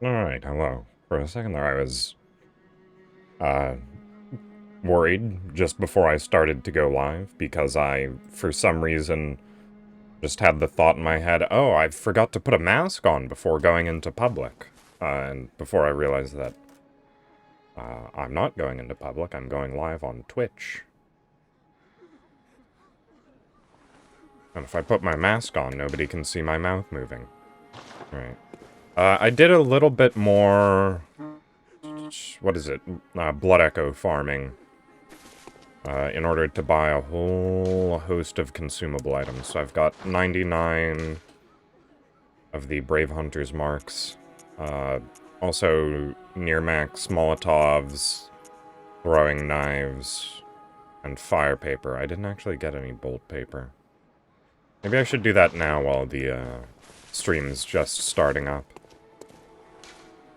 Alright, hello. For a second there I was, uh, worried just before I started to go live, because I, for some reason, just had the thought in my head, oh, I forgot to put a mask on before going into public. And before I realized that, I'm not going into public, I'm going live on Twitch. And if I put my mask on, nobody can see my mouth moving. Right. I did a little bit more... what is it? Blood Echo farming. In order to buy a whole host of consumable items. So I've got 99 of the Brave Hunter's marks. Also near max Molotovs, throwing knives, and fire paper. I didn't actually get any bolt paper. Maybe I should do that now while the stream's just starting up.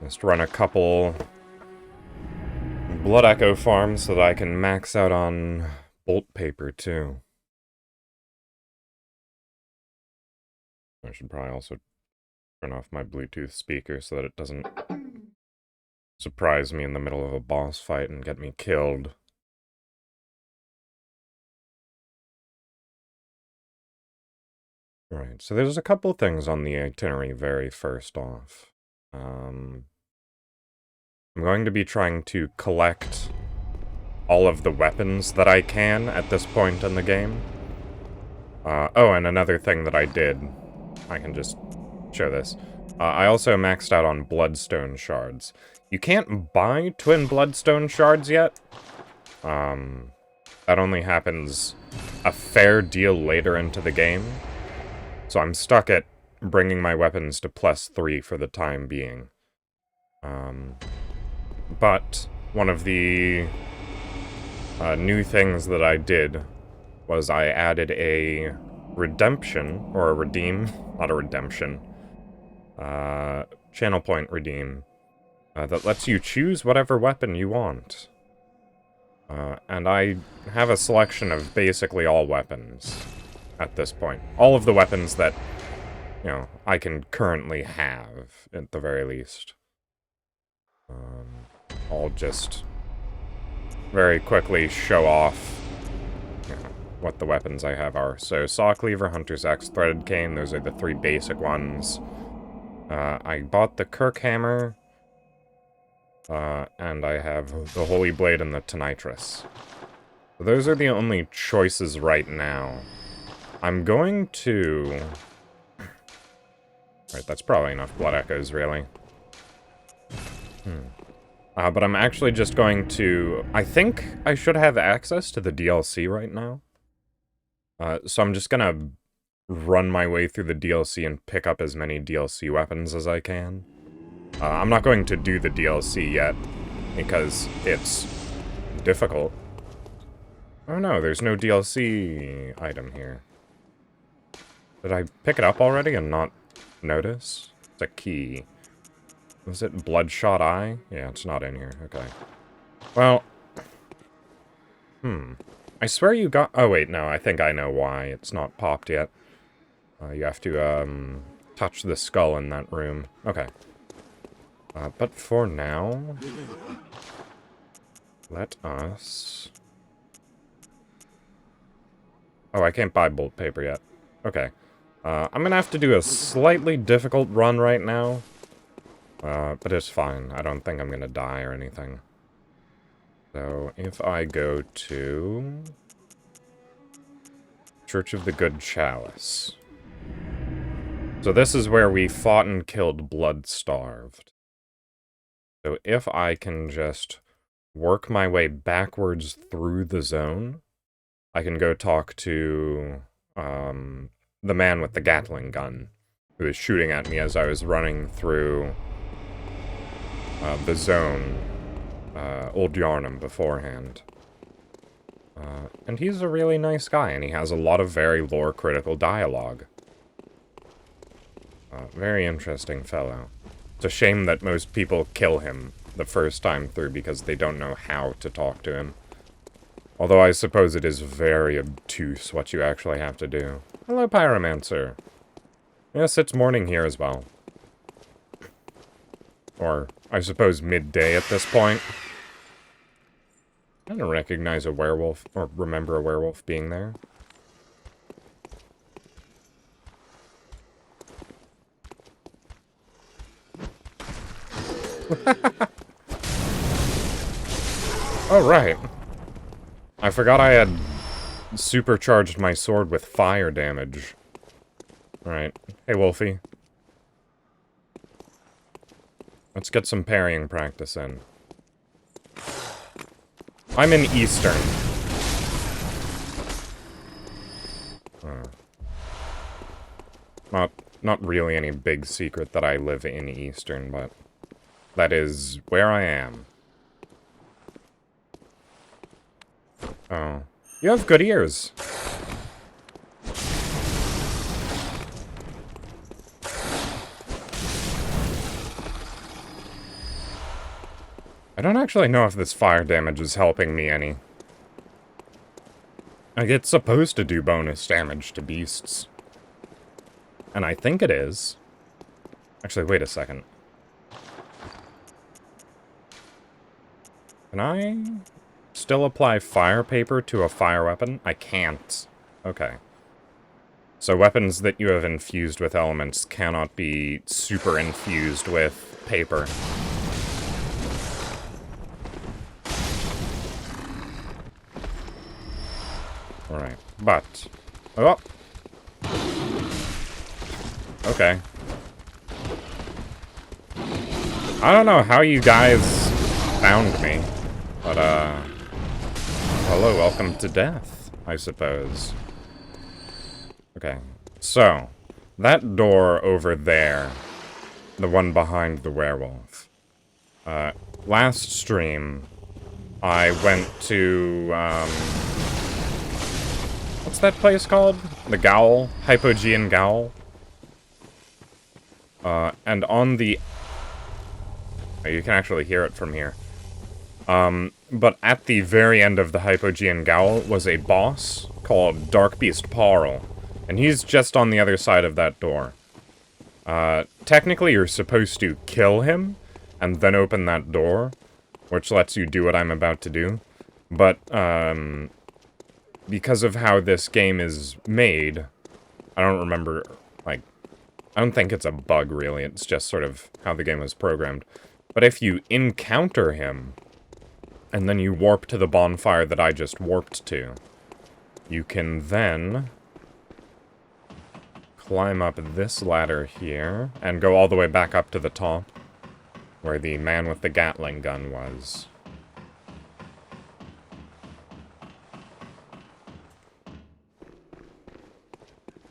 Just run a couple Blood Echo farms so that I can max out on bolt paper too. I should probably also turn off my Bluetooth speaker so that it doesn't surprise me in the middle of a boss fight and get me killed. Right, so there's a couple things on the itinerary very first off. I'm going to be trying to collect all of the weapons that I can at this point in the game. Oh, and another thing that I did, I can just show this. I also maxed out on Bloodstone shards. You can't buy twin Bloodstone shards yet. That only happens a fair deal later into the game. So I'm stuck at bringing my weapons to +3 for the time being. But one of the new things that I did was I added a redemption, or a redeem, not a redemption, channel point redeem, that lets you choose whatever weapon you want. And I have a selection of basically all weapons at this point. All of the weapons that, you know, I can currently have, at the very least. I'll just very quickly show off, you know, what the weapons I have are. So, Saw Cleaver, Hunter's Axe, Threaded Cane, those are the 3 basic ones. I bought the Kirk Hammer, and I have the Holy Blade and the Tonitrus. So those are the only choices right now. I'm going to... Right, that's probably enough Blood Echoes, really. But I'm actually just going to... I think I should have access to the DLC right now. So I'm just gonna run my way through the DLC and pick up as many DLC weapons as I can. I'm not going to do the DLC yet, because it's difficult. Oh no, there's no DLC item here. Did I pick it up already and not notice? It's a key. Was it Bloodshot Eye? Yeah, it's not in here. Okay. Well... I swear you got... Oh wait, no, I think I know why it's not popped yet. You have to, touch the skull in that room. Okay. But for now... Let us... Oh, I can't buy bolt paper yet. Okay. I'm gonna have to do a slightly difficult run right now. But it's fine. I don't think I'm gonna die or anything. So, if I go to... Church of the Good Chalice. So this is where we fought and killed Blood-Starved. So if I can just work my way backwards through the zone, I can go talk to the man with the Gatling gun, who was shooting at me as I was running through the zone, Old Yarnum beforehand. And he's a really nice guy, and he has a lot of very lore-critical dialogue. Very interesting fellow. It's a shame that most people kill him the first time through because they don't know how to talk to him. Although I suppose it is very obtuse what you actually have to do. Hello, Pyromancer. Yes, it's morning here as well. Or, I suppose, midday at this point. I don't recognize a werewolf, or remember a werewolf being there. Oh, right. I forgot I had supercharged my sword with fire damage. Right. Hey, Wolfie. Let's get some parrying practice in. I'm in Eastern. Not really any big secret that I live in Eastern, but that is where I am. Oh. You have good ears. I don't actually know if this fire damage is helping me any. Like, it's supposed to do bonus damage to beasts. And I think it is. Actually, wait a second. Can I still apply fire paper to a fire weapon? I can't. Okay. So weapons that you have infused with elements cannot be super infused with paper. Alright, but... Oh! Okay. I don't know how you guys found me, but, hello, welcome to death, I suppose. Okay, so, that door over there, the one behind the werewolf, last stream, I went to, what's that place called? The Gowl? Hypogean Gowl? And on the... You can actually hear it from here. But at the very end of the Hypogean Gowl was a boss called Dark Beast Parl, and he's just on the other side of that door. Technically you're supposed to kill him, and then open that door, which lets you do what I'm about to do. But, because of how this game is made, I don't remember, like, I don't think it's a bug, really, it's just sort of how the game was programmed. But if you encounter him, and then you warp to the bonfire that I just warped to, you can then climb up this ladder here, and go all the way back up to the top, where the man with the Gatling gun was.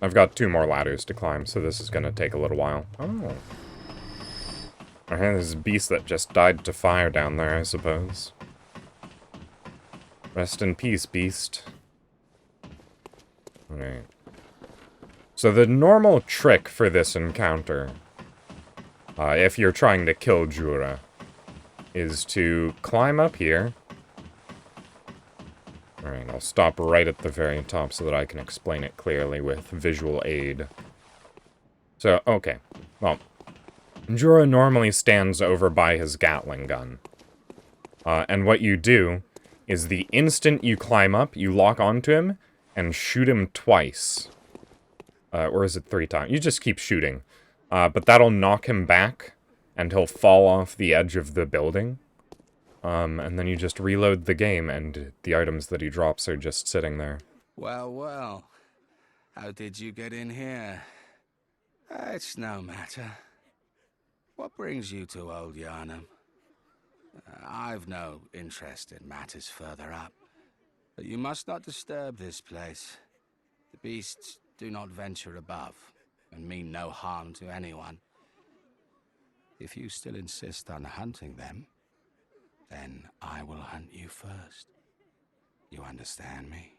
I've got 2 more ladders to climb, so this is gonna take a little while. Oh. Okay, there's a beast that just died to fire down there, I suppose. Rest in peace, beast. Alright. So the normal trick for this encounter, if you're trying to kill Jura, is to climb up here. Alright, I'll stop right at the very top so that I can explain it clearly with visual aid. So, okay. Well, Jura normally stands over by his Gatling gun. And what you do is the instant you climb up, you lock onto him and shoot him twice. Or is it 3 times? You just keep shooting. But that'll knock him back, and he'll fall off the edge of the building. And then you just reload the game, and the items that he drops are just sitting there. Well, well. How did you get in here? It's no matter. What brings you to Old Yarnham? I've no interest in matters further up. But you must not disturb this place. The beasts do not venture above, and mean no harm to anyone. If you still insist on hunting them, then I will hunt you first. You understand me?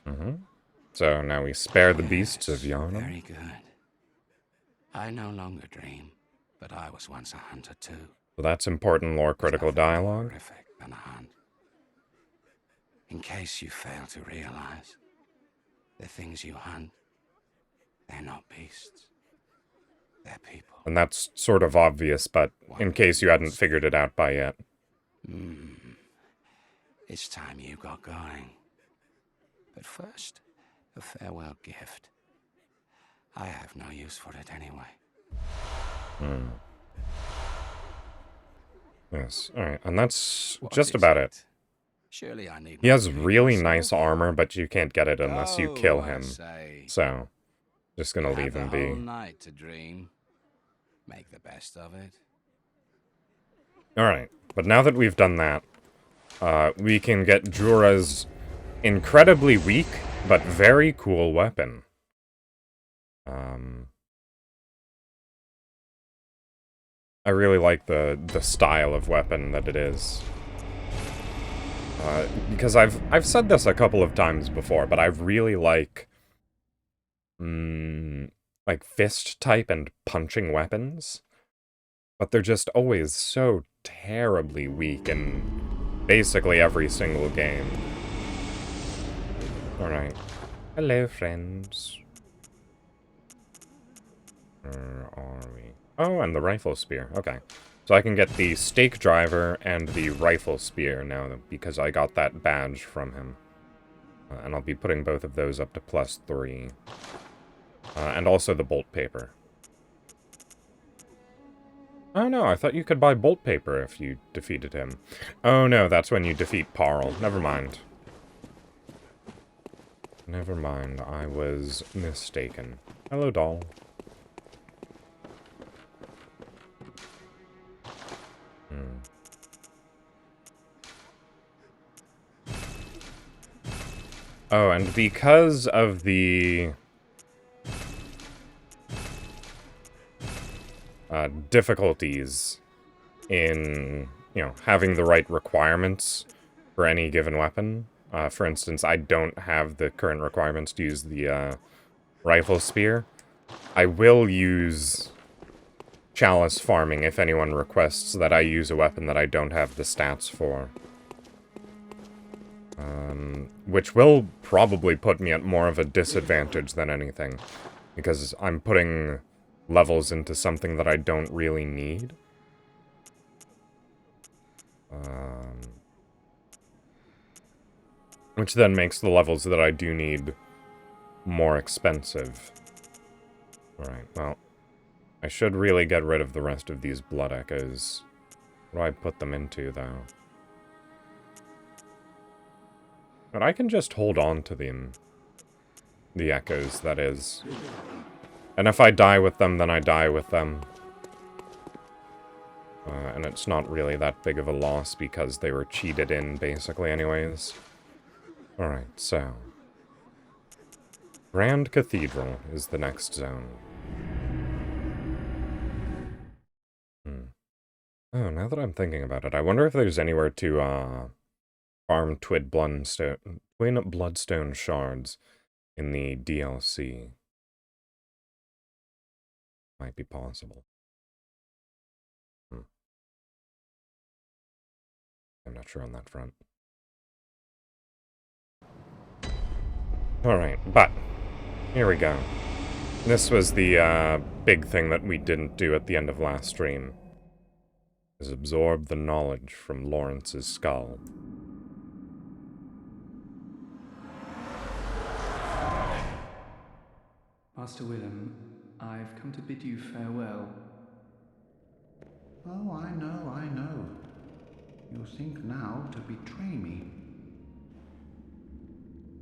Mm-hmm. So now we spare the beasts of Yarnham. Very good. I no longer dream, but I was once a hunter too. So that's important lore critical dialogue. Horrific than a hunt. In case you fail to realize, the things you hunt, they're not beasts. They're people. And that's sort of obvious, but in case you hadn't figured it out by yet. It's time you got going. But first, a farewell gift. I have no use for it anyway. Yes, alright, and that's What just is about it. Surely I need. He has really nice armor, but you can't get it unless you kill him. So, just gonna leave him The whole be. night to dream. Make the best of it. Alright, but now that we've done that, we can get Jura's incredibly weak, but very cool weapon. I really like the style of weapon that it is. Because I've said this a couple of times before, but I really like fist type and punching weapons. But they're just always so terribly weak in basically every single game. Alright. Hello, friends. Where are we? Oh, and the rifle spear. Okay. So I can get the stake driver and the rifle spear now because I got that badge from him. And I'll be putting both of those up to +3. And also the bolt paper. Oh no, I thought you could buy bolt paper if you defeated him. Oh no, that's when you defeat Parl. Never mind. Never mind, I was mistaken. Hello, doll. Oh, and because of the difficulties in, having the right requirements for any given weapon. For instance, I don't have the current requirements to use the rifle spear. I will use chalice farming if anyone requests that I use a weapon that I don't have the stats for. Which will probably put me at more of a disadvantage than anything, because I'm putting levels into something that I don't really need. Which then makes the levels that I do need more expensive. Alright, well, I should really get rid of the rest of these blood echoes. What do I put them into, though? But I can just hold on to them. The echoes, that is. And if I die with them, then I die with them. And it's not really that big of a loss because they were cheated in, basically, anyways. Alright, so... Grand Cathedral is the next zone. Oh, now that I'm thinking about it, I wonder if there's anywhere to, farm twin bloodstone shards in the DLC. Might be possible. I'm not sure on that front. Alright, but here we go. This was the big thing that we didn't do at the end of last stream. Is absorb the knowledge from Lawrence's skull. Master Willem, I've come to bid you farewell. Oh, I know. You think now to betray me.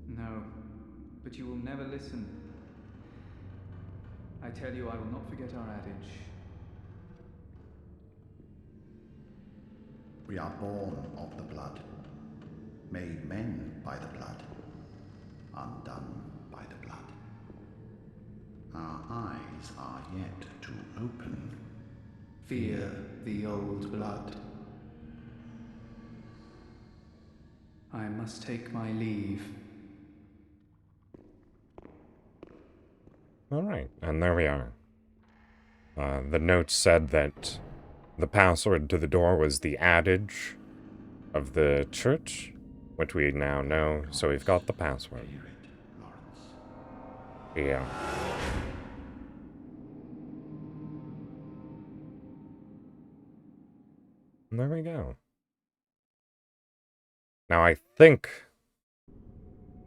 No, but you will never listen. I tell you, I will not forget our adage. We are born of the blood, made men by the blood, undone by the blood. Our eyes are yet to open. Fear the old blood. I must take my leave. Alright, and there we are. The note said that the password to the door was the adage of the church, which we now know, so we've got the password. Yeah. And there we go. Now I think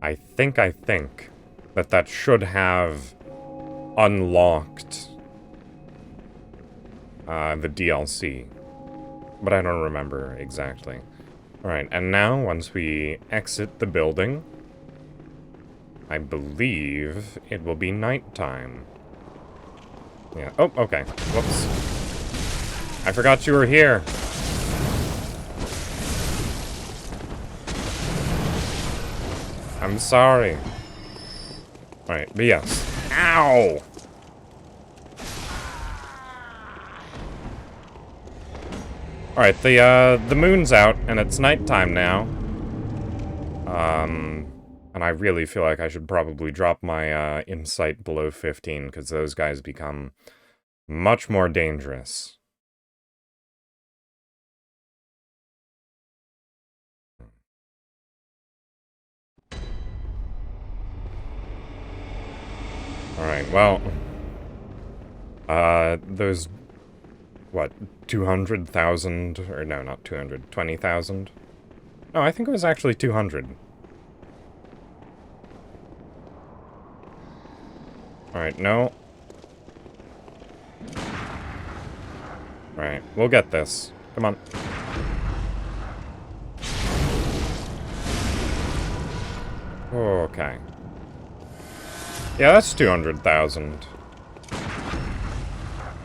that should have unlocked the DLC. But I don't remember exactly. Alright, and now once we exit the building, I believe it will be nighttime. Yeah. Oh, okay. Whoops. I forgot you were here. I'm sorry. Alright, but yes. Ow! Alright, the moon's out, and it's nighttime now. And I really feel like I should probably drop my, insight below 15, because those guys become much more dangerous. Alright, well... those... What, 200,000? Or no, not 200, 20,000? No, I think it was actually 200. Alright, no. Alright, we'll get this. Come on. Okay. Yeah, that's 200,000.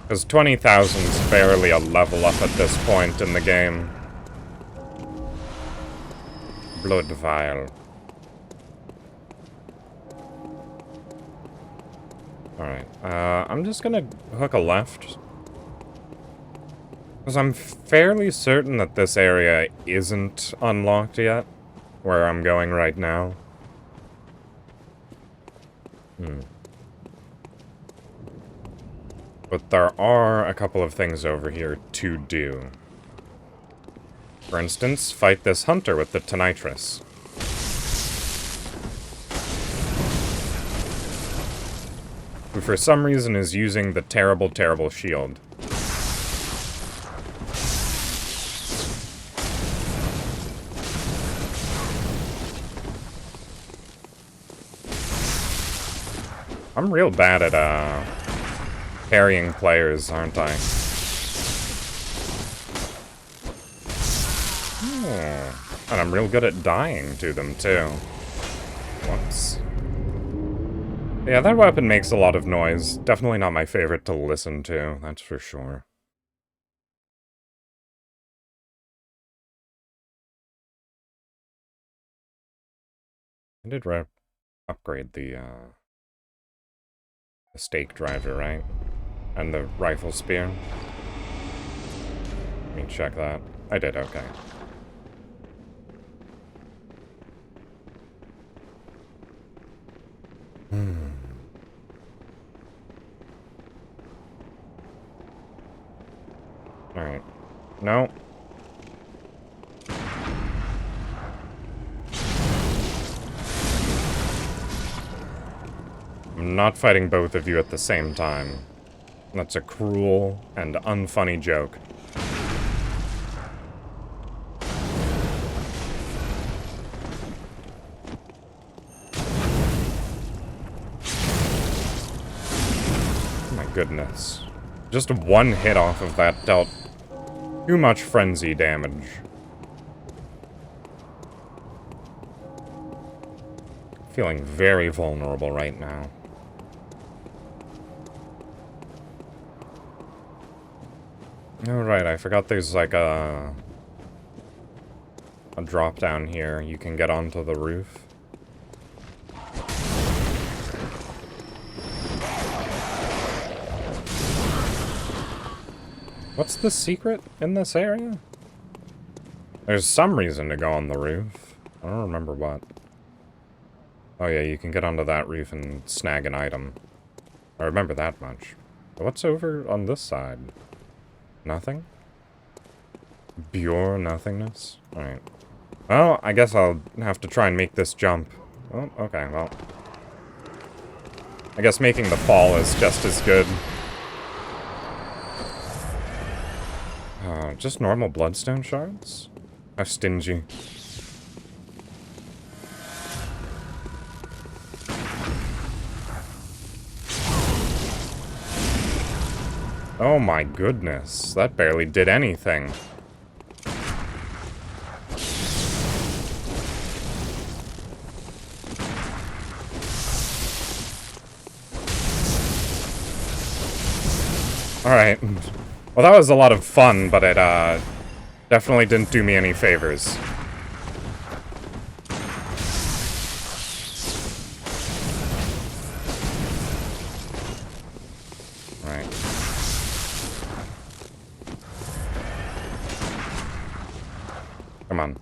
Because 20,000's barely a level up at this point in the game. Blood vial. Alright, I'm just gonna hook a left. Because I'm fairly certain that this area isn't unlocked yet, where I'm going right now. But there are a couple of things over here to do. For instance, fight this hunter with the Tonitrus. Who for some reason is using the terrible, terrible shield. I'm real bad at, carrying players, aren't I? Oh. And I'm real good at dying to them, too. Whoops. Yeah, that weapon makes a lot of noise. Definitely not my favorite to listen to, that's for sure. I did upgrade the stake driver, right? And the rifle spear. Let me check that. I did, okay. Alright. No. I'm not fighting both of you at the same time. That's a cruel and unfunny joke. Oh my goodness. Just one hit off of that dealt too much frenzy damage. Feeling very vulnerable right now. Alright, I forgot there's like a drop down here. You can get onto the roof. What's the secret in this area? There's some reason to go on the roof. I don't remember what. Oh yeah, you can get onto that roof and snag an item. I remember that much. But what's over on this side? Nothing? Pure nothingness? Alright. Well, I guess I'll have to try and make this jump. Oh, okay, well. I guess making the fall is just as good. Oh, Just normal bloodstone shards? How stingy. Oh my goodness, that barely did anything. Alright. Well, that was a lot of fun, but it, definitely didn't do me any favors. Right. Come on.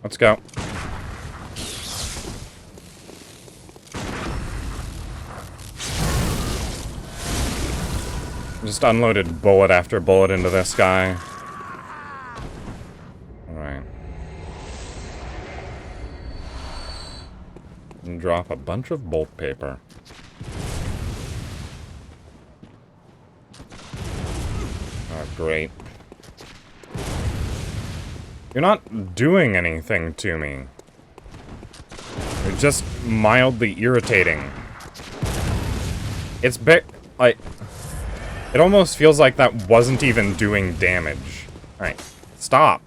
Let's go. Just unloaded bullet after bullet into this guy. Alright. And drop a bunch of bolt paper. Oh, great. You're not doing anything to me. You're just mildly irritating. It's like... It almost feels like that wasn't even doing damage. Alright. Stop.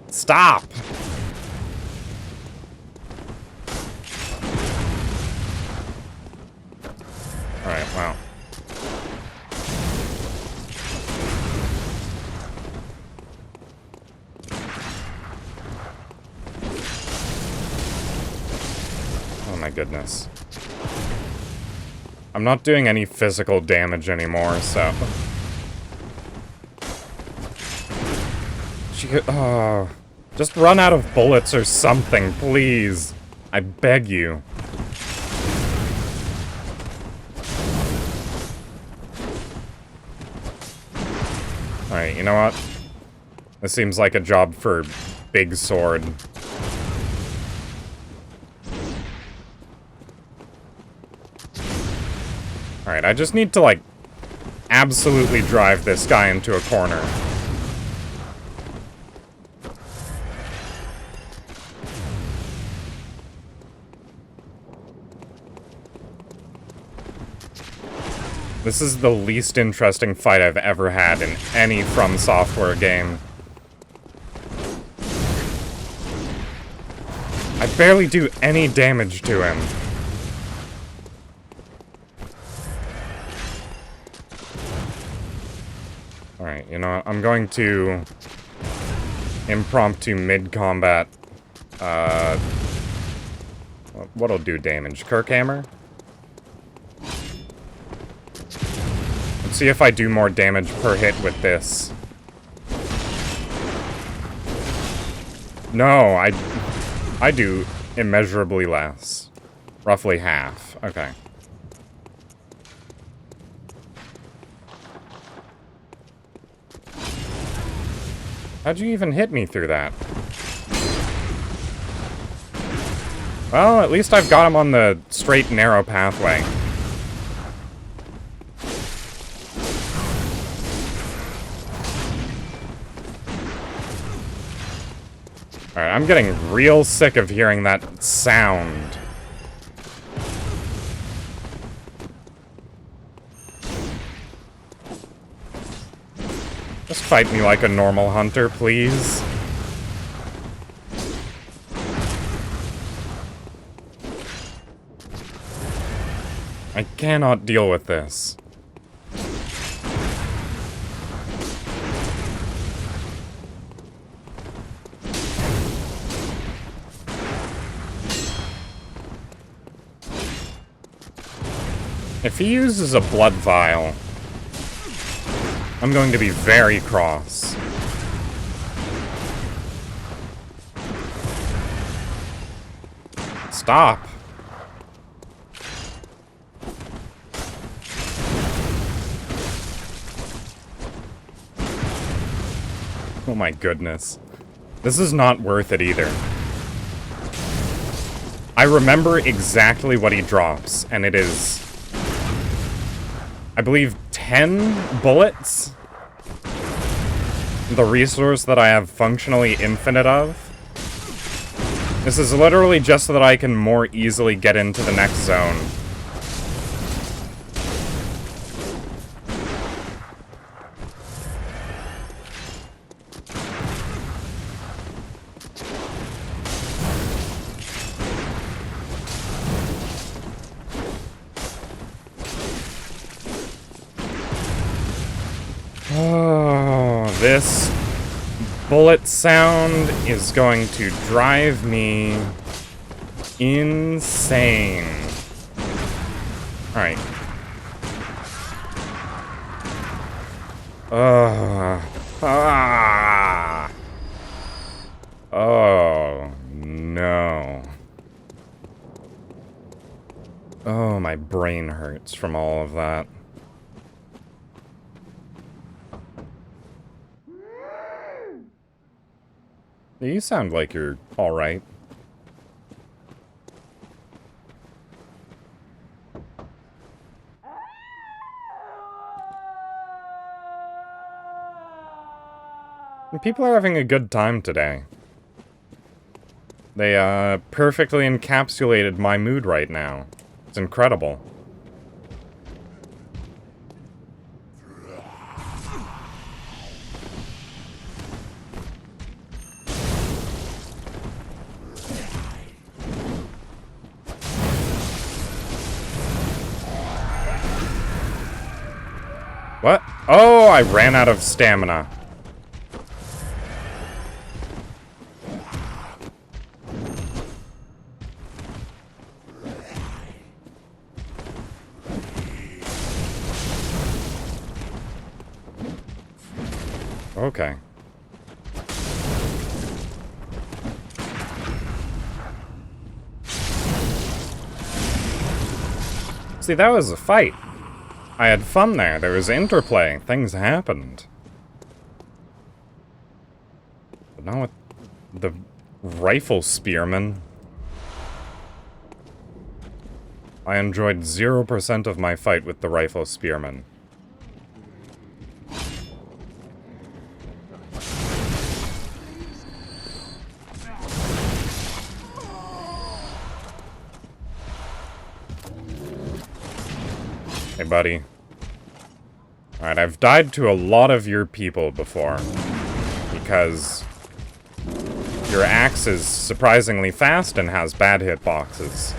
Stop! Alright, wow. Oh my goodness. I'm not doing any physical damage anymore, so... just run out of bullets or something, please. I beg you. Alright, you know what? This seems like a job for Big Sword. Alright, I just need to, like, absolutely drive this guy into a corner. This is the least interesting fight I've ever had in any From Software game. I barely do any damage to him. Alright, you know what? I'm going to impromptu mid-combat, what'll do damage? Kirkhammer? Let's see if I do more damage per hit with this. No, I do immeasurably less. Roughly half. Okay. How'd you even hit me through that? Well, at least I've got him on the straight, narrow pathway. Alright, I'm getting real sick of hearing that sound. Just fight me like a normal hunter, please. I cannot deal with this. If he uses a blood vial, I'm going to be very cross. Stop. Oh my goodness. This is not worth it either. I remember exactly what he drops, and it is, I believe, 10 bullets? The resource that I have functionally infinite of? This is literally just so that I can more easily get into the next zone. Oh, this bullet sound is going to drive me insane. Alright. Oh, no. Oh, my brain hurts from all of that. You sound like you're alright. People are having a good time today. They, perfectly encapsulated my mood right now. It's incredible. What? Oh, I ran out of stamina. Okay. See, that was a fight. I had fun there. There was interplay. Things happened. But not with the rifle spearman. I enjoyed 0% of my fight with the rifle spearman. Hey, buddy. Alright, I've died to a lot of your people before. Because your axe is surprisingly fast and has bad hitboxes.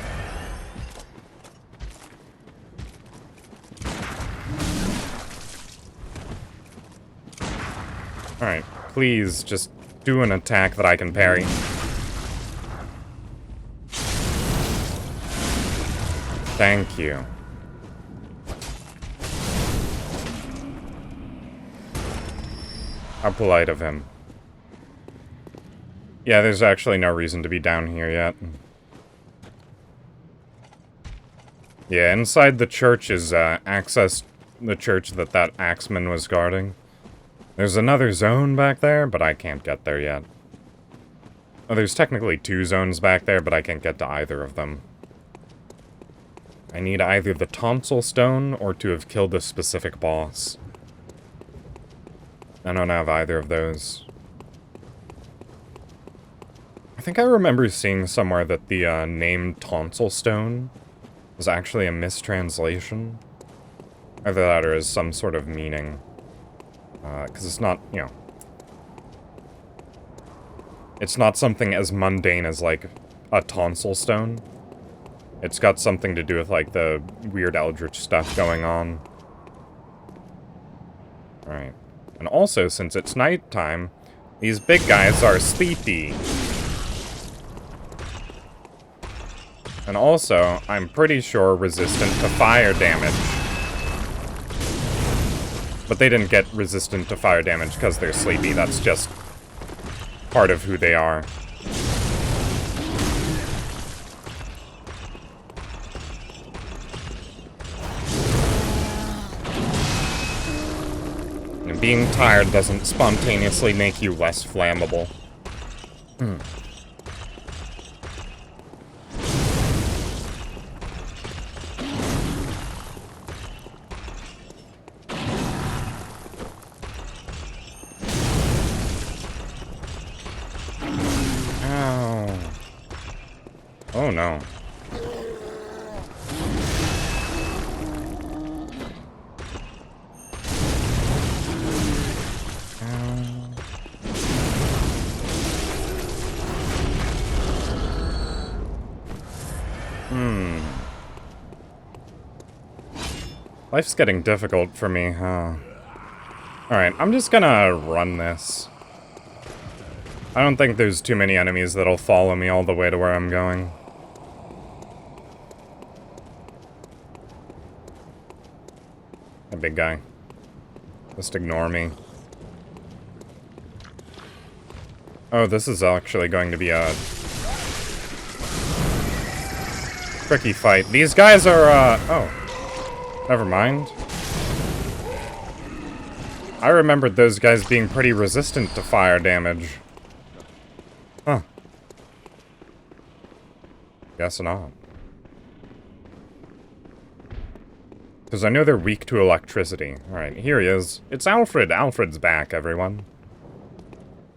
Alright, please just do an attack that I can parry. Thank you. How polite of him. Yeah, there's actually no reason to be down here yet. Yeah, inside the church is access the church that axeman was guarding. There's another zone back there, but I can't get there yet. Oh, there's technically 2 zones back there, but I can't get to either of them. I need either the tonsil stone or to have killed a specific boss. I don't have either of those. I think I remember seeing somewhere that the name Tonsil Stone was actually a mistranslation. Either that or is some sort of meaning. Because it's not, you know... It's not something as mundane as, like, a tonsil stone. It's got something to do with, like, the weird eldritch stuff going on. Alright. And also, since it's nighttime, these big guys are sleepy. And also, I'm pretty sure resistant to fire damage. But they didn't get resistant to fire damage because they're sleepy. That's just part of who they are. Being tired doesn't spontaneously make you less flammable. Oh no. Life's getting difficult for me, huh? Alright, I'm just gonna run this. I don't think there's too many enemies that'll follow me all the way to where I'm going. A big guy. Just ignore me. Oh, this is actually going to be a tricky fight. These guys are, oh. Never mind. I remembered those guys being pretty resistant to fire damage. Huh. Guess not. Because I know they're weak to electricity. Alright, here he is. It's Alfred. Alfred's back, everyone.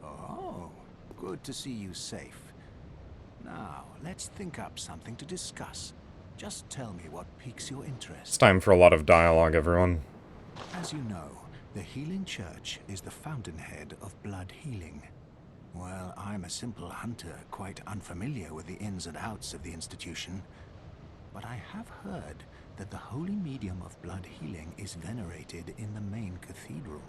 Oh, good to see you safe. Now, let's think up something to discuss. Just tell me what piques your It's interest. time for a lot of dialogue, everyone. As you know, the Healing Church is the fountainhead of blood healing. Well, I'm a simple hunter, quite unfamiliar with the ins and outs of the institution. But I have heard that the holy medium of blood healing is venerated in the main cathedral,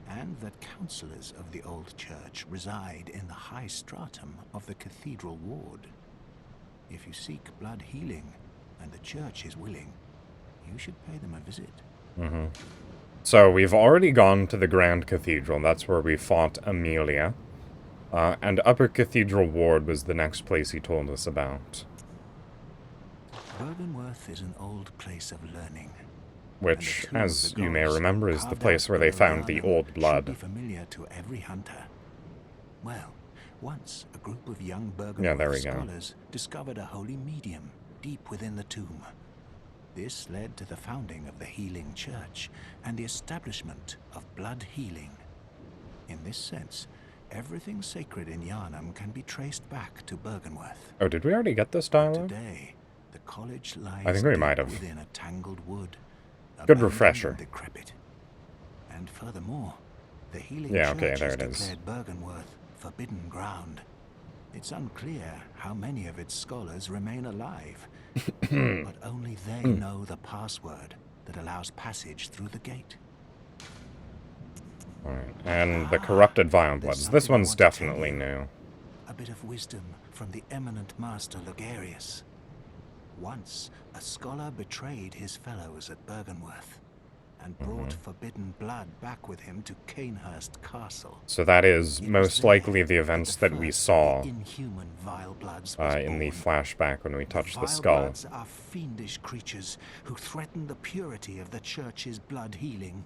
and that counselors of the old church reside in the high stratum of the cathedral ward. If you seek blood healing, and the church is willing, you should pay them a visit. So, we've already gone to the Grand Cathedral. That's where we fought Amelia. And Upper Cathedral Ward was the next place he told us about. Byrgenworth is an old place of learning. Which, and the tomb of as the you may gods remember, is the carved place out where they by found the Oriana old should be blood. familiar to every hunter. Well, once a group of young Yeah, there we Byrgenworth go. scholars discovered a holy medium deep within the tomb. This led to the founding of the Healing Church and the establishment of blood healing. In this sense, everything sacred in Yharnam can be traced back to Byrgenworth. Oh, did we already get this But dialogue? today, the college lies I think we deep might have. within a tangled wood. Good abandoned refresher. and decrepit. And furthermore, the Healing Yeah, Church okay, there has it is. declared Byrgenworth forbidden ground. It's unclear how many of its scholars remain alive, but only they know the password that allows passage through the gate. Alright, and the corrupted Vile Bloods. There's This something I one's want to tell definitely you. new. A bit of wisdom from the eminent master Logarius. Once, a scholar betrayed his fellows at Byrgenworth and brought forbidden blood back with him to Canehurst Castle. So that is It was most there likely the that events the that we first of saw the inhuman Vile Bloods was in the born. flashback when we touched the Vile skull. Bloods are fiendish creatures who threaten the purity of the church's blood healing.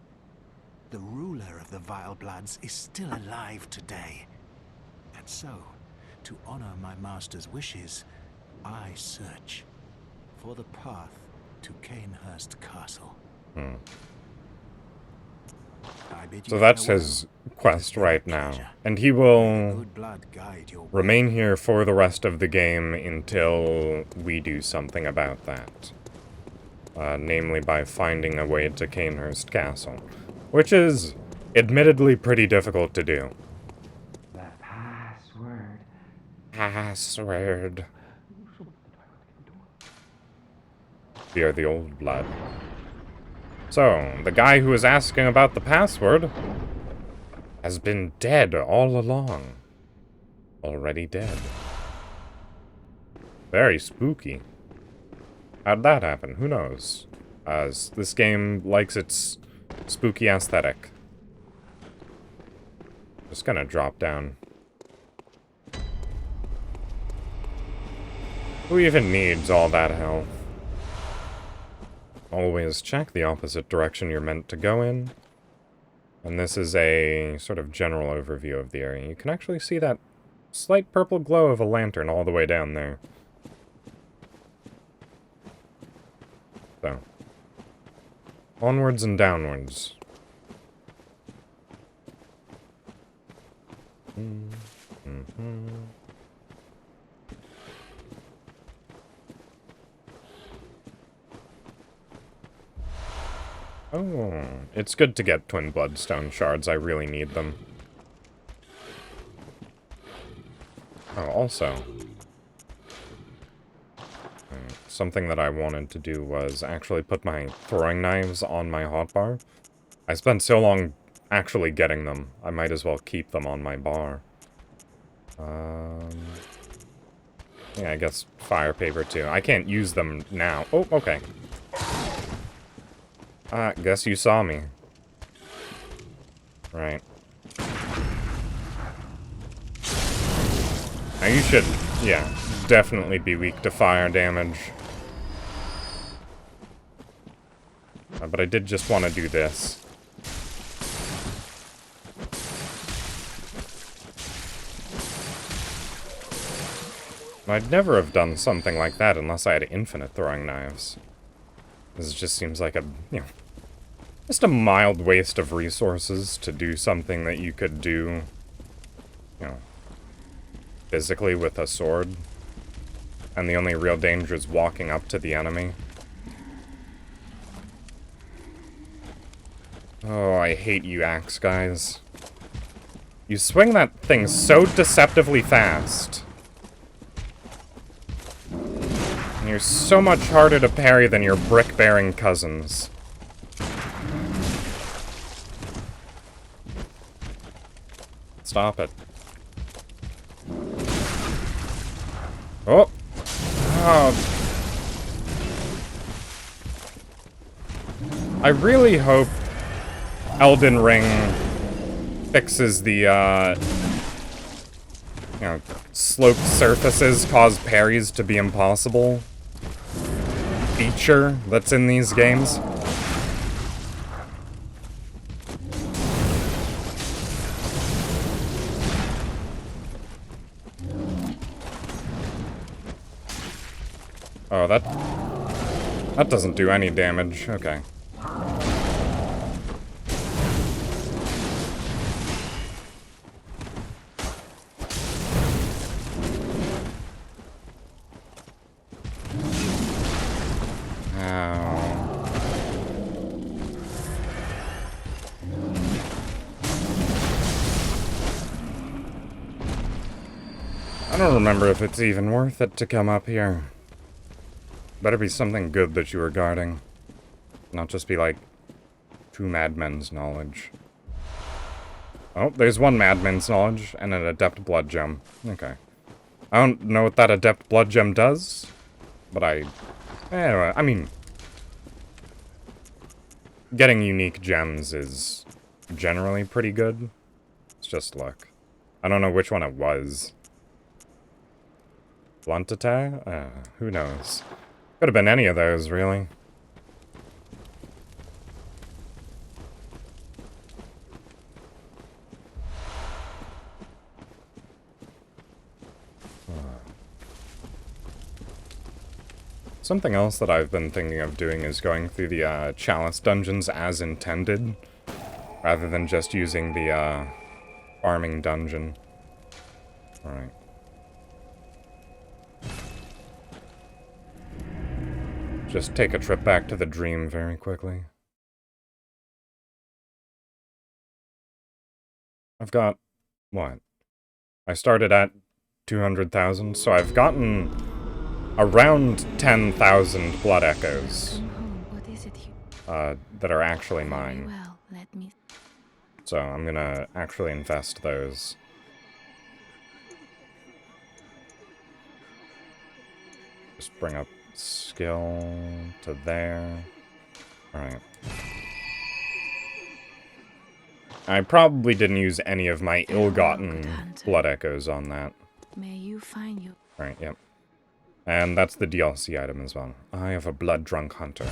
The ruler of the Vile Bloods is still alive today. And so, to honor my master's wishes, I search for the path to Canehurst Castle. I bid you So that's farewell. his It has quest been a right now. pleasure. And he May will good blood guide your way. remain here for the rest of the game until we do something about that. Namely by finding a way to Canehurst Castle. Which is, admittedly, pretty difficult to do. The password. Password. We are the old blood. So, the guy who was asking about the password has been dead all along. Already dead. Very spooky. How'd that happen? Who knows? This game likes its spooky aesthetic. Just gonna drop down. Who even needs all that health? Always check the opposite direction you're meant to go in. And this is a sort of general overview of the area. You can actually see that slight purple glow of a lantern all the way down there. So, onwards and downwards. Oh, it's good to get twin bloodstone shards. I really need them. Oh, also, something that I wanted to do was actually put my throwing knives on my hotbar. I spent so long actually getting them, I might as well keep them on my bar. Yeah, I guess fire paper too. I can't use them now. Oh, okay. Guess you saw me. Right. Now you should, yeah, definitely be weak to fire damage. But I did just want to do this. I'd never have done something like that unless I had infinite throwing knives. This just seems like a, just a mild waste of resources to do something that you could do, physically with a sword. And the only real danger is walking up to the enemy. Oh, I hate you axe guys. You swing that thing so deceptively fast. And you're so much harder to parry than your brick-bearing cousins. Stop it. Oh! Oh. I really hope Elden Ring fixes the, sloped surfaces cause parries to be impossible feature that's in these games. Oh, that doesn't do any damage. Okay. I don't remember if it's even worth it to come up here. Better be something good that you were guarding. Not just be like, 2 madmen's knowledge. Oh, there's 1 madman's knowledge and an adept blood gem. Okay. I don't know what that adept blood gem does, but anyway, I mean, getting unique gems is generally pretty good. It's just luck. I don't know which one it was. Blunt attack? Who knows? Could have been any of those, really. Something else that I've been thinking of doing is going through the Chalice dungeons as intended, rather than just using the farming dungeon. Alright. Just take a trip back to the dream very quickly. I've got, what? I started at 200,000, so I've gotten around 10,000 blood echoes that are actually mine. So I'm gonna actually invest those. Just bring up skill to there. Alright. I probably didn't use any of my ill-gotten blood echoes on that. May you find you. Right, yep. And that's the DLC item as well. Eye of a blood-drunk hunter.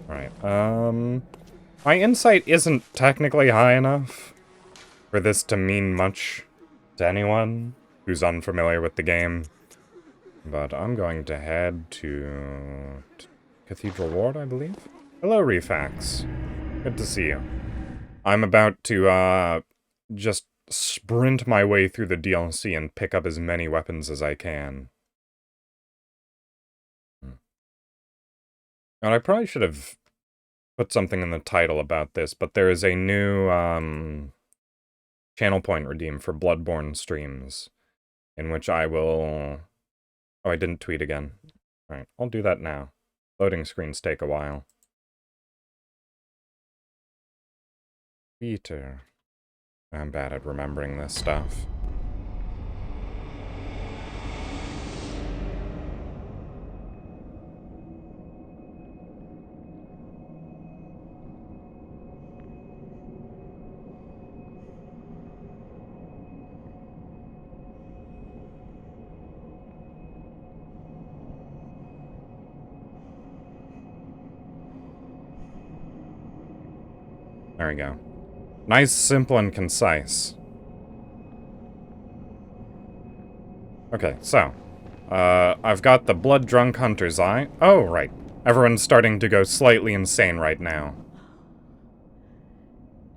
Right, my insight isn't technically high enough for this to mean much to anyone who's unfamiliar with the game. But I'm going to head to Cathedral Ward, I believe? Hello, Refax. Good to see you. I'm about to, just sprint my way through the DLC and pick up as many weapons as I can. And I probably should have put something in the title about this, but there is a new channel point redeem for Bloodborne streams, in which I will... Oh, I didn't tweet again. Alright, I'll do that now. Loading screens take a while. Peter. I'm bad at remembering this stuff. There we go. Nice, simple, and concise. Okay, so. I've got the blood-drunk hunter's eye. Oh, right. Everyone's starting to go slightly insane right now.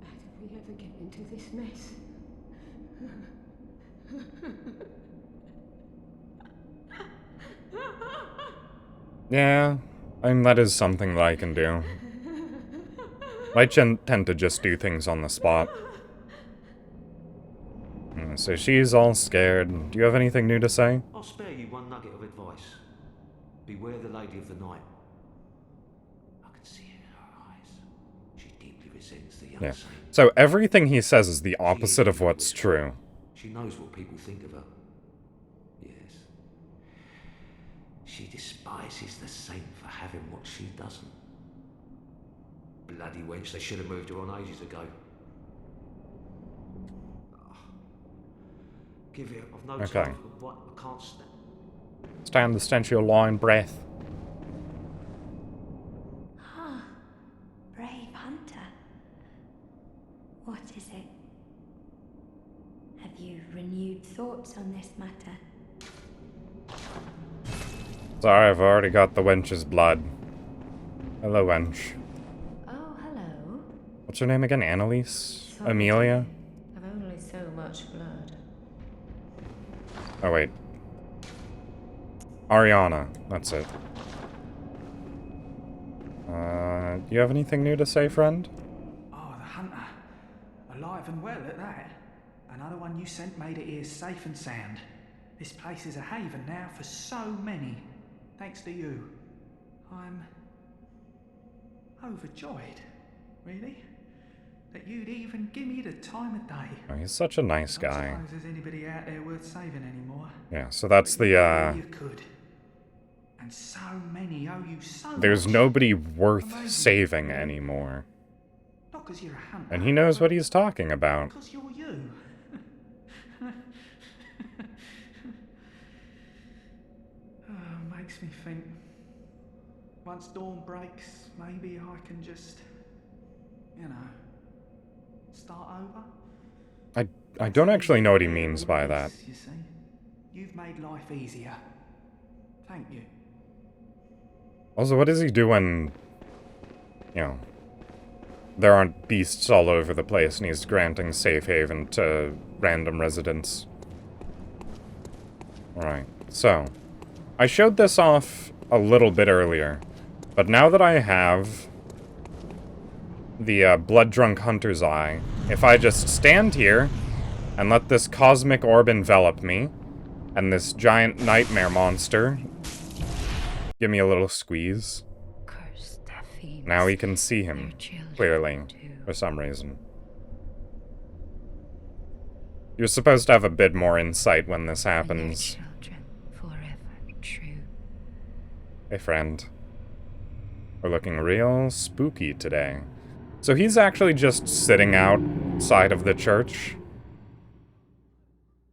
How did we ever get into this mess? Yeah, I mean, that is something that I can do. I tend to just do things on the spot. So she's all scared. Do you have anything new to say? I'll spare you one nugget of advice. Beware the Lady of the Night. I can see it in her eyes. She deeply resents the young saint. So everything he says is the opposite of what's true. She knows what people think of her. Yes. She despises the saint for having what she doesn't. Bloody wench, they should have moved her on ages ago. Give it, I've no time for what I can't stand. Stand the stench of your lying breath. Ah, brave hunter. What is it? Have you renewed thoughts on this matter? Sorry, I've already got the wench's blood. Hello, wench. Oh, hello. What's her name again? Annalise? Amelia? I've only so much blood. Oh, wait. Ariana. That's it. Do you have anything new to say, friend? Oh, the hunter. Alive and well at that. Another one you sent made it here safe and sound. This place is a haven now for so many. Thanks to you. I'm overjoyed, really, that you'd even give me the time of day. Oh, he's such a nice guy. I don't suppose there's anybody out there worth saving anymore. Yeah, so that's the, You could. And so many owe you so There's much. nobody worth Amazing. saving anymore. Not because you're a hunter. And he knows what he's talking about. Because you're you. Oh, makes me think. Once dawn breaks, maybe I can just, you know, start over. I don't actually know what he means by that. You see, you've made life easier. Thank you. Also, what does he do when, you know, there aren't beasts all over the place and he's granting safe haven to random residents? Alright, so, I showed this off a little bit earlier, but now that I have the blood-drunk hunter's eye, if I just stand here and let this cosmic orb envelop me, and this giant nightmare monster give me a little squeeze, now we can see him clearly, for some reason. You're supposed to have a bit more insight when this happens. Hey, friend. We're looking real spooky today. So he's actually just sitting outside of the church.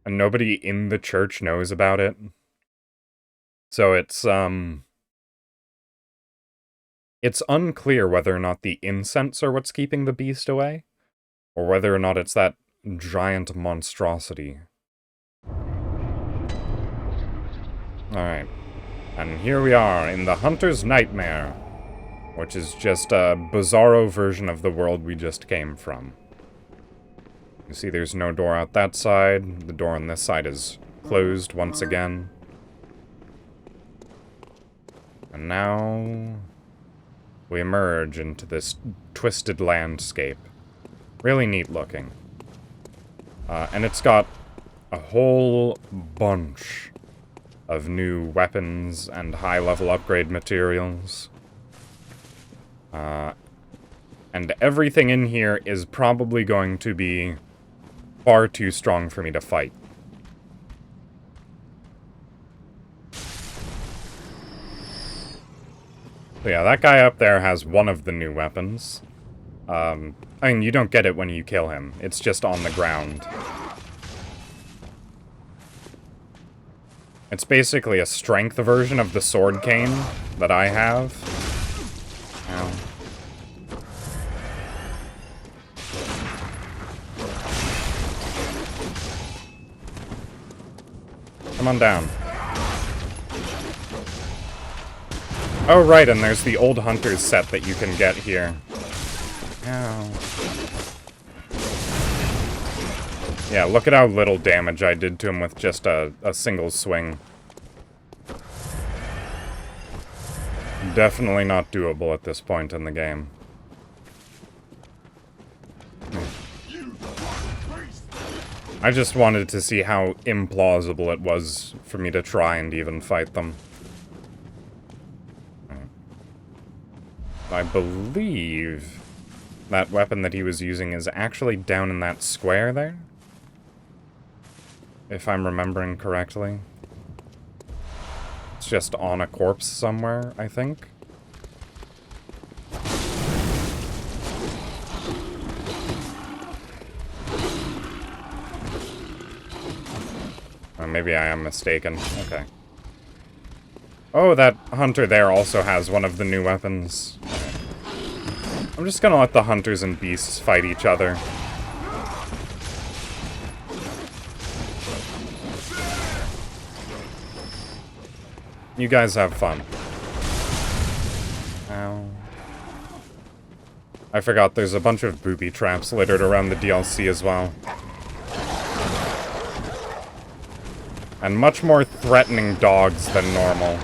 And nobody in the church knows about it. So it's unclear whether or not the incense are what's keeping the beast away, or whether or not it's that giant monstrosity. Alright. And here we are in the Hunter's Nightmare, which is just a bizarro version of the world we just came from. You see there's no door out that side. The door on this side is closed once again. And now we emerge into this twisted landscape. Really neat looking. And it's got a whole bunch of new weapons and high-level upgrade materials. And everything in here is probably going to be far too strong for me to fight. So yeah, that guy up there has one of the new weapons. I mean, you don't get it when you kill him. It's just on the ground. It's basically a strength version of the sword cane that I have. Ow. Come on down. Oh, right, and there's the Old Hunters set that you can get here. Ow. Yeah, look at how little damage I did to him with just a single swing. Definitely not doable at this point in the game. I just wanted to see how implausible it was for me to try and even fight them. I believe that weapon that he was using is actually down in that square there. If I'm remembering correctly. It's just on a corpse somewhere, I think. Or maybe I am mistaken. Okay. Oh, that hunter there also has one of the new weapons. I'm just gonna let the hunters and beasts fight each other. You guys have fun. Ow. I forgot there's a bunch of booby traps littered around the DLC as well. And much more threatening dogs than normal.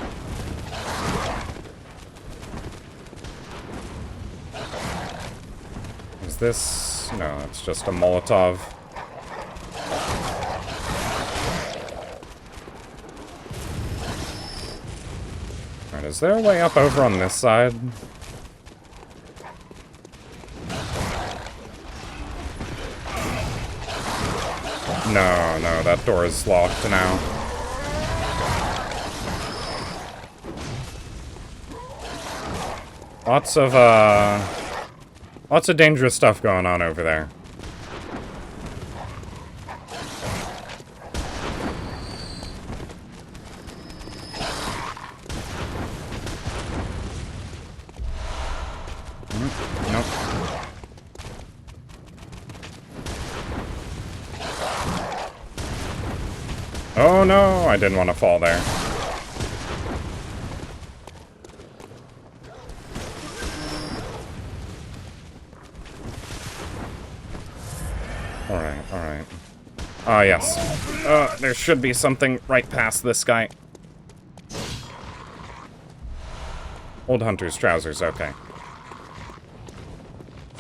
Is this... No, it's just a Molotov. Alright, is there a way up over on this side? No, that door is locked now. Lots of dangerous stuff going on over there. Nope. Oh no, I didn't want to fall there. Alright. Ah, yes. There should be something right past this guy. Old Hunter's trousers, okay.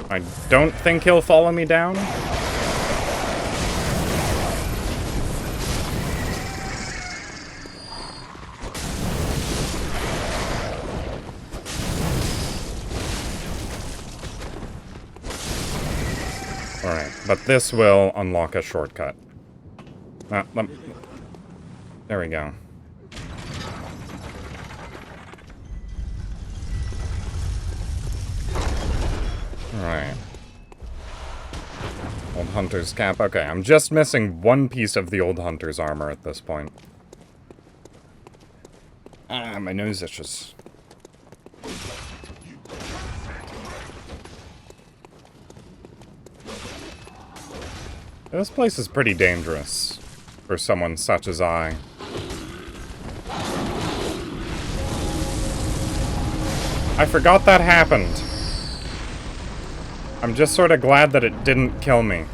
I don't think he'll follow me down. Alright, but this will unlock a shortcut. There we go. Alright. Old Hunter's cap. Okay, I'm just missing one piece of the Old Hunter's armor at this point. Ah, my nose itches. This place is pretty dangerous for someone such as I. I forgot that happened. I'm just sort of glad that it didn't kill me.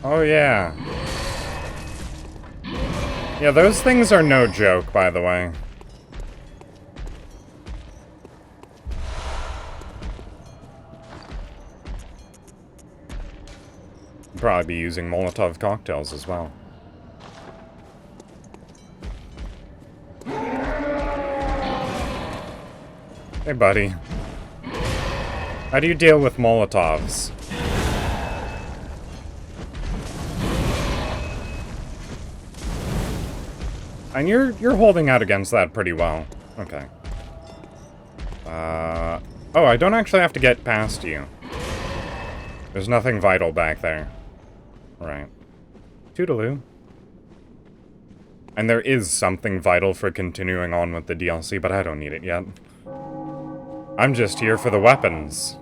Oh yeah. Yeah, those things are no joke, by the way. Probably be using Molotov cocktails as well. Hey, buddy. How do you deal with Molotovs? And you're holding out against that pretty well. Okay. Oh, I don't actually have to get past you. There's nothing vital back there. Right. Toodaloo. And there is something vital for continuing on with the DLC, but I don't need it yet. I'm just here for the weapons.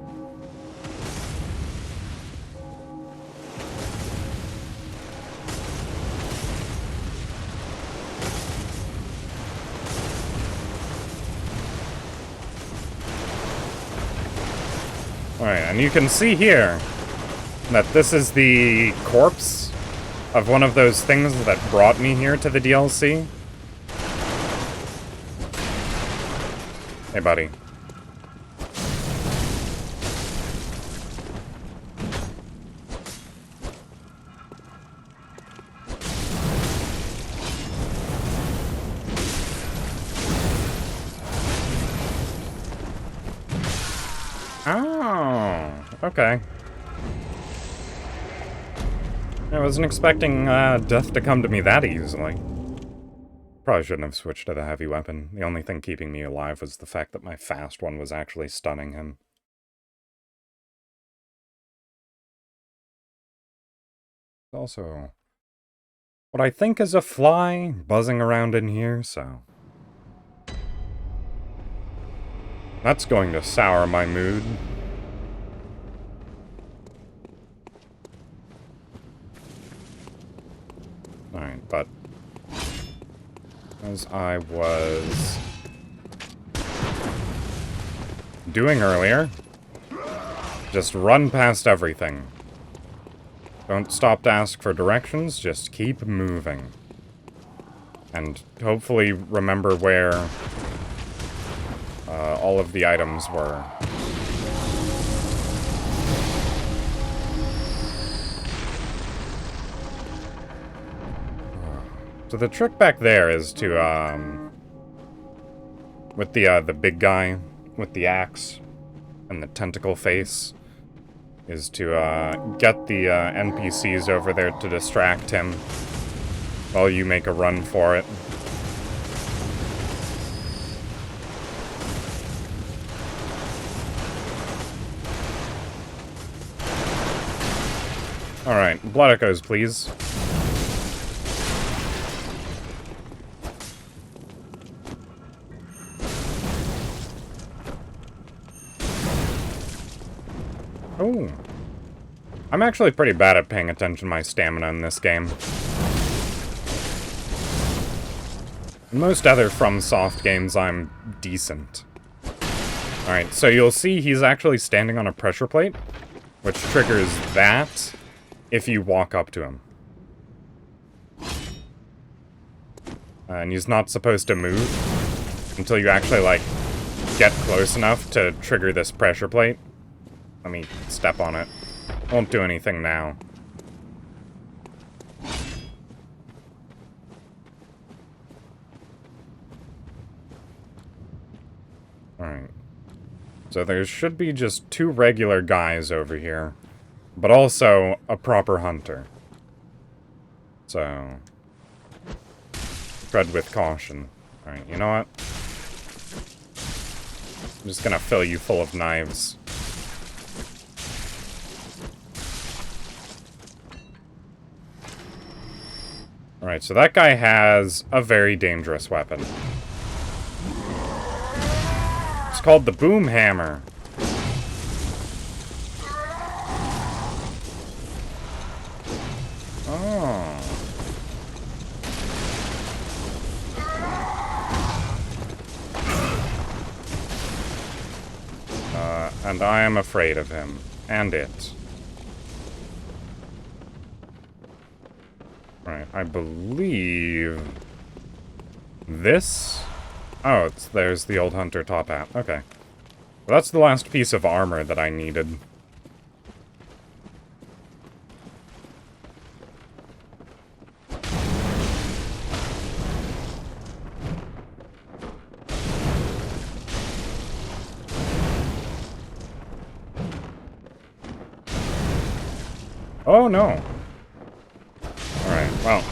Alright, and you can see here that this is the corpse of one of those things that brought me here to the DLC. Hey, buddy. Oh, okay. I wasn't expecting death to come to me that easily. Probably shouldn't have switched to the heavy weapon. The only thing keeping me alive was the fact that my fast one was actually stunning him. Also, what I think is a fly buzzing around in here, so... that's going to sour my mood. Alright, but... as I was... doing earlier, just run past everything. Don't stop to ask for directions, just keep moving. And hopefully remember where... all of the items were. So the trick back there is to, with the big guy with the axe and the tentacle face, is to, get the, NPCs over there to distract him while you make a run for it. Alright, blood echoes, please. Oh. I'm actually pretty bad at paying attention to my stamina in this game. In most other FromSoft games, I'm decent. Alright, so you'll see he's actually standing on a pressure plate, which triggers that if you walk up to him. And he's not supposed to move until you actually, like, get close enough to trigger this pressure plate. Let me step on it. Won't do anything now. Alright. So there should be just 2 regular guys over here. But also a proper hunter. So... tread with caution. Alright, you know what? I'm just gonna fill you full of knives. Alright, so that guy has a very dangerous weapon. It's called the Boom Hammer. And I am afraid of him. And it. Right, I believe This? Oh, there's the old hunter top hat. Okay. Well, that's the last piece of armor that I needed. Oh, no. Alright, well.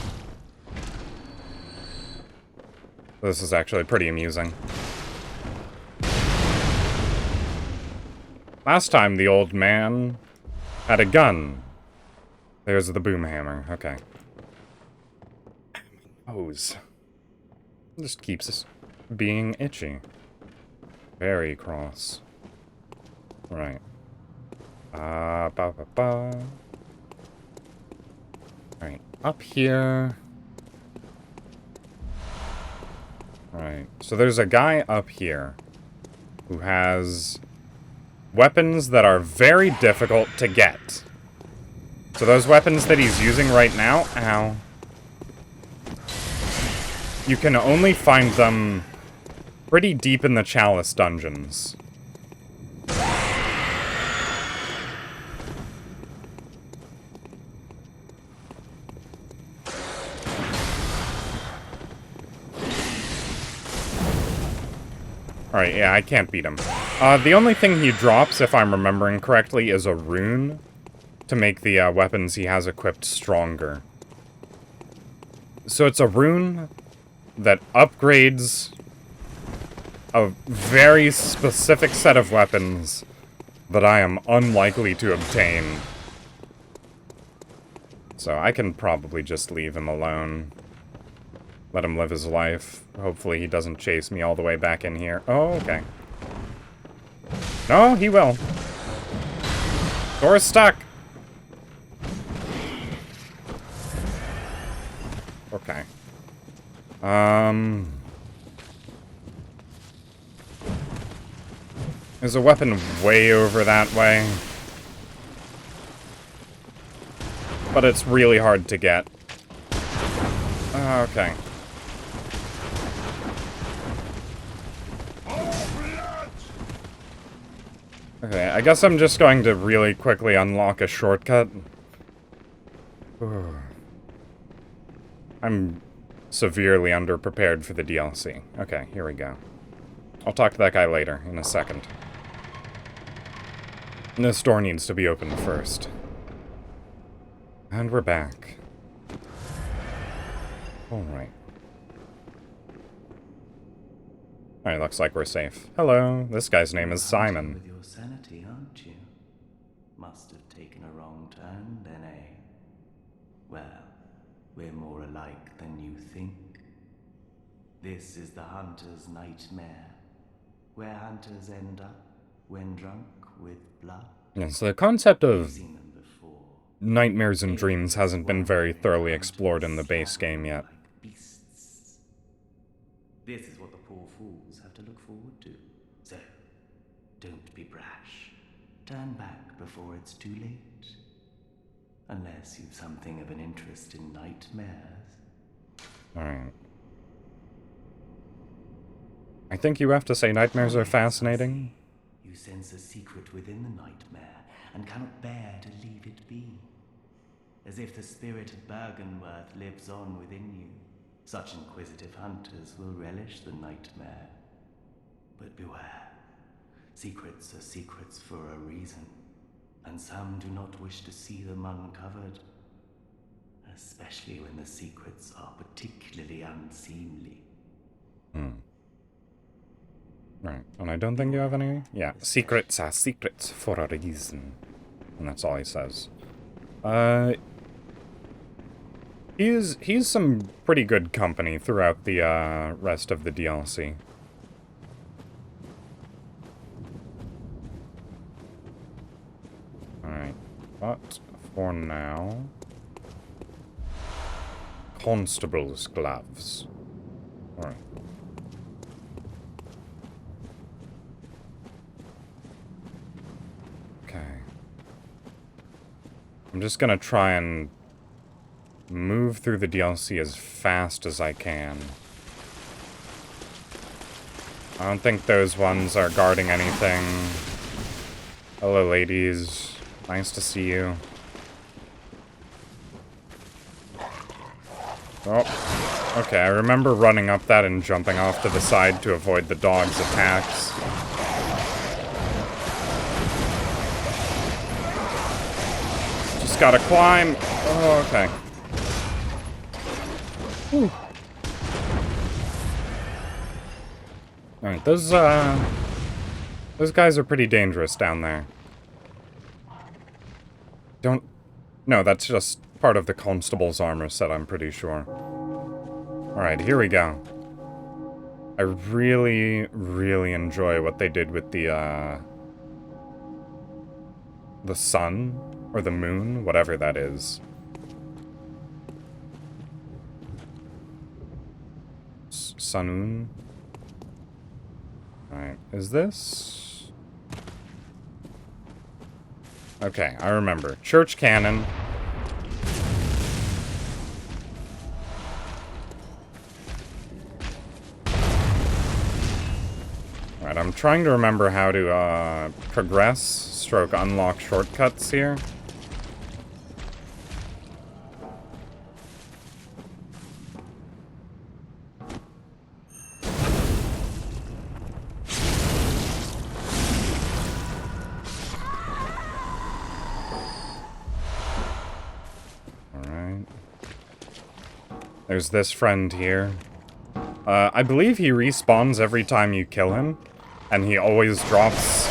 This is actually pretty amusing. Last time the old man had a gun. There's the boom hammer. Okay. Nose. Just keeps us being itchy. Very cross. Right. Ba ba ba. Right. Up here. Right. So there's a guy up here who has weapons that are very difficult to get. So those weapons that he's using right now, ow. You can only find them pretty deep in the Chalice dungeons. Alright, yeah, I can't beat him. The only thing he drops, if I'm remembering correctly, is a rune to make the weapons he has equipped stronger. So it's a rune that upgrades a very specific set of weapons that I am unlikely to obtain. So I can probably just leave him alone. Let him live his life. Hopefully he doesn't chase me all the way back in here. Oh, okay. No, he will. Door's stuck. Okay. There's a weapon way over that way. But it's really hard to get. Okay. Okay, I guess I'm just going to really quickly unlock a shortcut. I'm severely underprepared for the DLC. Okay, here we go. I'll talk to that guy later, in a second. This door needs to be opened first. And we're back. Alright. Alright, looks like we're safe. Hello, this guy's name is Simon. With your sanity, aren't you? Must have taken a wrong turn, then, eh? Well, we're more alike than you think. This is the hunter's nightmare, where hunters end up when drunk with blood. Yes, the concept of nightmares and dreams hasn't been very thoroughly explored in the base game yet. Beasts. This is what the poor fools have to look forward to. So, don't be brash. Turn back before it's too late. Unless you've something of an interest in nightmares. Alright. I think you have to say nightmares are fascinating. You sense a secret within the nightmare, and cannot bear to leave it be. As if the spirit of Bergenworth lives on within you. Such inquisitive hunters will relish the nightmare. But beware. Secrets are secrets for a reason, and some do not wish to see them uncovered. Especially when the secrets are particularly unseemly. Right, and I don't think you have any? Yeah, secrets are secrets for a reason. And that's all he says. He's some pretty good company throughout the, rest of the DLC. Alright, but for now... Constable's gloves. Alright. Okay. I'm just gonna try and move through the DLC as fast as I can. I don't think those ones are guarding anything. Hello, ladies. Nice to see you. Oh, okay, I remember running up that and jumping off to the side to avoid the dog's attacks. Just gotta climb. Oh, okay. Whew. Alright, those guys are pretty dangerous down there. No, that's just part of the constable's armor set, I'm pretty sure. Alright, here we go. I really, really enjoy what they did with the sun, or the moon, whatever that is. Sunun? Alright, is this? Okay, I remember. Church cannon. Alright, I'm trying to remember how to, progress, stroke unlock shortcuts here. There's this friend here. I believe he respawns every time you kill him, and he always drops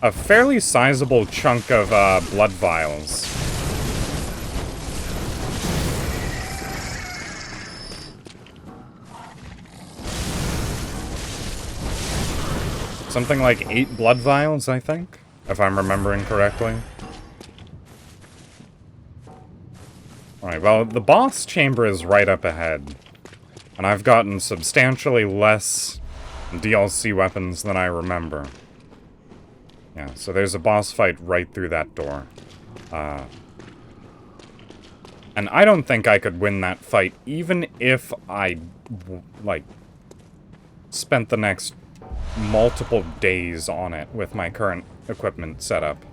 a fairly sizable chunk of blood vials. Something like 8 blood vials, I think, if I'm remembering correctly. Alright, well, the boss chamber is right up ahead. And I've gotten substantially less DLC weapons than I remember. Yeah, so there's a boss fight right through that door. And I don't think I could win that fight, even if I, like, spent the next multiple days on it with my current equipment setup.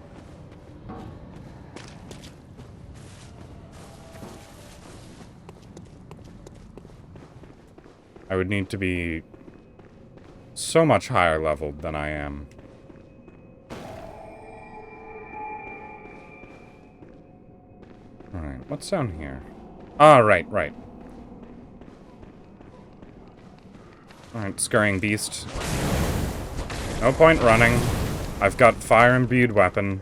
I would need to be so much higher leveled than I am. Alright, what's down here? Ah, right. Alright, scurrying beast. No point running. I've got fire-imbued weapon.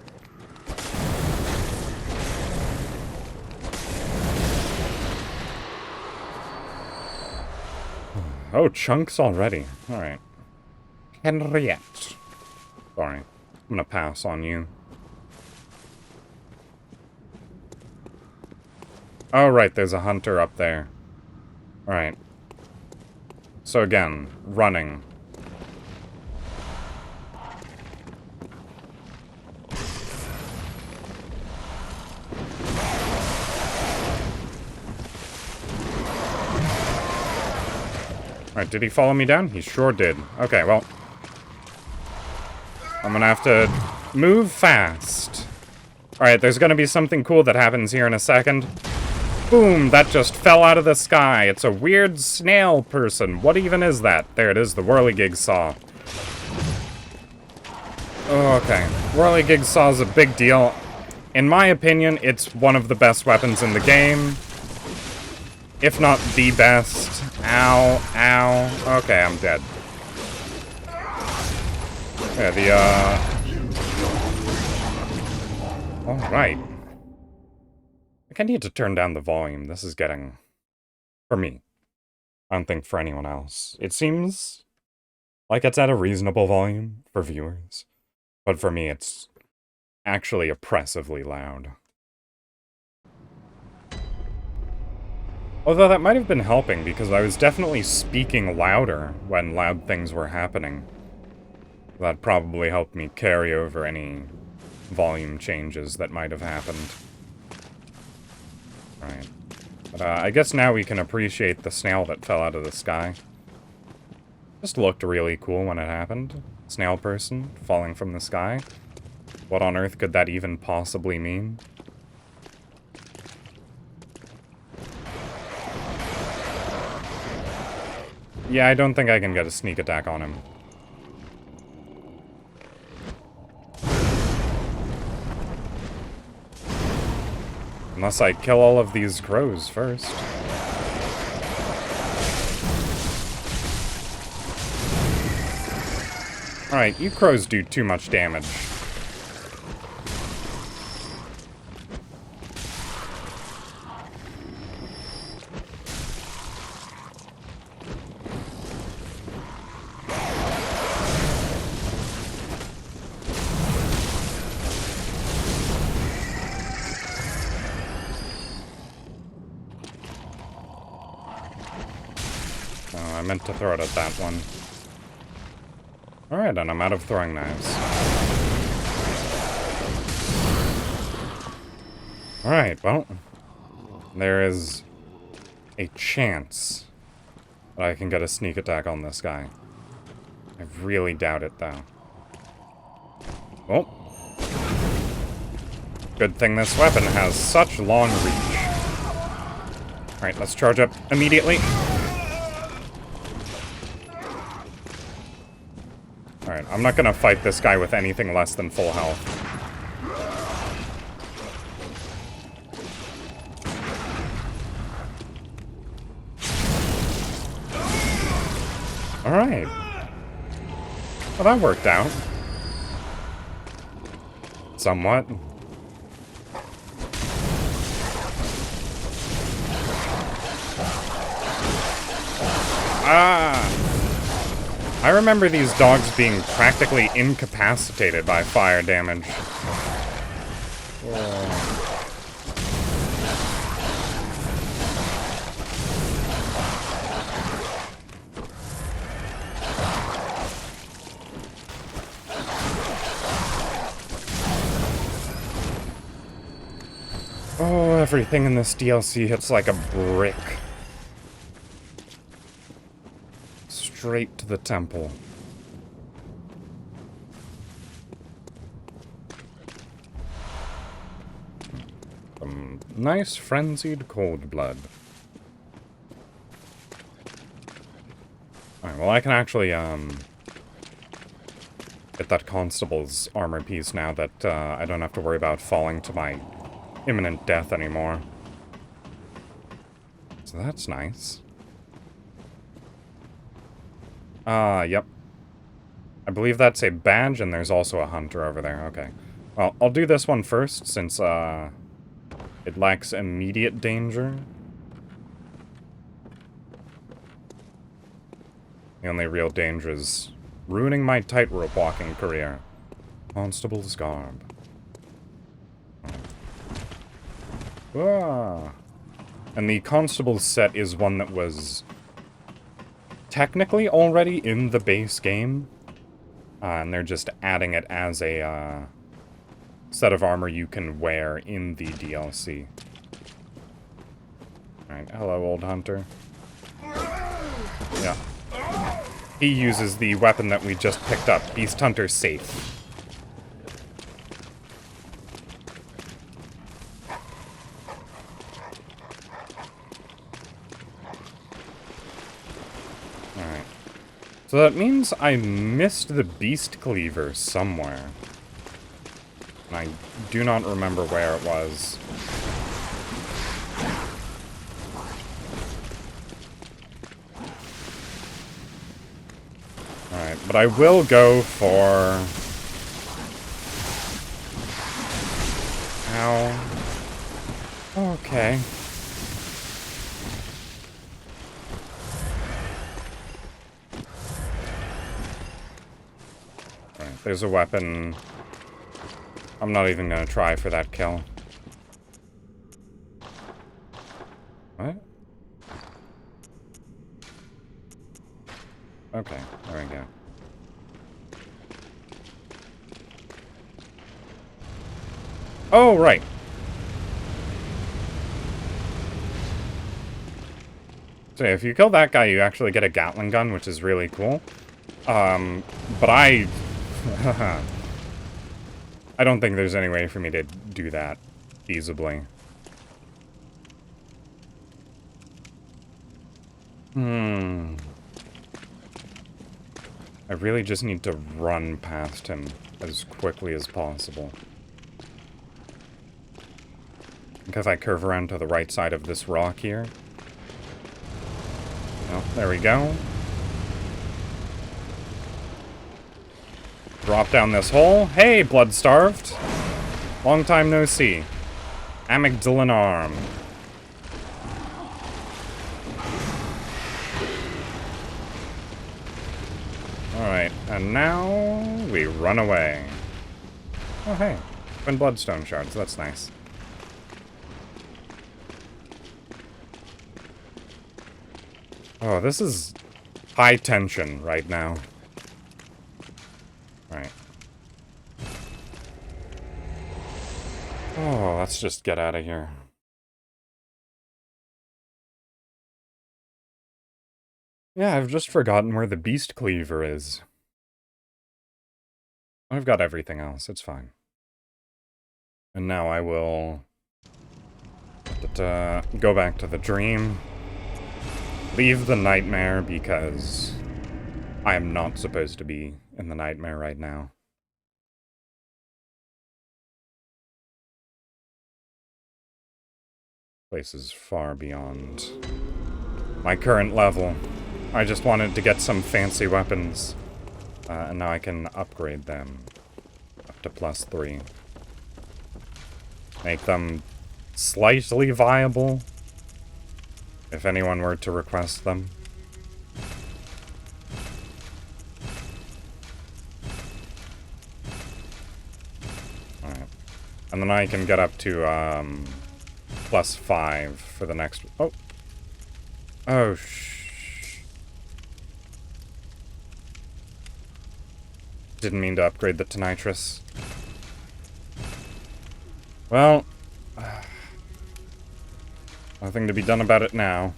Oh, chunks already. Alright. Henriette. Sorry. I'm gonna pass on you. Oh, right, there's a hunter up there. Alright. So again, running. Alright, did he follow me down? He sure did. Okay, well. I'm gonna have to move fast. Alright, there's gonna be something cool that happens here in a second. Boom! That just fell out of the sky. It's a weird snail person. What even is that? There it is, the whirligig saw. Oh, okay. Whirligig saw is a big deal. In my opinion, it's one of the best weapons in the game. If not the best. Ow, ow. Okay, I'm dead. Yeah, Alright. I think I need to turn down the volume. This is getting... For me. I don't think for anyone else. It seems like it's at a reasonable volume for viewers. But for me, it's actually oppressively loud. Although that might have been helping, because I was definitely speaking louder when loud things were happening. That probably helped me carry over any volume changes that might have happened. Right. But I guess now we can appreciate the snail that fell out of the sky. Just looked really cool when it happened. Snail person falling from the sky. What on earth could that even possibly mean? Yeah, I don't think I can get a sneak attack on him. Unless I kill all of these crows first. Alright, you crows do too much damage. Oh, I meant to throw it at that one. Alright, and I'm out of throwing knives. Alright, well, there is a chance that I can get a sneak attack on this guy. I really doubt it, though. Oh. Good thing this weapon has such long reach. Alright, let's charge up immediately. Alright, I'm not gonna fight this guy with anything less than full health. Alright. Well, that worked out. Somewhat. Ah! I remember these dogs being practically incapacitated by fire damage. Oh, everything in this DLC hits like a brick. Straight to the temple. Some nice frenzied cold blood. Alright, well I can actually, get that constable's armor piece now that, I don't have to worry about falling to my imminent death anymore. So that's nice. Yep. I believe that's a badge, and there's also a hunter over there. Okay. Well, I'll do this one first, since, it lacks immediate danger. The only real danger is ruining my tightrope walking career. Constable's garb. Ah. And the constable's set is one that was technically already in the base game, and they're just adding it as a set of armor you can wear in the DLC. Alright, hello, old hunter. Yeah. He uses the weapon that we just picked up. Beast Hunter safe. So that means I missed the Beast Cleaver somewhere. And I do not remember where it was. Alright, but I will go for... Ow. Okay. There's a weapon. I'm not even gonna try for that kill. What? Okay, there we go. Oh, right. So if you kill that guy, you actually get a Gatling gun, which is really cool. But I... I don't think there's any way for me to do that feasibly. I really just need to run past him as quickly as possible. I think if I curve around to the right side of this rock here. Oh, there we go. Drop down this hole. Hey, blood-starved. Long time no see. Amygdalin arm. Alright, and now we run away. Oh, hey. Twin bloodstone shards. That's nice. Oh, this is high tension right now. Right. Oh, let's just get out of here. Yeah, I've just forgotten where the beast cleaver is. I've got everything else, it's fine. And now I will... go back to the dream. Leave the nightmare because I am not supposed to be in the nightmare right now. Place is far beyond my current level. I just wanted to get some fancy weapons, and now I can upgrade them up to +3. Make them slightly viable, if anyone were to request them. Alright. And then I can get up to, +5 for the next... Oh! Oh, didn't mean to upgrade the Tonitrus. Well... nothing to be done about it now.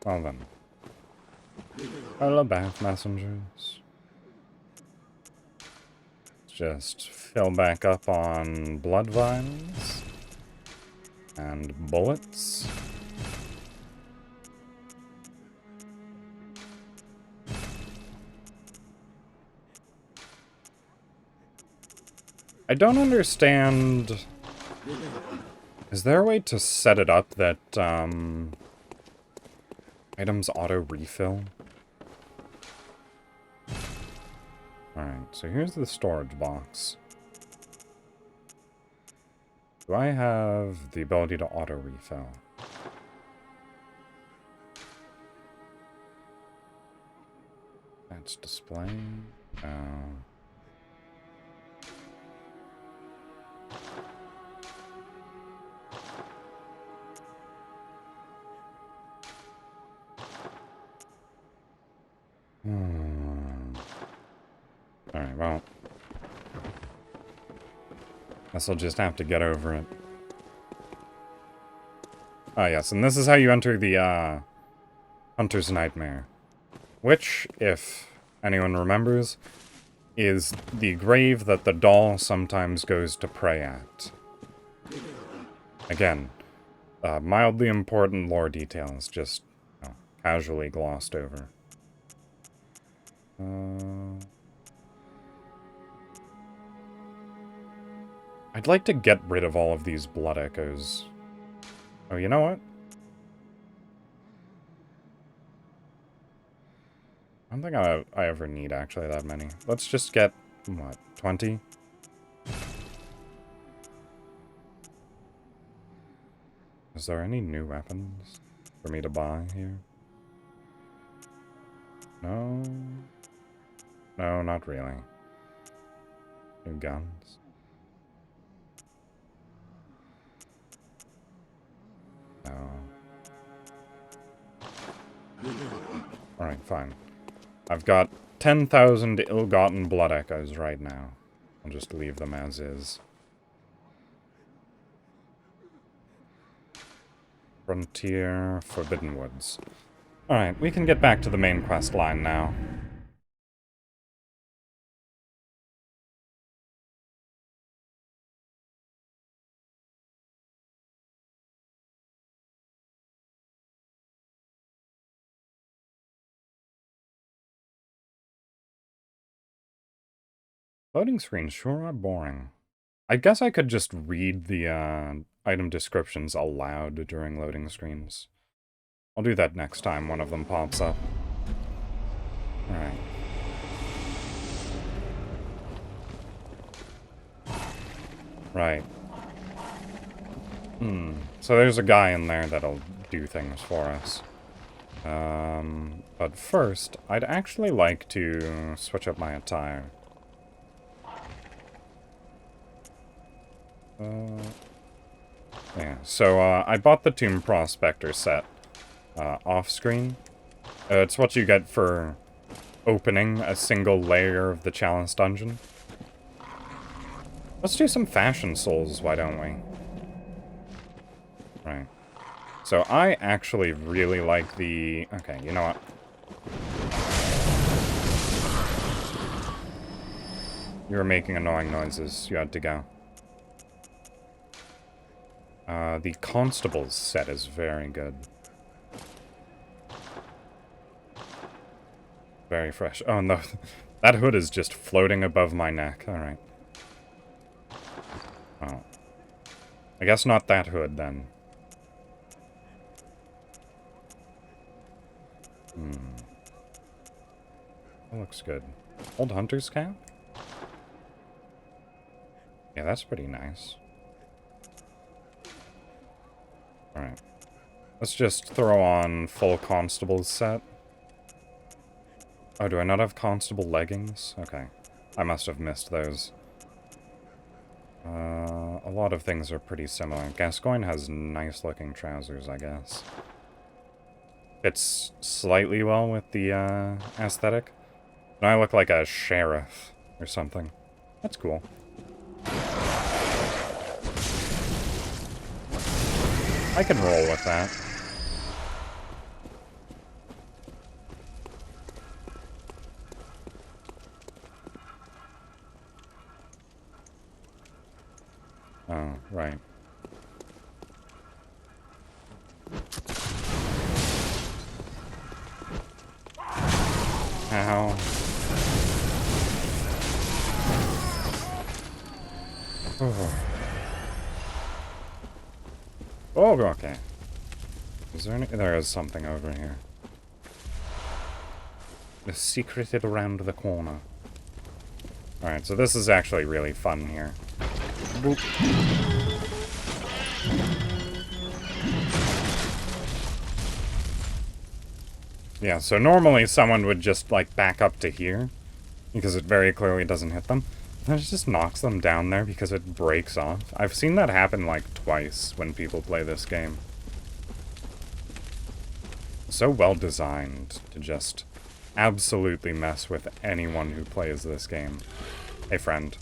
Well then. Hello back, messengers. Let's just fill back up on blood vials. And bullets. I don't understand... Is there a way to set it up that, items auto-refill? Alright, so here's the storage box. Do I have the ability to auto-refill? That's displaying. Alright, well. Guess I'll just have to get over it. Ah, yes, and this is how you enter the, Hunter's Nightmare. Which, if anyone remembers, is the grave that the doll sometimes goes to pray at. Again, mildly important lore details, just, you know, casually glossed over. I'd like to get rid of all of these blood echoes. Oh, you know what? I don't think I ever need actually that many. Let's just get, what, 20? Is there any new weapons for me to buy here? No. No, not really. New guns. No. Alright, fine. I've got 10,000 ill-gotten blood echoes right now. I'll just leave them as is. Frontier, Forbidden Woods. Alright, we can get back to the main quest line now. Loading screens sure are boring. I guess I could just read the item descriptions aloud during loading screens. I'll do that next time one of them pops up. Alright. Right. So there's a guy in there that'll do things for us. But first, I'd actually like to switch up my attire. Yeah, so I bought the Tomb Prospector set off-screen. It's what you get for opening a single layer of the Chalice Dungeon. Let's do some fashion souls, why don't we? Right. So I actually really like the... Okay, you know what? You were making annoying noises. You had to go. The Constable's set is very good. Very fresh. Oh, no. That hood is just floating above my neck. Alright. Oh. I guess not that hood, then. That looks good. Old hunter's cap? Yeah, that's pretty nice. Alright. Let's just throw on full Constable's set. Oh, do I not have Constable leggings? Okay. I must have missed those. A lot of things are pretty similar. Gascoigne has nice-looking trousers, I guess. Fits slightly well with the, aesthetic. And I look like a sheriff or something. That's cool. I can roll with that. Oh, right. Ow. Oh. Oh, okay. Is there any... There is something over here. The secreted around the corner. Alright, so this is actually really fun here. Boop. Yeah, so normally someone would just, like, back up to here, because it very clearly doesn't hit them. And it just knocks them down there because it breaks off. I've seen that happen, like, twice when people play this game. So well designed to just absolutely mess with anyone who plays this game. Hey, friend.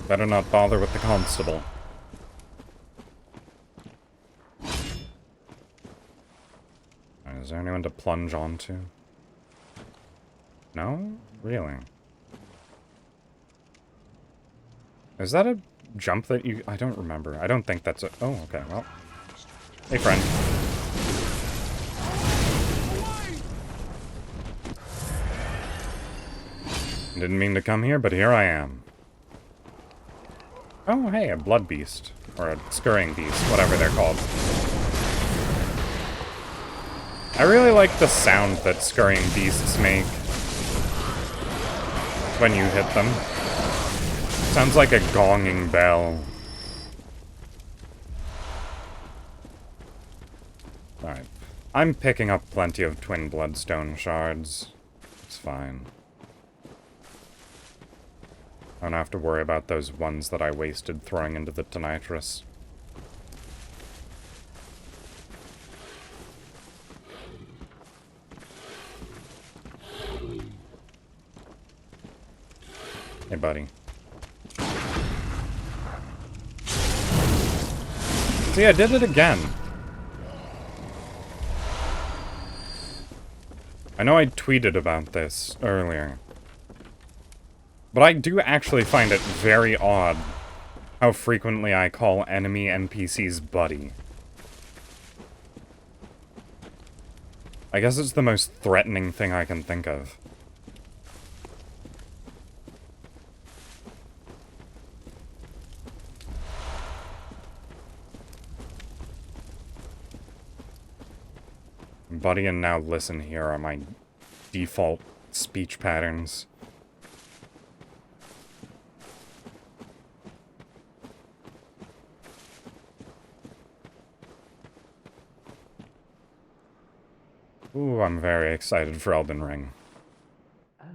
Better not bother with the Constable. Is there anyone to plunge onto? No? Really? Is that a jump that you... I don't remember. I don't think that's a... Oh, okay, well. Hey, friend. Didn't mean to come here, but here I am. Oh, hey, a blood beast. Or a scurrying beast, whatever they're called. I really like the sound that scurrying beasts make when you hit them. Sounds like a gonging bell. Alright. I'm picking up plenty of twin bloodstone shards. It's fine. I don't have to worry about those ones that I wasted throwing into the Tonitrus. Hey, buddy. See, I did it again. I know I tweeted about this earlier. But I do actually find it very odd how frequently I call enemy NPCs buddy. I guess it's the most threatening thing I can think of. Buddy and now listen here are my default speech patterns. Ooh, I'm very excited for Elden Ring. Oh.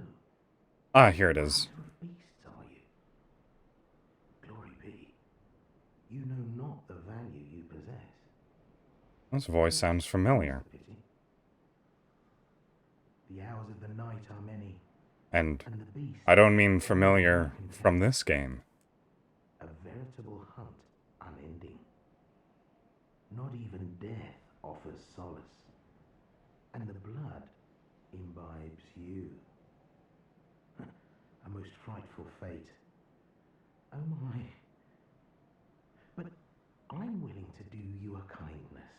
Ah, here it is. Beasts are you? Glory be. You know not the value you possess. This voice sounds familiar. The hours of the night are many. And the beasts I don't mean familiar from this game. A veritable hunt unending. Not even death offers solace. And the blood imbibes you. A most frightful fate. Oh my. But I'm willing to do you a kindness.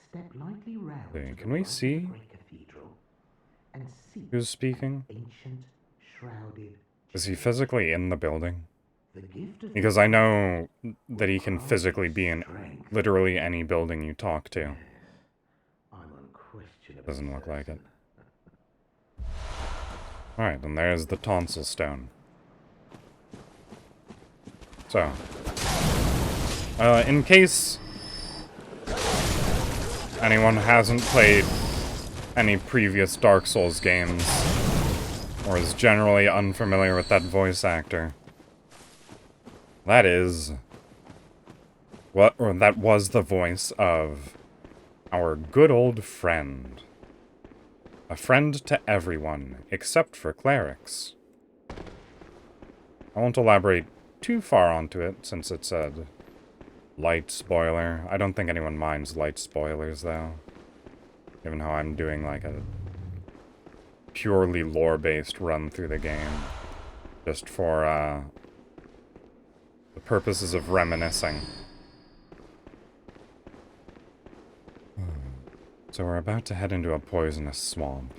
Step lightly round Okay, to can the we right of see the great cathedral and seek who's speaking? ancient, shrouded Is he physically in the building? the gift of Because I know that he can physically be in literally any building you talk to. I'm unquestionably Doesn't look like it. Alright, then there's the tonsil stone. So, in case anyone hasn't played any previous Dark Souls games, or is generally unfamiliar with that voice actor, that is that was the voice of our good old friend. A friend to everyone, except for clerics. I won't elaborate too far onto it, since it's a light spoiler. I don't think anyone minds light spoilers, though. Given how I'm doing, like, a purely lore-based run through the game. Just for, the purposes of reminiscing. So we're about to head into a poisonous swamp.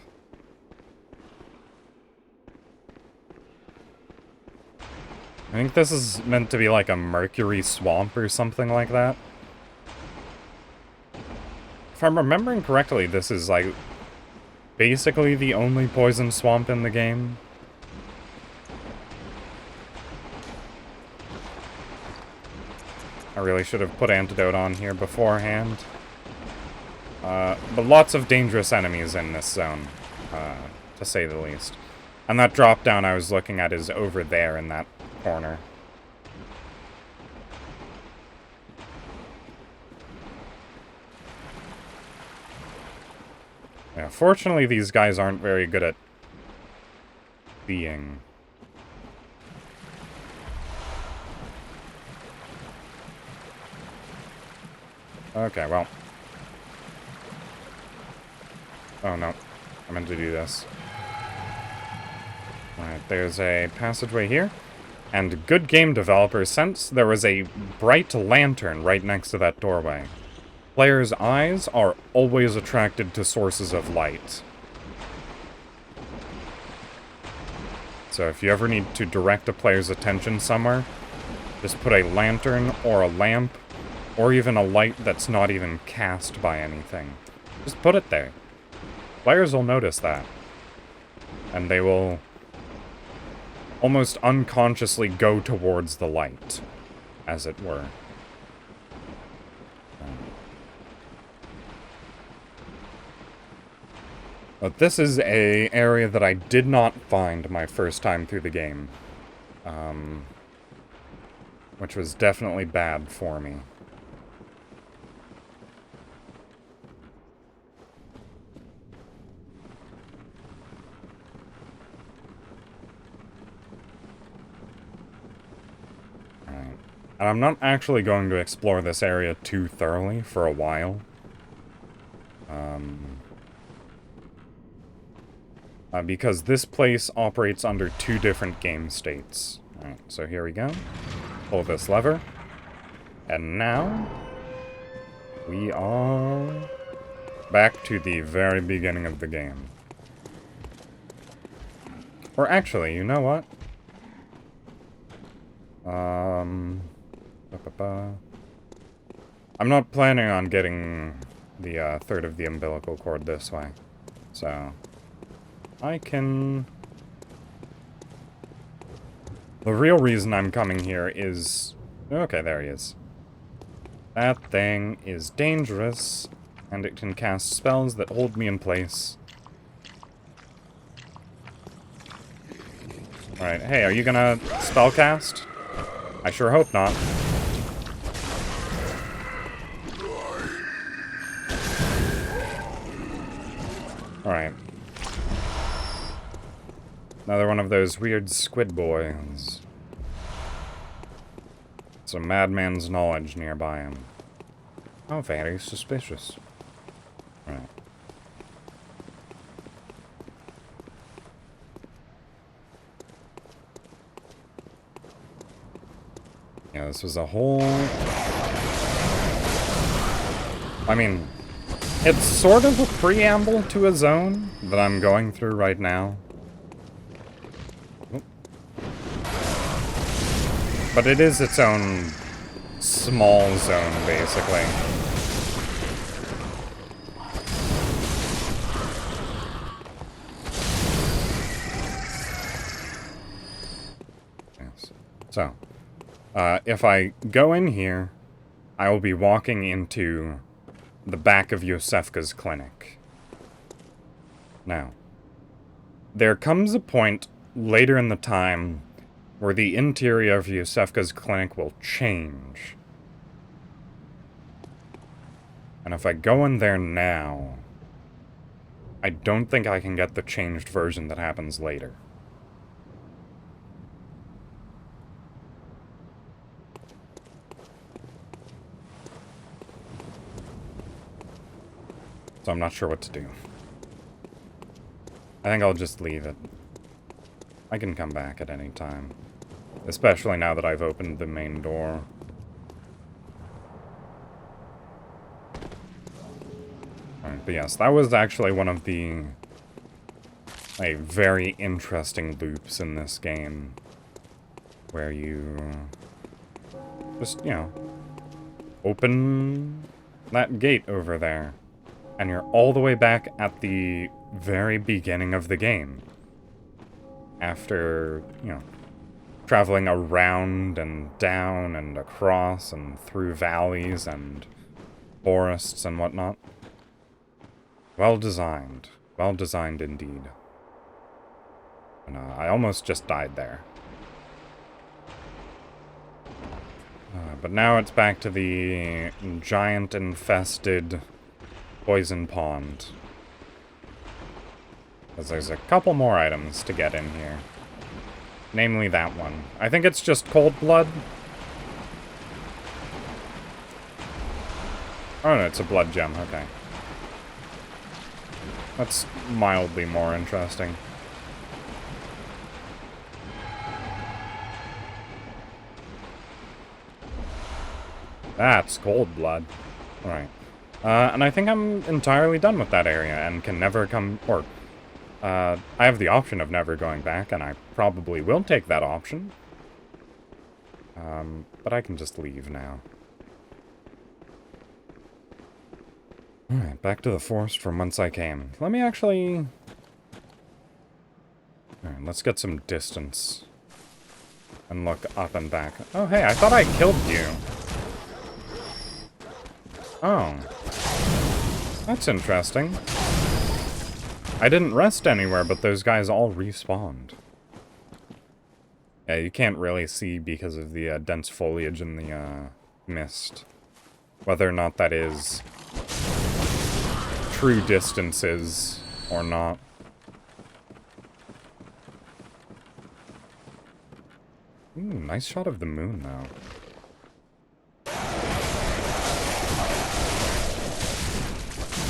I think this is meant to be like a mercury swamp or something like that. If I'm remembering correctly, this is like basically the only poison swamp in the game. I really should have put antidote on here beforehand. But lots of dangerous enemies in this zone, to say the least. And that drop down I was looking at is over there in that corner. Yeah, fortunately these guys aren't very good at being. Okay, well. Oh no, I meant to do this. Alright, there's a passageway here. And good game developers, since there was a bright lantern right next to that doorway. Players' eyes are always attracted to sources of light. So if you ever need to direct a player's attention somewhere, just put a lantern or a lamp, or even a light that's not even cast by anything. Just put it there. Players will notice that. And they will almost unconsciously go towards the light, as it were. But this is a area that I did not find my first time through the game. Which was definitely bad for me. Alright. And I'm not actually going to explore this area too thoroughly for a while. Because this place operates under 2 different game states. Alright, so here we go. Pull this lever. And now, we are back to the very beginning of the game. Or actually, you know what? I'm not planning on getting the third of the umbilical cord this way. So, I can... The real reason I'm coming here is... Okay, there he is. That thing is dangerous, and it can cast spells that hold me in place. Alright, hey, are you gonna spellcast? I sure hope not. Alright. Another one of those weird squid boys. It's a madman's knowledge nearby him. Oh, very suspicious. Right. Yeah, this was a whole... I mean, it's sort of a preamble to a zone that I'm going through right now. But it is its own small zone, basically. Yes. So, if I go in here, I will be walking into the back of Yosefka's clinic. Now, there comes a point later in the time where the interior of Yosefka's clinic will change. And if I go in there now, I don't think I can get the changed version that happens later. So I'm not sure what to do. I think I'll just leave it. I can come back at any time. Especially now that I've opened the main door. Alright, but yes, that was actually one of the very interesting loops in this game. Where you just, you know, open that gate over there. And you're all the way back at the very beginning of the game. After, you know, traveling around and down and across and through valleys and forests and whatnot. Well designed. Well designed indeed. And I almost just died there. But now it's back to the giant-infested poison pond. Because there's a couple more items to get in here. Namely that one. I think it's just cold blood. Oh no, it's a blood gem, okay. That's mildly more interesting. That's cold blood. Alright. And I think I'm entirely done with that area and can never come... or... I have the option of never going back, and I probably will take that option. But I can just leave now. Alright, back to the forest from whence I came. Let me actually... Alright, let's get some distance. And look up and back. Oh, hey, I thought I killed you. Oh. That's interesting. I didn't rest anywhere, but those guys all respawned. Yeah, you can't really see because of the dense foliage and the mist. Whether or not that is true distances or not. Ooh, nice shot of the moon, though.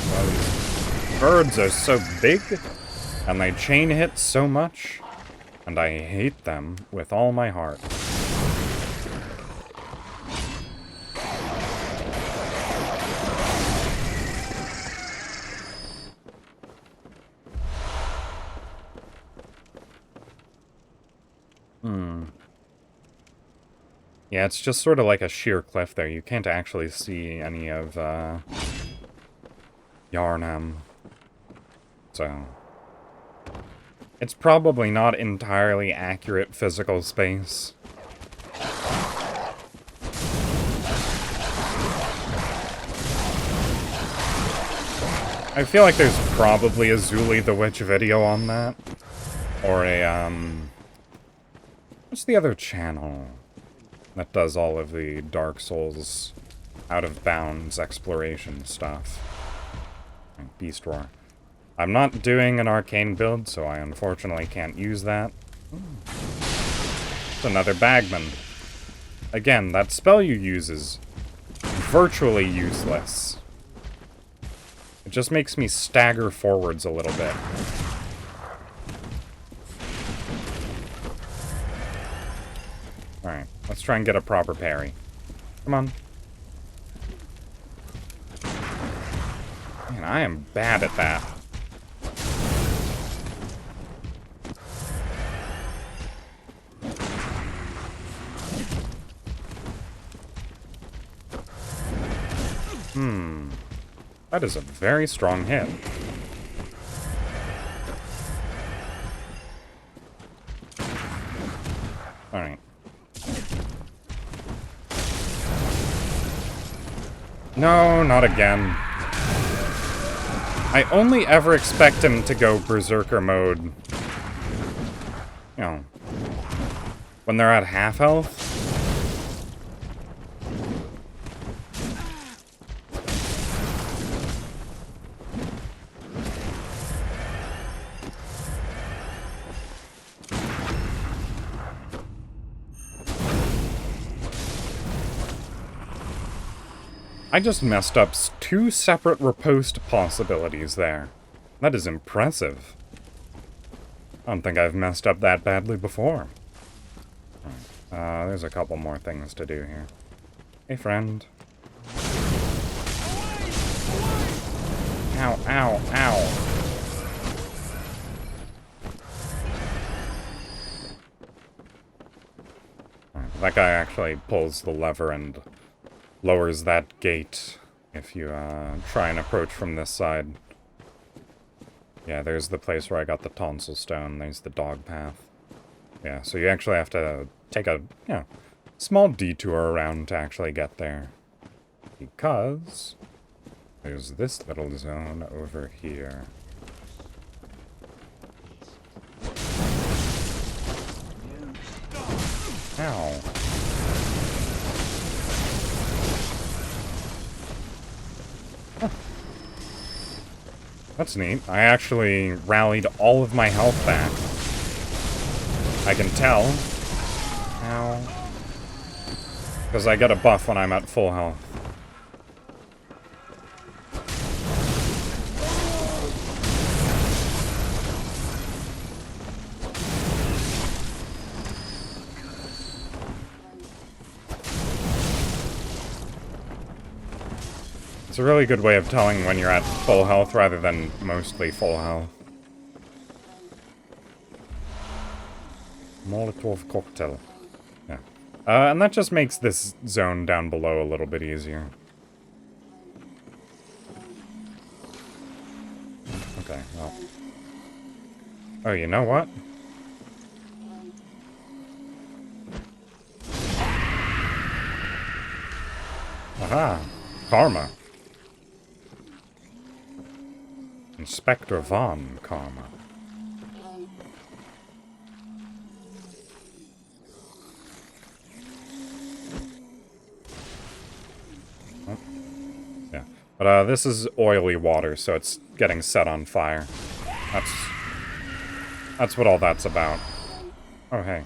Those birds are so big, and they chain hit so much, and I hate them with all my heart. Yeah, it's just sort of like a sheer cliff there. You can't actually see any of, Yarnam. So, it's probably not entirely accurate physical space. I feel like there's probably a Zuli the Witch video on that. Or a, what's the other channel that does all of the Dark Souls out of bounds exploration stuff? Beast Roar. I'm not doing an arcane build, so I unfortunately can't use that. It's another Bagman. Again, that spell you use is virtually useless. It just makes me stagger forwards a little bit. Alright, let's try and get a proper parry. Come on. Man, I am bad at that. That is a very strong hit. Alright. No, not again. I only ever expect him to go Berserker mode, you know, when they're at half health. I just messed up 2 separate riposte possibilities there. That is impressive. I don't think I've messed up that badly before. There's a couple more things to do here. Hey, friend. Ow, ow, ow. That guy actually pulls the lever and lowers that gate if you try and approach from this side. Yeah, there's the place where I got the tonsil stone. There's the dog path. Yeah, so you actually have to take a, you know, small detour around to actually get there. Because there's this little zone over here. Ow. That's neat. I actually rallied all of my health back. I can tell. Ow. Because I get a buff when I'm at full health. It's a really good way of telling when you're at full health rather than mostly full health. Molotov cocktail. Yeah. And that just makes this zone down below a little bit easier. Okay, well. Oh, you know what? Aha! Karma. Inspector Von Karma. Oh. Yeah. But this is oily water, so it's getting set on fire. That's what all that's about. Oh, hey.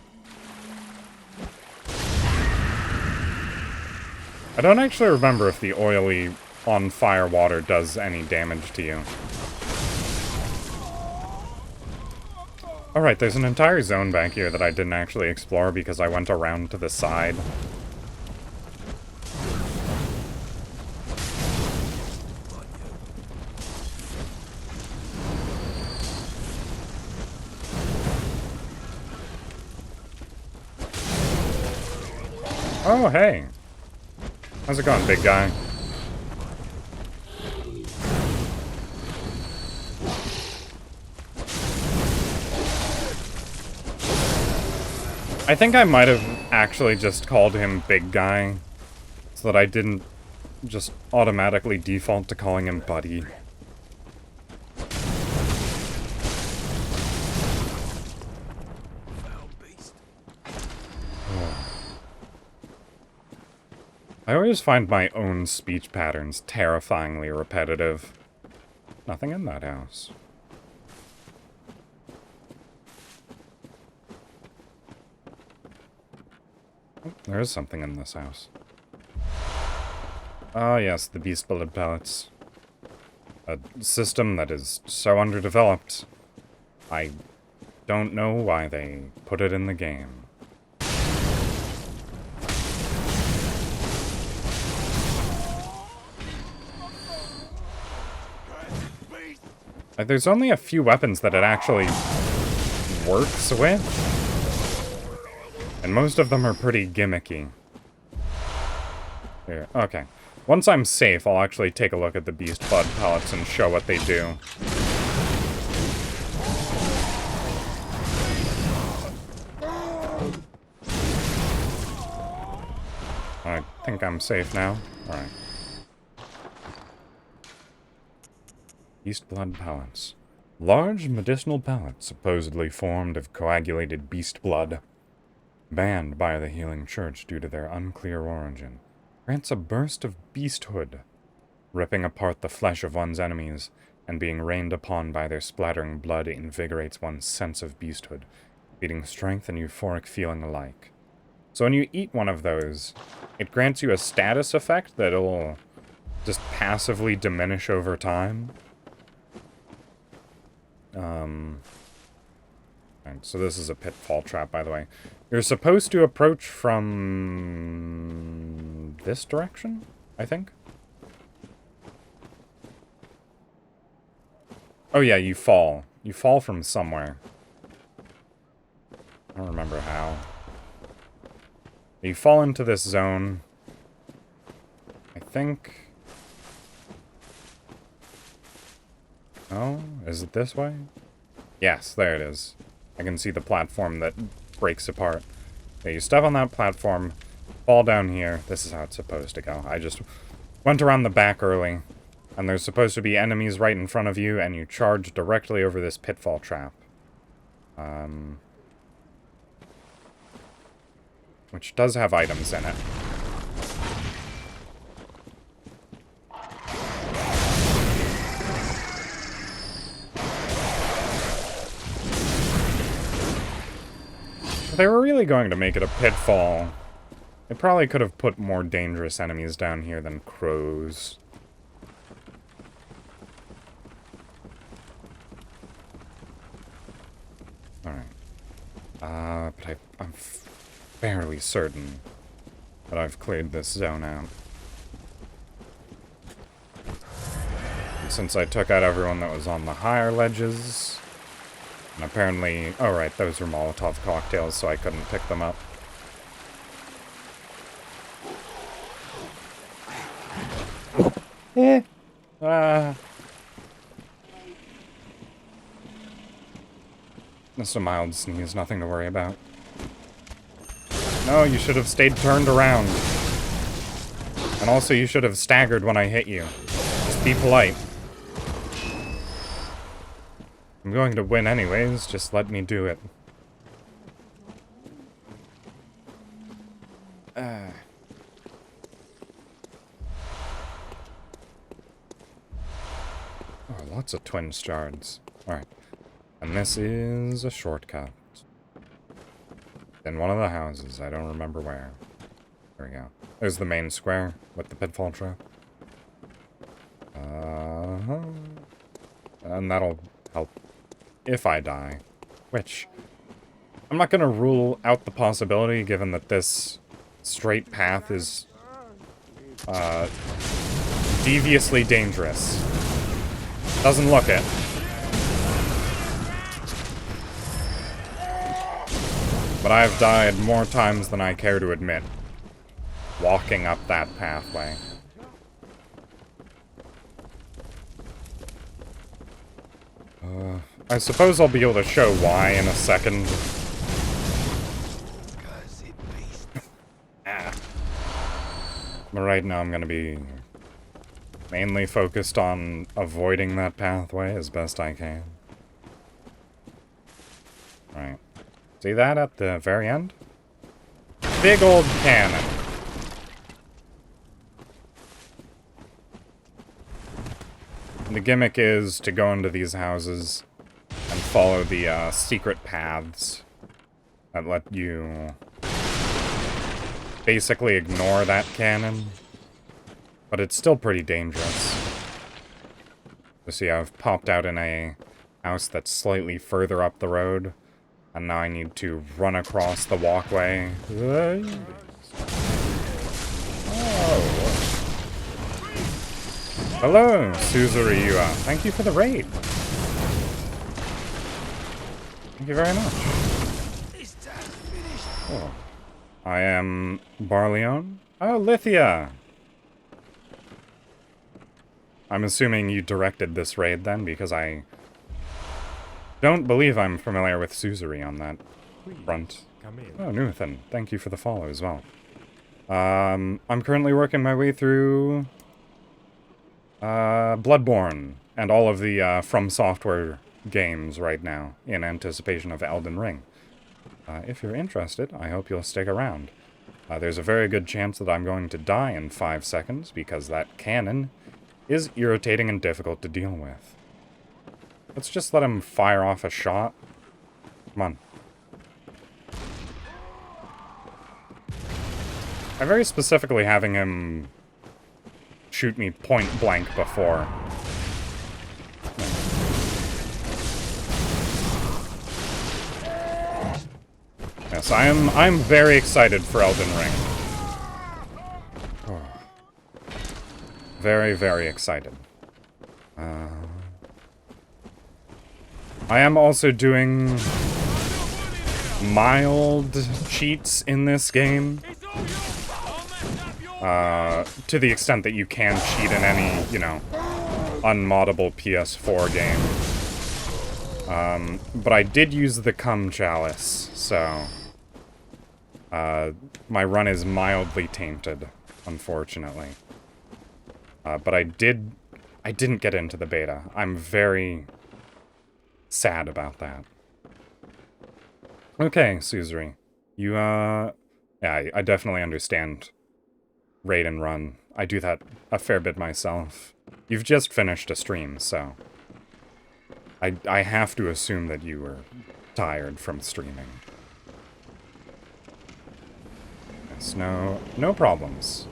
I don't actually remember if the oily on-fire water does any damage to you. Alright, there's an entire zone back here that I didn't actually explore because I went around to the side. Oh, hey. How's it going, big guy? I think I might have actually just called him big guy, so that I didn't just automatically default to calling him buddy. I always find my own speech patterns terrifyingly repetitive. Nothing in that house. Oh, there is something in this house. Oh yes, the beast blood pellets. A system that is so underdeveloped. I don't know why they put it in the game. There's only a few weapons that it actually works with. And most of them are pretty gimmicky. Here, okay. Once I'm safe, I'll actually take a look at the beast blood pellets and show what they do. I think I'm safe now. Alright. Beast blood pellets. Large medicinal pellets supposedly formed of coagulated beast blood. Banned by the Healing Church due to their unclear origin. Grants a burst of beasthood. Ripping apart the flesh of one's enemies and being rained upon by their splattering blood invigorates one's sense of beasthood, feeding strength and euphoric feeling alike. So when you eat one of those, it grants you a status effect that'll just passively diminish over time. Right, so this is a pitfall trap, by the way. You're supposed to approach from this direction, I think? Oh yeah, you fall. You fall from somewhere. I don't remember how. You fall into this zone. I think... Oh, is it this way? Yes, there it is. I can see the platform that breaks apart. Okay, you step on that platform, fall down here. This is how it's supposed to go. I just went around the back early, and there's supposed to be enemies right in front of you, and you charge directly over this pitfall trap. Which does have items in it. If they were really going to make it a pitfall, they probably could have put more dangerous enemies down here than crows. Alright. But I'm fairly certain that I've cleared this zone out. And since I took out everyone that was on the higher ledges... And apparently... Oh, right, those were Molotov cocktails, so I couldn't pick them up. Just a mild sneeze, nothing to worry about. No, you should have stayed turned around. And also, you should have staggered when I hit you. Just be polite. I'm going to win anyways, just let me do it. Oh, lots of twin shards. Alright. And this is a shortcut. In one of the houses, I don't remember where. There we go. There's the main square with the Pitfall Trap. And that'll help if I die. Which, I'm not gonna rule out the possibility, given that this straight path is deviously dangerous. Doesn't look it. But I've died more times than I care to admit, walking up that pathway. I suppose I'll be able to show why in a second. But right now I'm gonna be mainly focused on avoiding that pathway as best I can. Right. See that at the very end? Big old cannon. The gimmick is to go into these houses and follow the secret paths that let you basically ignore that cannon. But it's still pretty dangerous. You see, I've popped out in a house that's slightly further up the road, and now I need to run across the walkway. Oh. Hello, Suzuriua. Thank you for the raid. Thank you very much. Oh. I am Barleon. Oh, Lithia. I'm assuming you directed this raid then, because I don't believe I'm familiar with Suzuri on that front. Oh, Nuthan, thank you for the follow as well. I'm currently working my way through Bloodborne and all of the From Software games right now in anticipation of Elden Ring. If you're interested, I hope you'll stick around. There's a very good chance that I'm going to die in 5 seconds because that cannon is irritating and difficult to deal with. Let's just let him fire off a shot. Come on. I'm very specifically having him shoot me point blank before. Yes, I'm very excited for Elden Ring. Oh. Very, very excited. I am also doing mild cheats in this game. To the extent that you can cheat in any, you know, unmoddable PS4 game. But I did use the cum chalice, so my run is mildly tainted, unfortunately. But I didn't get into the beta. I'm very sad about that. Okay, Suzuri. You, yeah, I definitely understand raid and run. I do that a fair bit myself. You've just finished a stream, so I have to assume that you were tired from streaming. Yes, no problems.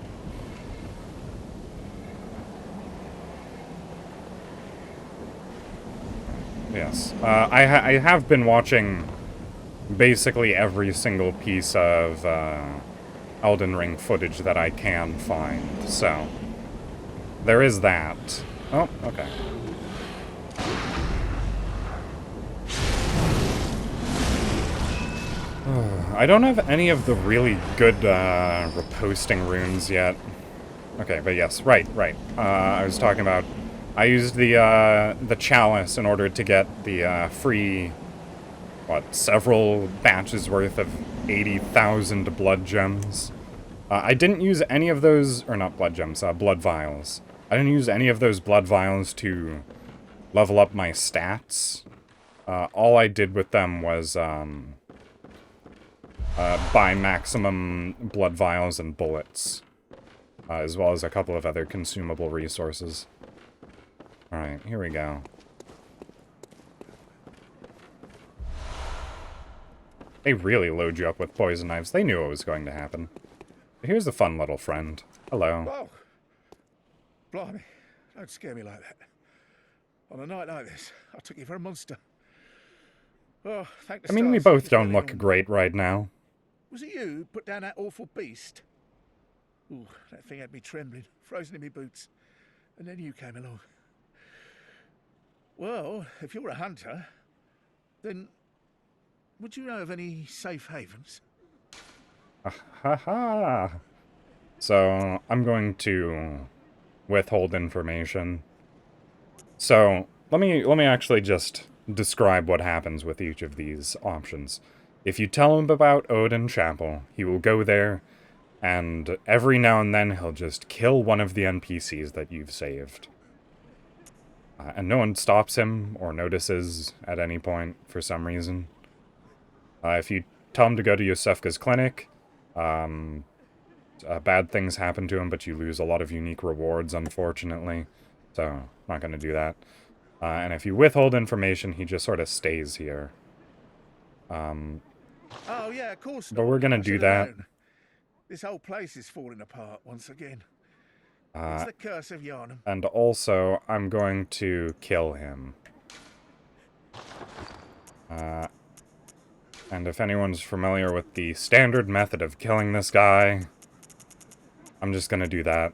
Yes, I have been watching basically every single piece of Elden Ring footage that I can find, so there is that. Oh, okay. I don't have any of the really good reposting runes yet. Okay, but yes, right. I was talking about, I used the chalice in order to get the free, what, several batches worth of 80,000 blood gems. I didn't use any of those, or not blood gems, blood vials. I didn't use any of those blood vials to level up my stats. all I did with them was buy maximum blood vials and bullets, as well as a couple of other consumable resources. Alright, here we go. They really load you up with poison knives. They knew what was going to happen. But here's a fun little friend. Hello. Whoa! Blimey, don't scare me like that. On a night like this, I took you for a monster. Oh, thank the I mean, we stars, both it's don't fairly look normal. great right now. Was it you who put down that awful beast? Ooh, that thing had me trembling, frozen in my boots. And then you came along. Well, if you're a hunter, then would you know of any safe havens? Ha ha. So, I'm going to withhold information. So, let me actually just describe what happens with each of these options. If you tell him about Odin Chapel, he will go there, and every now and then he'll just kill one of the NPCs that you've saved. And no one stops him or notices at any point for some reason. If you tell him to go to Yosefka's clinic, bad things happen to him, but you lose a lot of unique rewards, unfortunately. So, not going to do that. And if you withhold information, he just sort of stays here. Oh yeah, of course not. But we're going to I do should that. have known. This whole place is falling apart once again. It's the curse of Yharnam. And also, I'm going to kill him. And if anyone's familiar with the standard method of killing this guy, I'm just gonna do that.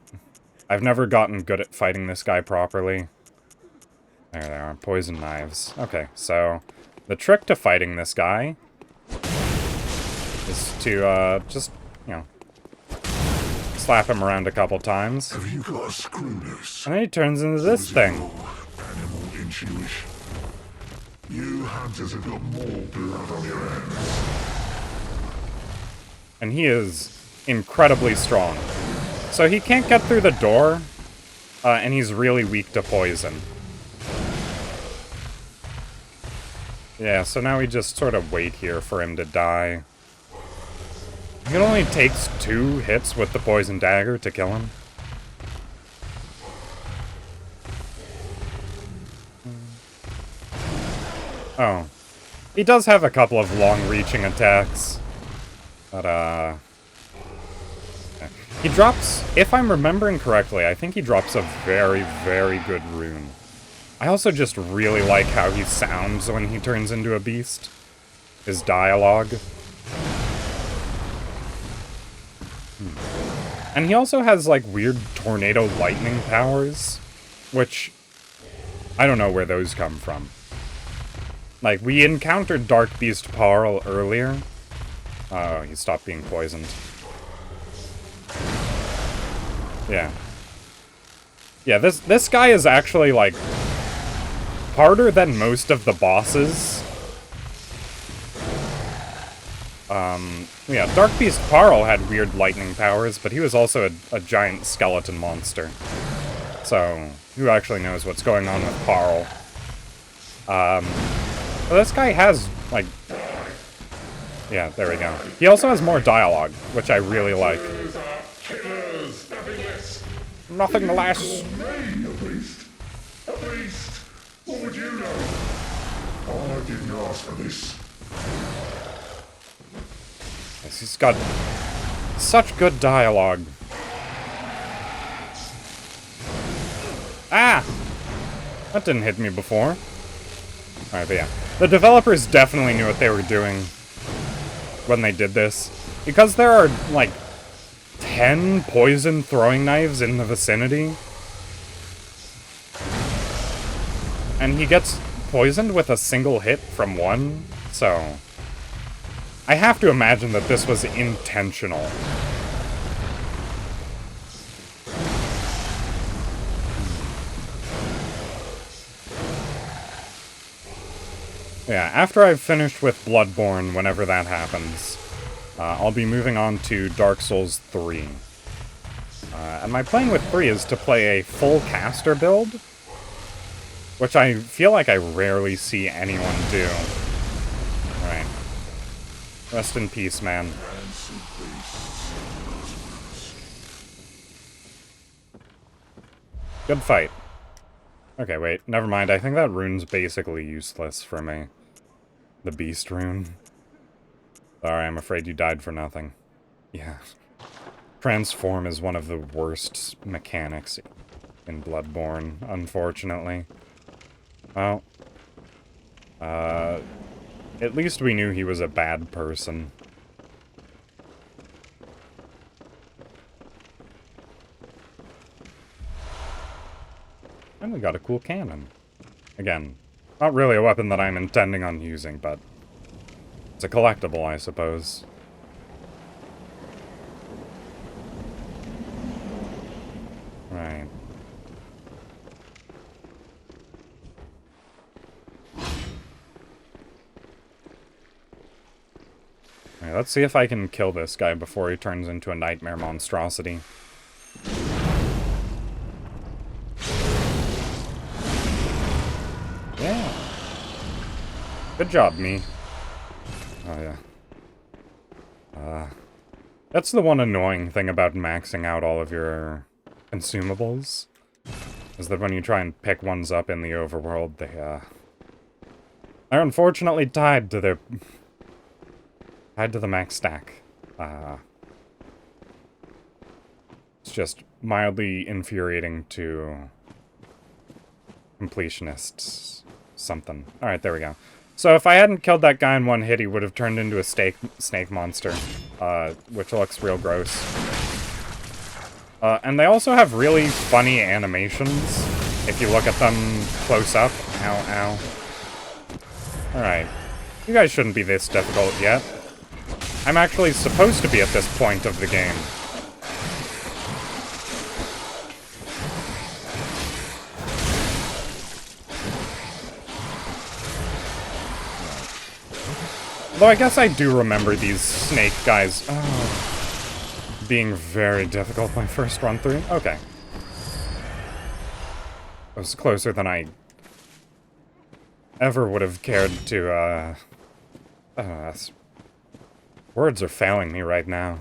I've never gotten good at fighting this guy properly. There they are, poison knives. Okay, so the trick to fighting this guy is to, just, you know, slap him around a couple times. Have you got a screw loose? And then he turns into this thing. Animal intuition. You hunters have got more blood on your hands. And he is incredibly strong. So he can't get through the door, and he's really weak to poison. Yeah, so now we just sort of wait here for him to die. It only takes 2 hits with the poison dagger to kill him. Oh. He does have a couple of long-reaching attacks. But, he drops, if I'm remembering correctly, I think he drops a very, very good rune. I also just really like how he sounds when he turns into a beast. His dialogue. And he also has, like, weird tornado lightning powers, which I don't know where those come from. Like, we encountered Dark Beast Parl earlier. Oh, he stopped being poisoned. Yeah. Yeah, this guy is actually, like, harder than most of the bosses. Yeah, Dark Beast Parl had weird lightning powers, but he was also a giant skeleton monster. So, who actually knows what's going on with Parl? Well, this guy has, like... Yeah, there we go. He also has more dialogue, which I really like. Killers, Nothing less. Me, a beast. A beast. What would you know? I didn't ask for this. Yes, he's got such good dialogue. Ah! That didn't hit me before. Alright, but yeah. The developers definitely knew what they were doing when they did this. Because there are, like, 10 poison throwing knives in the vicinity. And he gets poisoned with a single hit from one, so... I have to imagine that this was intentional. Yeah, after I've finished with Bloodborne, whenever that happens, I'll be moving on to Dark Souls 3. And my plan with 3 is to play a full caster build. Which I feel like I rarely see anyone do. Right. Rest in peace, man. Good fight. Okay, wait, never mind. I think that rune's basically useless for me. The beast rune. Sorry, I'm afraid you died for nothing. Yeah. Transform is one of the worst mechanics in Bloodborne, unfortunately. Well, at least we knew he was a bad person. And we got a cool cannon. Again, not really a weapon that I'm intending on using, but it's a collectible, I suppose. Right. Alright, let's see if I can kill this guy before he turns into a nightmare monstrosity. Yeah. Good job, me. Oh, yeah. That's the one annoying thing about maxing out all of your consumables. Is that when you try and pick ones up in the overworld, they're unfortunately tied to the max stack. It's just mildly infuriating to completionists. Something. Alright, there we go. So if I hadn't killed that guy in one hit, he would have turned into a snake monster, which looks real gross. And they also have really funny animations, if you look at them close up. Ow, ow. Alright. You guys shouldn't be this difficult yet. I'm actually supposed to be at this point of the game. Though I guess I do remember these snake guys being very difficult my first run through. Okay. It was closer than I ever would have cared to, words are failing me right now.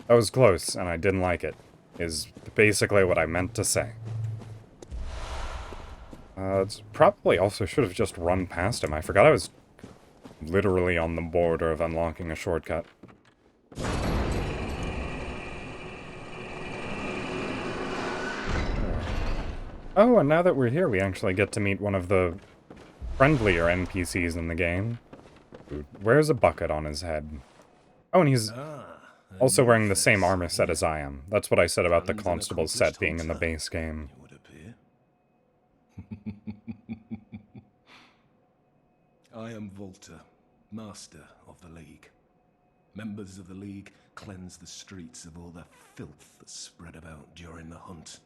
That was close, and I didn't like it, is basically what I meant to say. It's probably also should have just run past him. I forgot I was literally on the border of unlocking a shortcut. Oh, and now that we're here, we actually get to meet one of the friendlier NPCs in the game. Who wears a bucket on his head. Oh, and he's also wearing the same armor set as I am. That's what I said about the constable's set being in the base game. I am Volta, Master of the League. Members of the League cleanse the streets of all the filth that spread about during the hunt.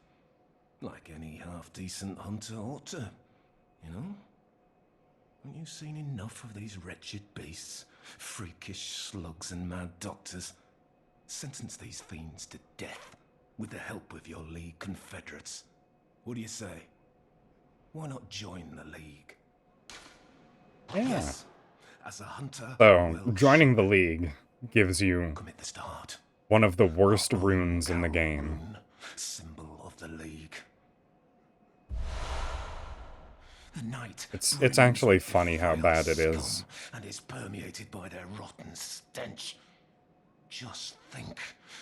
Like any half-decent hunter ought to, you know? Haven't you seen enough of these wretched beasts? Freakish slugs and mad doctors? Sentence these fiends to death with the help of your League confederates. What do you say? Why not join the League? Yeah. Yes, as a hunter, so, joining the League gives you commit the start. One of the worst runes in the game. Rune, symbol of the League. The night It's actually funny how bad it is. And is permeated by their rotten stench. Just think,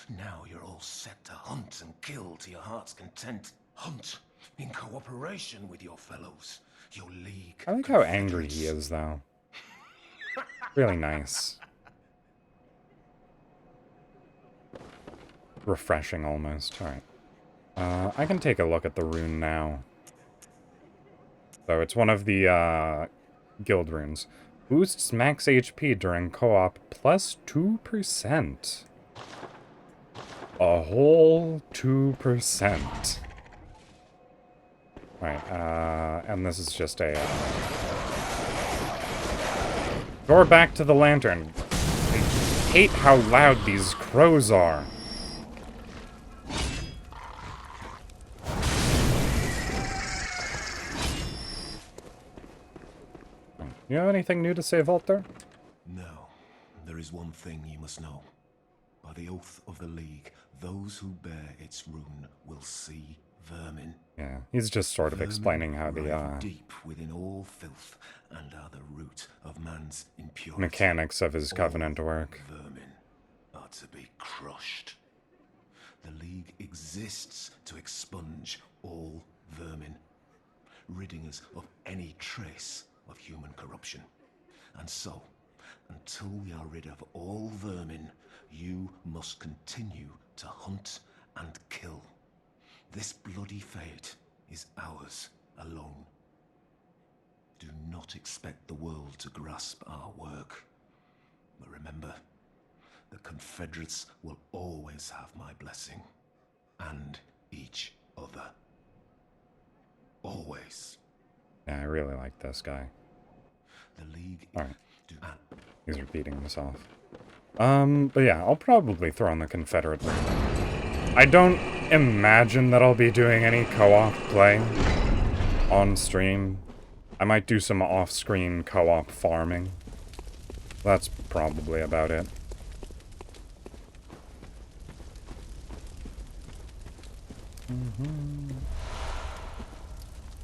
now you're all set to hunt and kill to your heart's content. Hunt in cooperation with your fellows, your League. I like how angry he is, though. Really nice. Refreshing, almost. Alright. I can take a look at the rune now. So it's one of the, guild runes. Boosts max HP during co-op plus 2%. A whole 2%. Right, and this is just a, Door back to the lantern. I hate how loud these crows are. You have anything new to say, Volter? No, there is one thing you must know. By the oath of the League, those who bear its rune will see vermin. Yeah, he's just sort of Vermin explaining how rive the deep within all filth and are the root of man's impurity. mechanics of his covenant work. Vermin are to be crushed. The League exists to expunge all vermin, ridding us of any trace of human corruption. And so, until we are rid of all vermin, you must continue to hunt and kill. This bloody fate is ours alone. Do not expect the world to grasp our work. But remember, the Confederates will always have my blessing. And each other. Always. Yeah, I really like this guy. The League... Alright. He's repeating this off. But yeah, I'll probably throw on the Confederate ring. I don't imagine that I'll be doing any co-op play on stream. I might do some off-screen co-op farming. That's probably about it.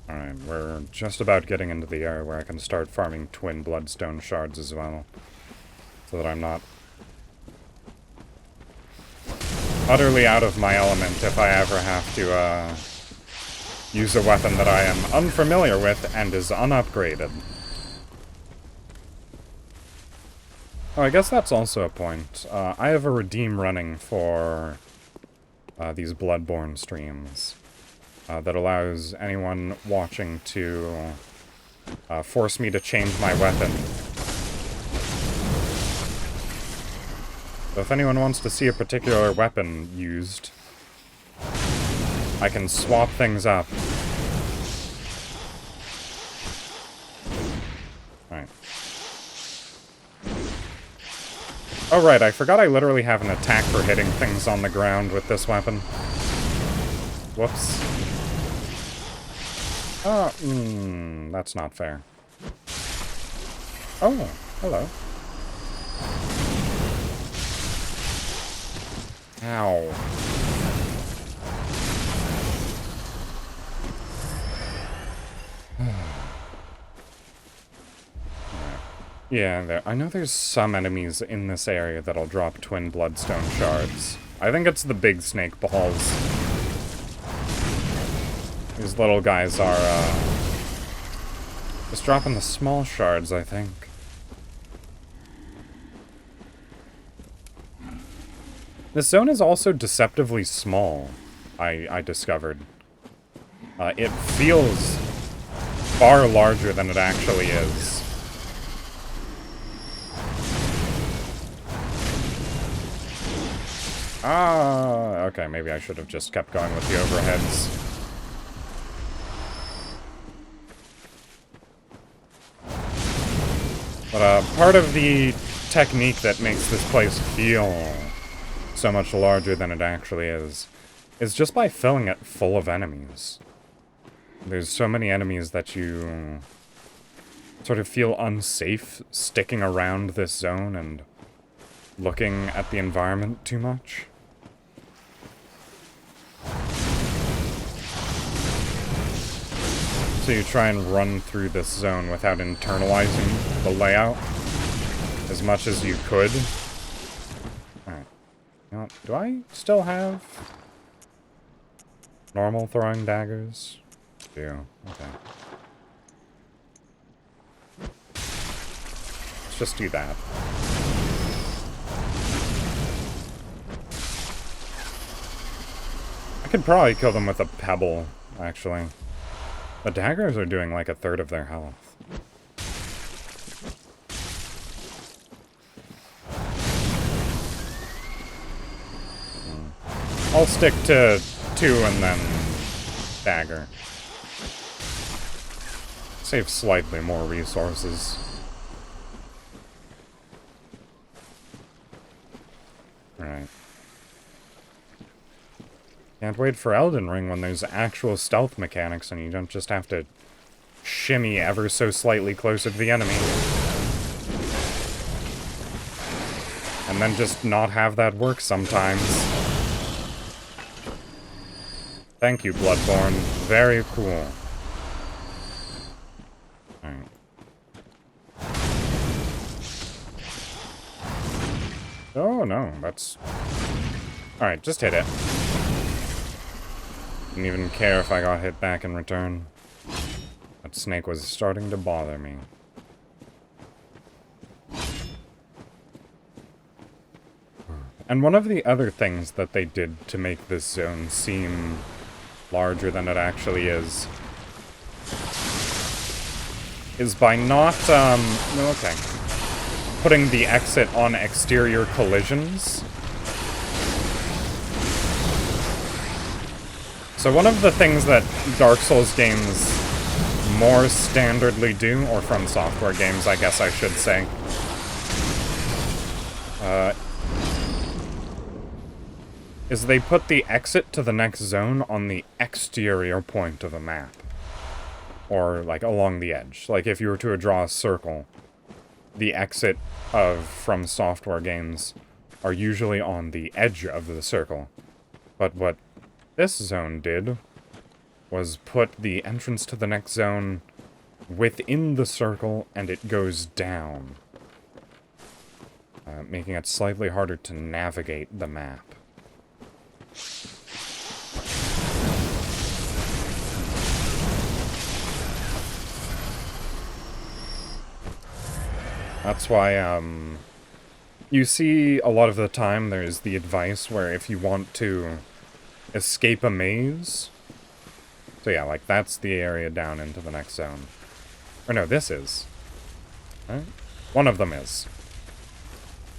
Alright, we're just about getting into the area where I can start farming twin bloodstone shards as well. So that I'm not utterly out of my element if I ever have to use a weapon that I am unfamiliar with and is unupgraded. Oh, I guess that's also a point. I have a redeem running for these Bloodborne streams that allows anyone watching to force me to change my weapon. So if anyone wants to see a particular weapon used, I can swap things up. Alright. Oh right, I forgot I literally have an attack for hitting things on the ground with this weapon. Whoops. Oh, that's not fair. Oh, hello. Ow. Yeah, I know there's some enemies in this area that'll drop twin bloodstone shards. I think it's the big snake balls. These little guys are, just dropping the small shards, I think. This zone is also deceptively small, I discovered. It feels far larger than it actually is. Ah, okay, maybe I should have just kept going with the overheads. But part of the technique that makes this place feel so much larger than it actually is just by filling it full of enemies. There's so many enemies that you sort of feel unsafe sticking around this zone and looking at the environment too much. So you try and run through this zone without internalizing the layout as much as you could. Alright. You know what? Do I still have normal throwing daggers? Do. Okay. Let's just do that. I could probably kill them with a pebble, actually. The daggers are doing like a third of their health. I'll stick to 2 and then dagger. Save slightly more resources. Alright. Can't wait for Elden Ring when there's actual stealth mechanics and you don't just have to shimmy ever so slightly closer to the enemy. And then just not have that work sometimes. Thank you, Bloodborne. Very cool. Alright. Oh, no, that's... Alright, just hit it. Didn't even care if I got hit back in return. That snake was starting to bother me. And one of the other things that they did to make this zone seem larger than it actually is by not, putting the exit on exterior collisions. So one of the things that Dark Souls games more standardly do, or From Software games, I guess I should say, is they put the exit to the next zone on the exterior point of a map. Or, like, along the edge. Like, if you were to draw a circle, the exit of From Software games are usually on the edge of the circle. But what this zone did was put the entrance to the next zone within the circle, and it goes down. Making it slightly harder to navigate the map. That's why, you see a lot of the time there's the advice where if you want to escape a maze... So yeah, like, that's the area down into the next zone. Or no, this is. Right? One of them is.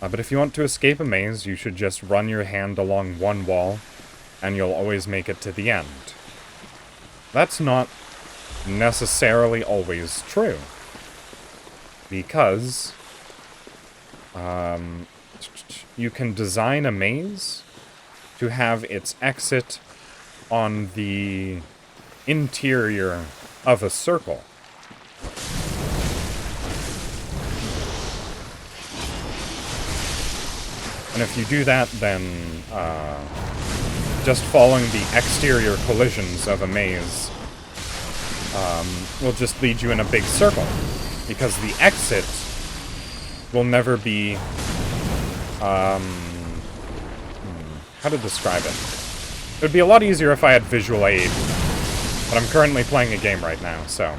But if you want to escape a maze, you should just run your hand along one wall, and you'll always make it to the end. That's not necessarily always true. Because you can design a maze to have its exit on the interior of a circle. And if you do that, then just following the exterior collisions of a maze will just lead you in a big circle. Because the exit will never be, how to describe it? It would be a lot easier if I had visual aid, but I'm currently playing a game right now, so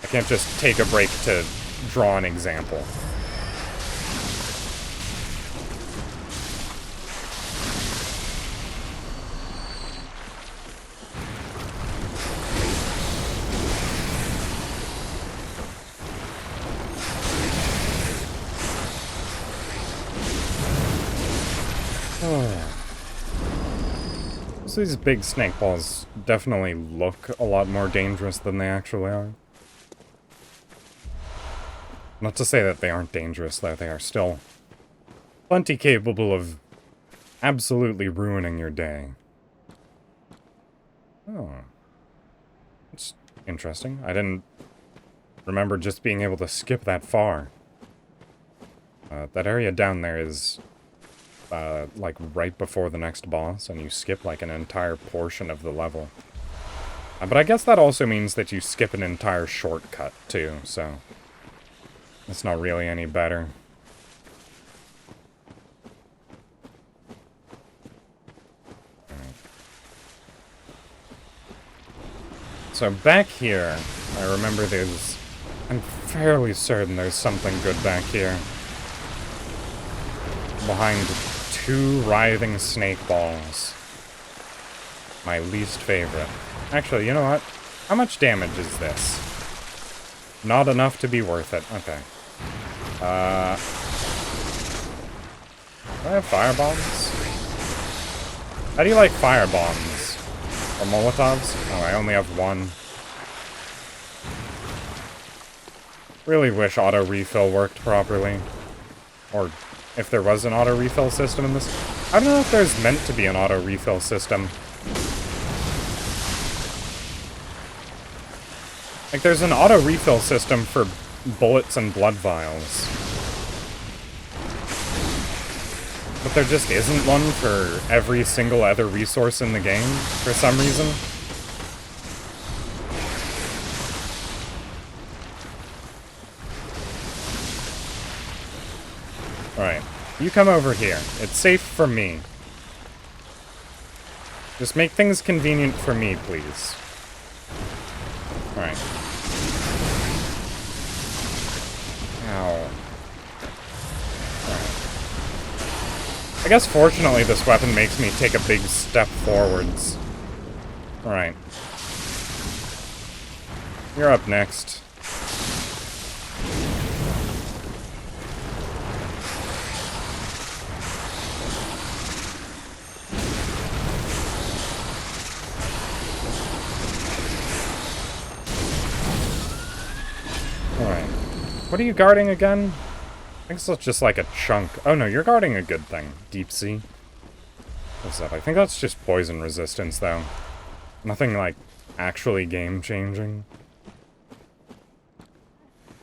I can't just take a break to draw an example. So these big snake balls definitely look a lot more dangerous than they actually are. Not to say that they aren't dangerous, though. They are still plenty capable of absolutely ruining your day. Oh. That's interesting. I didn't remember just being able to skip that far. That area down there is... like, right before the next boss, and you skip, like, an entire portion of the level. But I guess that also means that you skip an entire shortcut, too, so... it's not really any better. Alright. So, back here, I remember there's... I'm fairly certain there's something good back here. Behind... two writhing snake balls. My least favorite. Actually, you know what? How much damage is this? Not enough to be worth it. Okay. Do I have firebombs? How do you like firebombs? Or Molotovs? Oh, I only have one. Really wish auto refill worked properly. Or... if there was an auto-refill system in this... I don't know if there's meant to be an auto-refill system. Like, there's an auto-refill system for bullets and blood vials. But there just isn't one for every single other resource in the game, for some reason. Alright, you come over here. It's safe for me. Just make things convenient for me, please. Alright. Ow. Alright. I guess fortunately this weapon makes me take a big step forwards. Alright. You're up next. Alright. What are you guarding again? I think it's just like a chunk. Oh no, you're guarding a good thing. Deep sea. What's that? I think that's just poison resistance, though. Nothing, like, actually game-changing.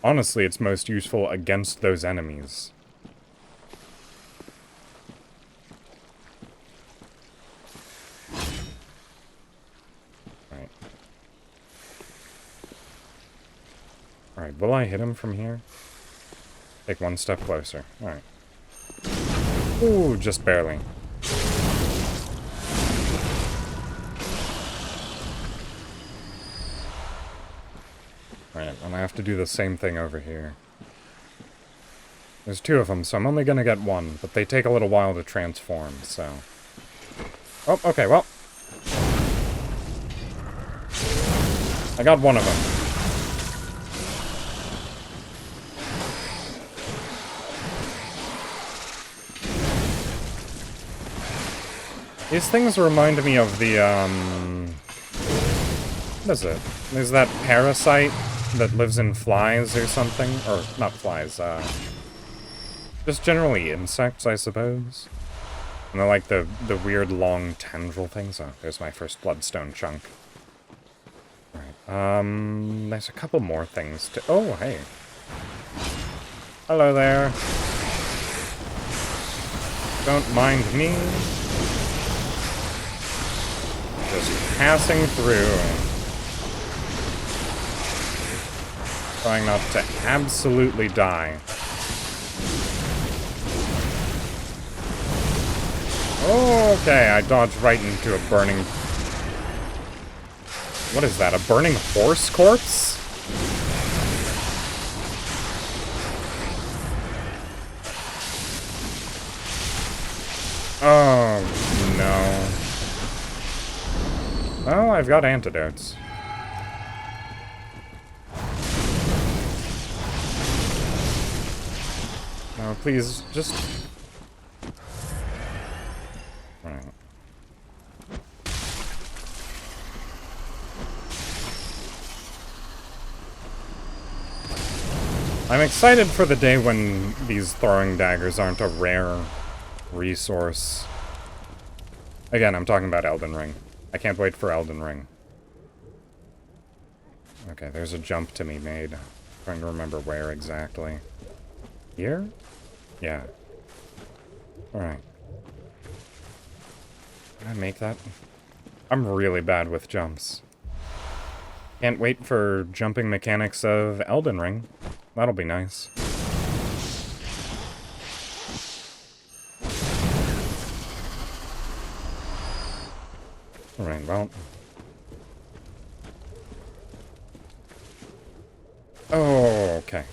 Honestly, it's most useful against those enemies. Right. Alright, will I hit him from here? Take one step closer. Alright. Ooh, just barely. Alright, and I have to do the same thing over here. There's two of them, so I'm only gonna get one, but they take a little while to transform, so... Oh, okay, well... I got one of them. These things remind me of the, what is it? There's that parasite that lives in flies or something? Or, not flies, just generally insects, I suppose. And they're like the weird long tendril things. Oh, there's my first bloodstone chunk. Alright, there's a couple more things to... Oh, hey. Hello there. Don't mind me. Just passing through. Trying not to absolutely die. Okay, I dodged right into a burning... What is that, a burning horse corpse? Oh, no. Well, I've got antidotes. No, please, just... Right. I'm excited for the day when these throwing daggers aren't a rare resource. Again, I'm talking about Elden Ring. I can't wait for Elden Ring. Okay, there's a jump to be made. I'm trying to remember where exactly. Here? Yeah. Alright. Can I make that? I'm really bad with jumps. Can't wait for jumping mechanics of Elden Ring. That'll be nice. Alright, well... Oh, okay.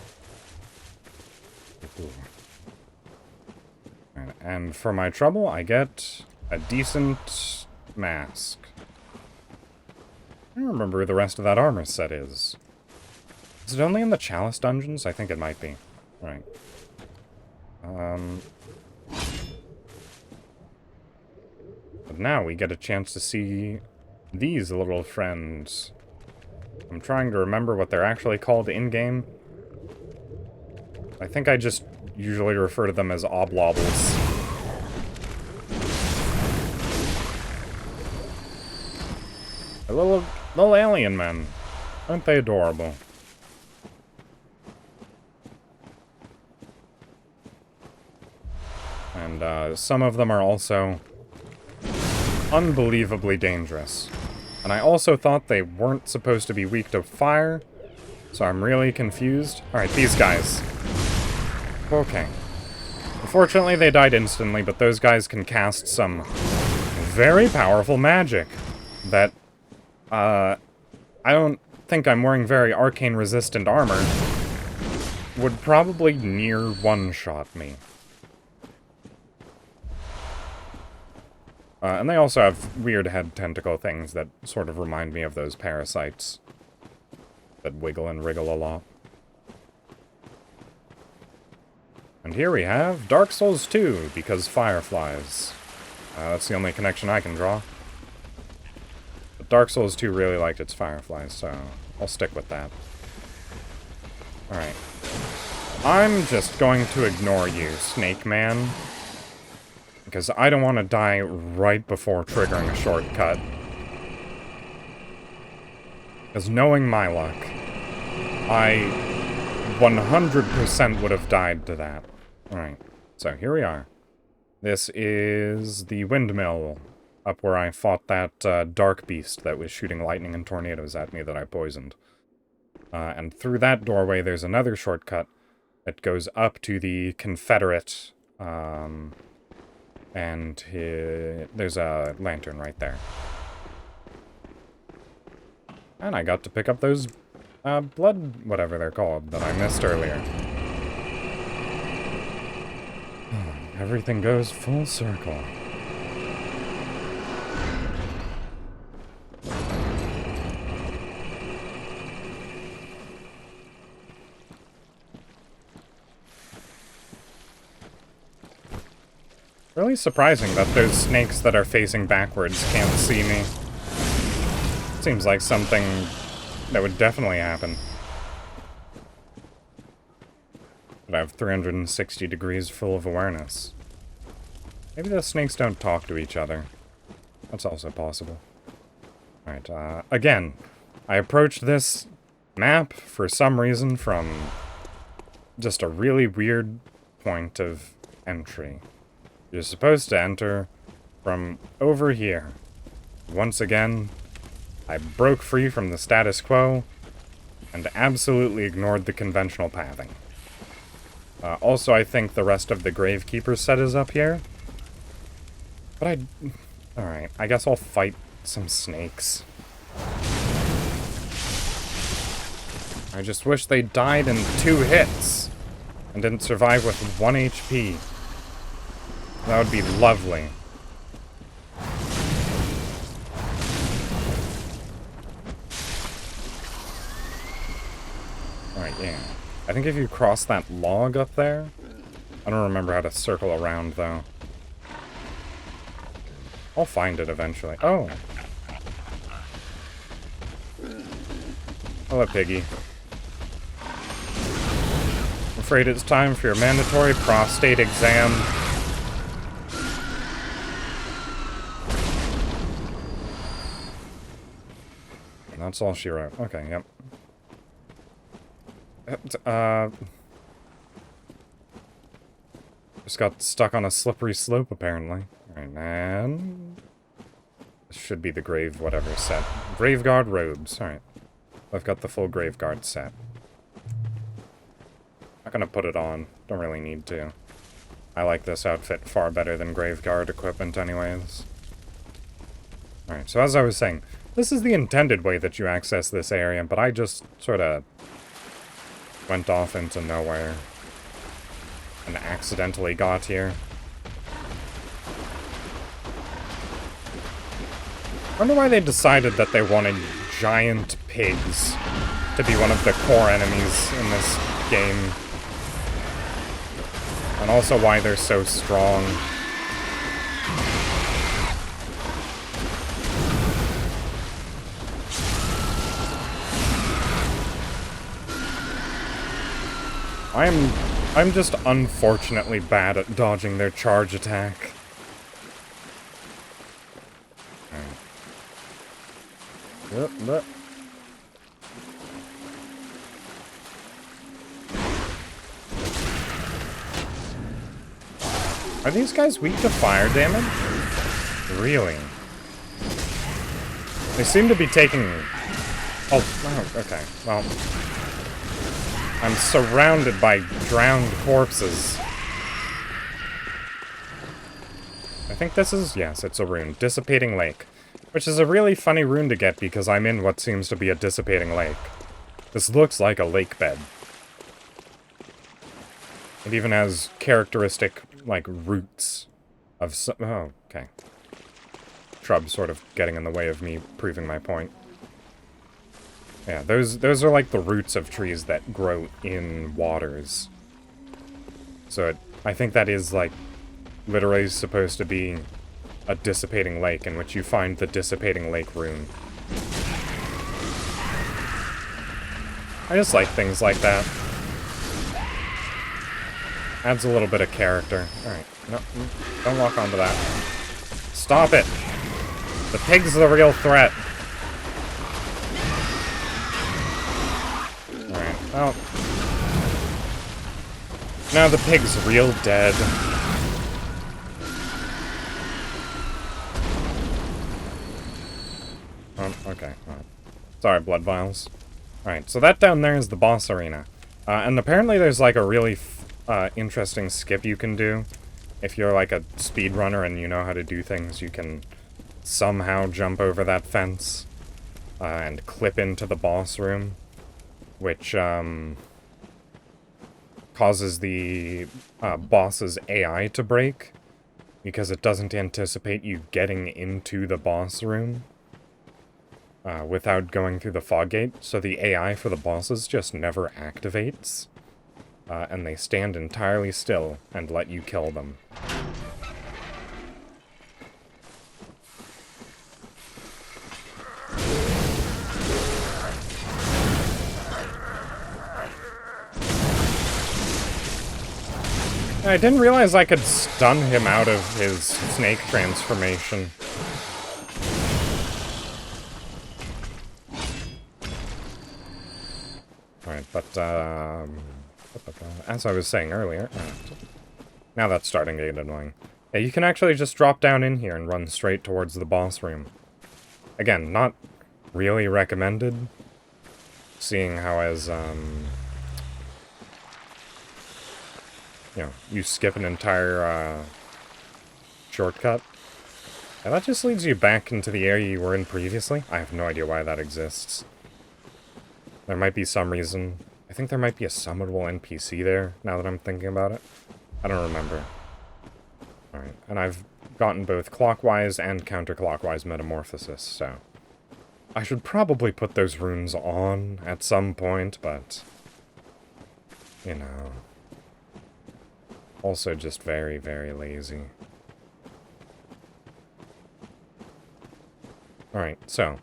And for my trouble, I get a decent mask. I don't remember who the rest of that armor set is. Is it only in the Chalice dungeons? I think it might be. Right. But now we get a chance to see these little friends. I'm trying to remember what they're actually called in-game. I think I just usually refer to them as oblobbles. A little alien men. Aren't they adorable? And some of them are also unbelievably dangerous. And I also thought they weren't supposed to be weak to fire, so I'm really confused. Alright, these guys. Okay. Unfortunately, they died instantly, but those guys can cast some very powerful magic that, I don't think I'm wearing very arcane-resistant armor, would probably near one-shot me. And they also have weird head tentacle things that sort of remind me of those parasites that wiggle and wriggle a lot. And here we have Dark Souls 2, because fireflies. That's the only connection I can draw. But Dark Souls 2 really liked its fireflies, so I'll stick with that. Alright. I'm just going to ignore you, Snake Man. Because I don't want to die right before triggering a shortcut. Because knowing my luck, I 100% would have died to that. Alright, so here we are. This is the windmill up where I fought that dark beast that was shooting lightning and tornadoes at me that I poisoned. And through that doorway there's another shortcut that goes up to the Confederate, and there's a lantern right there. And I got to pick up those blood, whatever they're called, that I missed earlier. Everything goes full circle. Really surprising that those snakes that are facing backwards can't see me. Seems like something that would definitely happen. But I have 360 degrees full of awareness. Maybe the snakes don't talk to each other. That's also possible. Alright, again, I approached this map, for some reason, from just a really weird point of entry. You're supposed to enter from over here. Once again, I broke free from the status quo and absolutely ignored the conventional pathing. Also, I think the rest of the Gravekeeper set is up here. But alright, I guess I'll fight some snakes. I just wish they died in 2 hits and didn't survive with 1 HP. That would be lovely. Alright, yeah. I think if you cross that log up there... I don't remember how to circle around, though. I'll find it eventually. Oh! Hello, Piggy. I'm afraid it's time for your mandatory prostate exam. That's all she wrote. Okay, yep. Just got stuck on a slippery slope, apparently. Alright, man. This should be the grave whatever set. Graveguard robes. Alright. I've got the full Graveguard set. Not gonna put it on. Don't really need to. I like this outfit far better than Graveguard equipment anyways. Alright, so as I was saying, this is the intended way that you access this area, but I just sort of went off into nowhere and accidentally got here. I wonder why they decided that they wanted giant pigs to be one of the core enemies in this game. And also why they're so strong. I'm just unfortunately bad at dodging their charge attack. Are these guys weak to fire damage? Really? They seem to be taking... Oh, okay. Well... I'm surrounded by drowned corpses. I think this is... Yes, it's a rune. Dissipating Lake. Which is a really funny rune to get because I'm in what seems to be a dissipating lake. This looks like a lake bed. It even has characteristic, like, roots of some... Oh, okay. Shrub sort of getting in the way of me proving my point. Yeah, those are like the roots of trees that grow in waters. So I think that is, like, literally supposed to be a dissipating lake in which you find the dissipating lake rune. I just like things like that. Adds a little bit of character. Alright, no, don't walk onto that. Stop it! The pig's the real threat. Alright, well. Now the pig's real dead. Okay. Alright. Sorry, blood vials. Alright, so that down there is the boss arena. And apparently there's like a really interesting skip you can do. If you're like a speedrunner and you know how to do things, you can somehow jump over that fence and clip into the boss room, which causes the boss's AI to break because it doesn't anticipate you getting into the boss room without going through the fog gate, so the AI for the bosses just never activates. And they stand entirely still and let you kill them. I didn't realize I could stun him out of his snake transformation. Alright, but, as I was saying earlier... now that's starting to get annoying. Yeah, you can actually just drop down in here and run straight towards the boss room. Again, not really recommended, seeing how as, you know, you skip an entire, shortcut. And that just leads you back into the area you were in previously. I have no idea why that exists. There might be some reason. I think there might be a summonable NPC there, now that I'm thinking about it. I don't remember. Alright, and I've gotten both clockwise and counterclockwise metamorphosis, so... I should probably put those runes on at some point, but... you know... also just very, very lazy. Alright, so...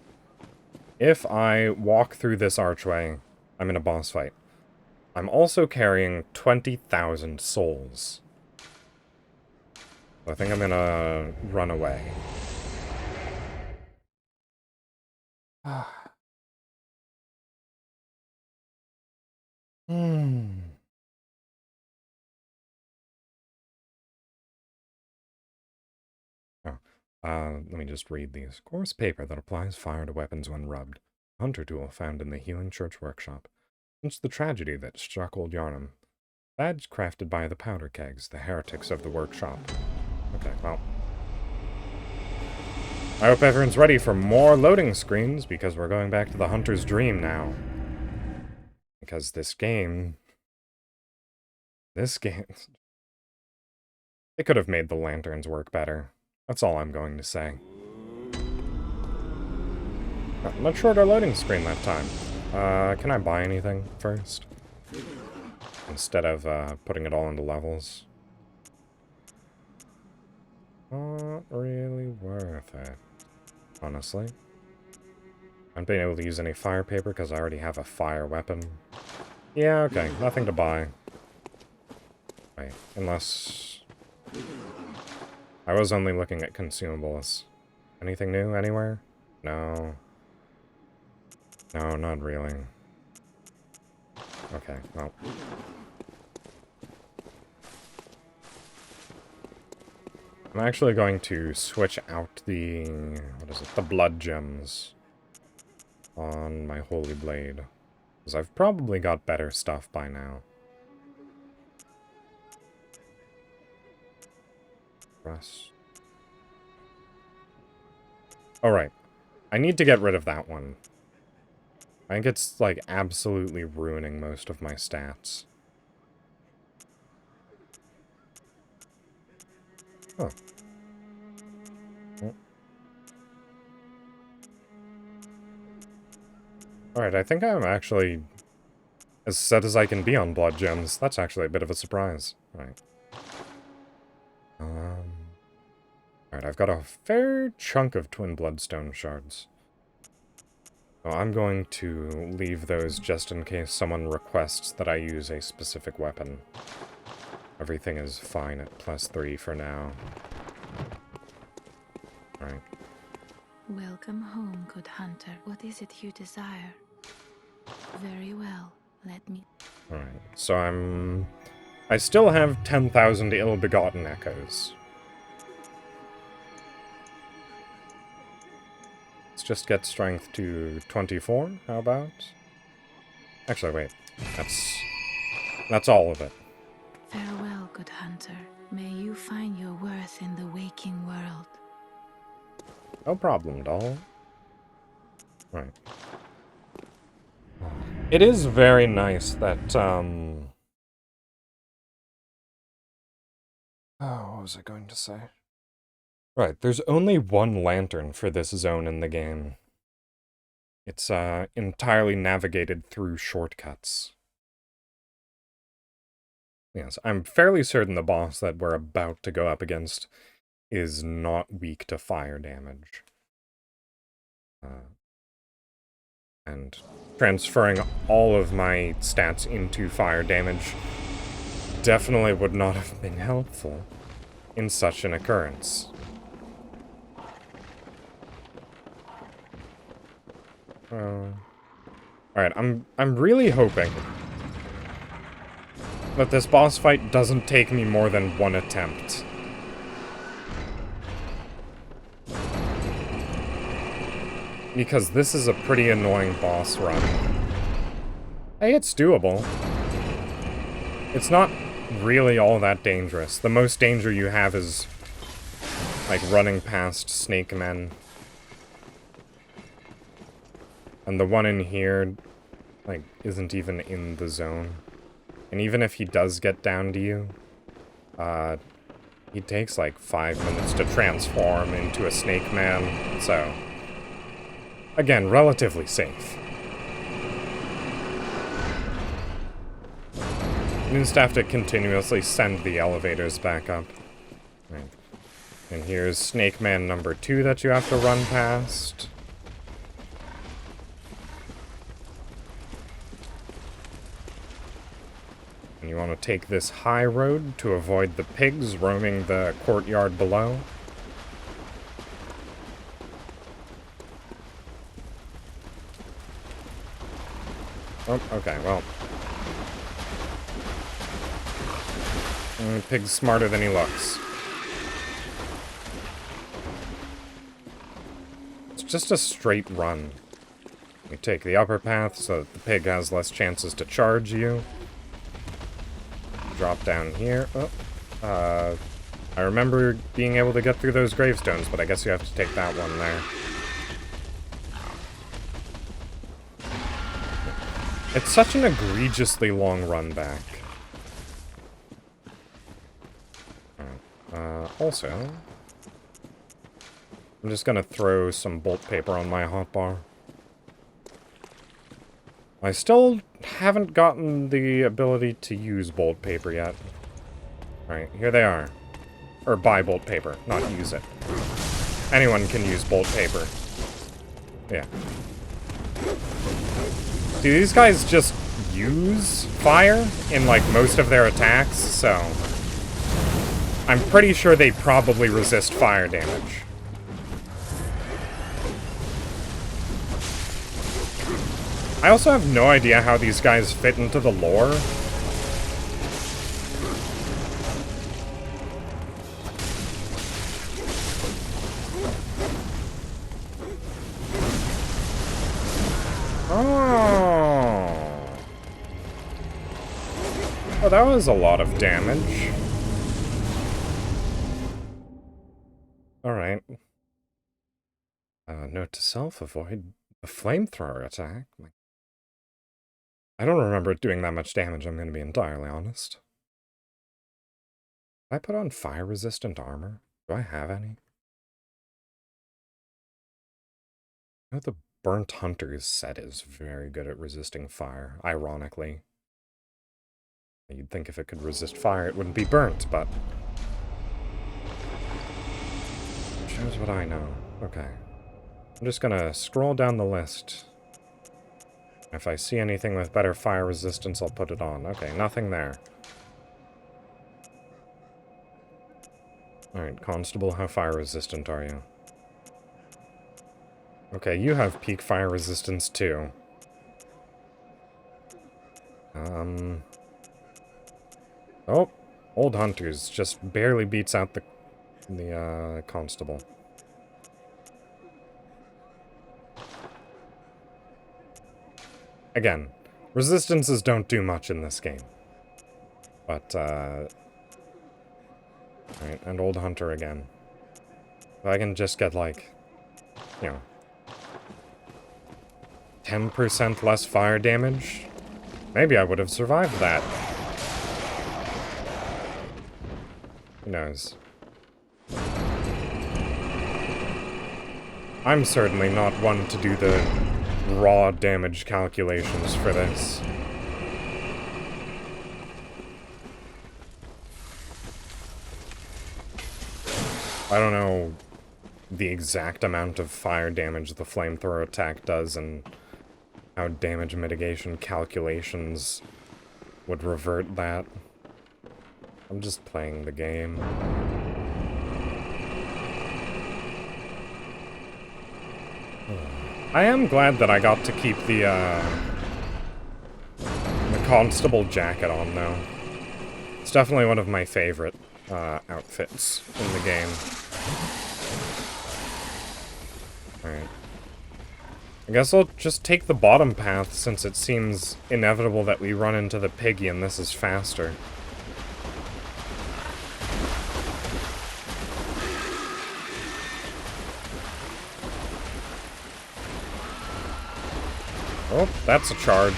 if I walk through this archway, I'm in a boss fight. I'm also carrying 20,000 souls. So I think I'm gonna run away. Let me just read these. Coarse paper that applies fire to weapons when rubbed. Hunter tool found in the Healing Church workshop. Since the tragedy that struck Old Yarnum. Badge crafted by the powder kegs, the heretics of the workshop. Okay, well. I hope everyone's ready for more loading screens, because we're going back to the Hunter's Dream now. Because this game... they could have made the lanterns work better. That's all I'm going to say. A much shorter loading screen that time. Can I buy anything first? Instead of putting it all into levels. Not really worth it, honestly. I haven't been able to use any fire paper because I already have a fire weapon. Yeah, okay, nothing to buy. Wait, unless... I was only looking at consumables. Anything new anywhere? No. No, not really. Okay, well. I'm actually going to switch out the... what is it? The blood gems on my holy blade. Because I've probably got better stuff by now. Rust. Alright. I need to get rid of that one. I think it's, like, absolutely ruining most of my stats. Oh. Alright, I think I'm actually as set as I can be on blood gems. That's actually a bit of a surprise. Alright. Alright, I've got a fair chunk of twin bloodstone shards. So I'm going to leave those just in case someone requests that I use a specific weapon. Everything is fine at +3 for now. Alright. Welcome home, good hunter. What is it you desire? Very well, let me... Alright, so I still have 10,000 ill-begotten echoes. Let's just get strength to 24, how about? Actually, wait. That's all of it. Farewell, good hunter. May you find your worth in the waking world. No problem, doll. Right. It is very nice that, Oh, what was I going to say? Right, there's only one lantern for this zone in the game. It's, entirely navigated through shortcuts. Yes, I'm fairly certain the boss that we're about to go up against is not weak to fire damage. And transferring all of my stats into fire damage definitely would not have been helpful in such an occurrence. Alright, I'm really hoping that this boss fight doesn't take me more than one attempt. Because this is a pretty annoying boss run. Hey, it's doable. It's not really all that dangerous. The most danger you have is, like, running past snake men. And the one in here, like, isn't even in the zone. And even if he does get down to you, he takes, like, 5 minutes to transform into a snake man, so... Again, relatively safe. You just have to continuously send the elevators back up. Right. And here's Snake Man number 2 that you have to run past. And you want to take this high road to avoid the pigs roaming the courtyard below. Oh, okay, well. The pig's smarter than he looks. It's just a straight run. You take the upper path so that the pig has less chances to charge you. Drop down here. Oh, I remember being able to get through those gravestones, but I guess you have to take that one there. It's such an egregiously long run back. Alright, also... I'm just gonna throw some bolt paper on my hotbar. I still haven't gotten the ability to use bolt paper yet. Alright, here they are. Or buy bolt paper, not use it. Anyone can use bolt paper. Yeah. Do these guys just use fire in, like, most of their attacks? So, I'm pretty sure they probably resist fire damage. I also have no idea how these guys fit into the lore. Oh! Oh, that was a lot of damage. Alright. Note to self, avoid a flamethrower attack. I don't remember it doing that much damage, I'm going to be entirely honest. Did I put on fire-resistant armor? Do I have any? I know the Burnt Hunter's set is very good at resisting fire, ironically. You'd think if it could resist fire, it wouldn't be burnt, but... shows what I know. Okay. I'm just gonna scroll down the list. If I see anything with better fire resistance, I'll put it on. Okay, nothing there. Alright, Constable, how fire resistant are you? Okay, you have peak fire resistance too. Oh, Old Hunters just barely beats out the Constable. Again, resistances don't do much in this game. But, Alright, and Old Hunter again. If I can just get, like, you know, 10% less fire damage, maybe I would have survived that. Who knows? I'm certainly not one to do the raw damage calculations for this. I don't know the exact amount of fire damage the flamethrower attack does and how damage mitigation calculations would revert that. I'm just playing the game. I am glad that I got to keep the Constable jacket on, though. It's definitely one of my favorite outfits in the game. Alright. I guess I'll just take the bottom path, since it seems inevitable that we run into the piggy and this is faster. Oh, that's a charge.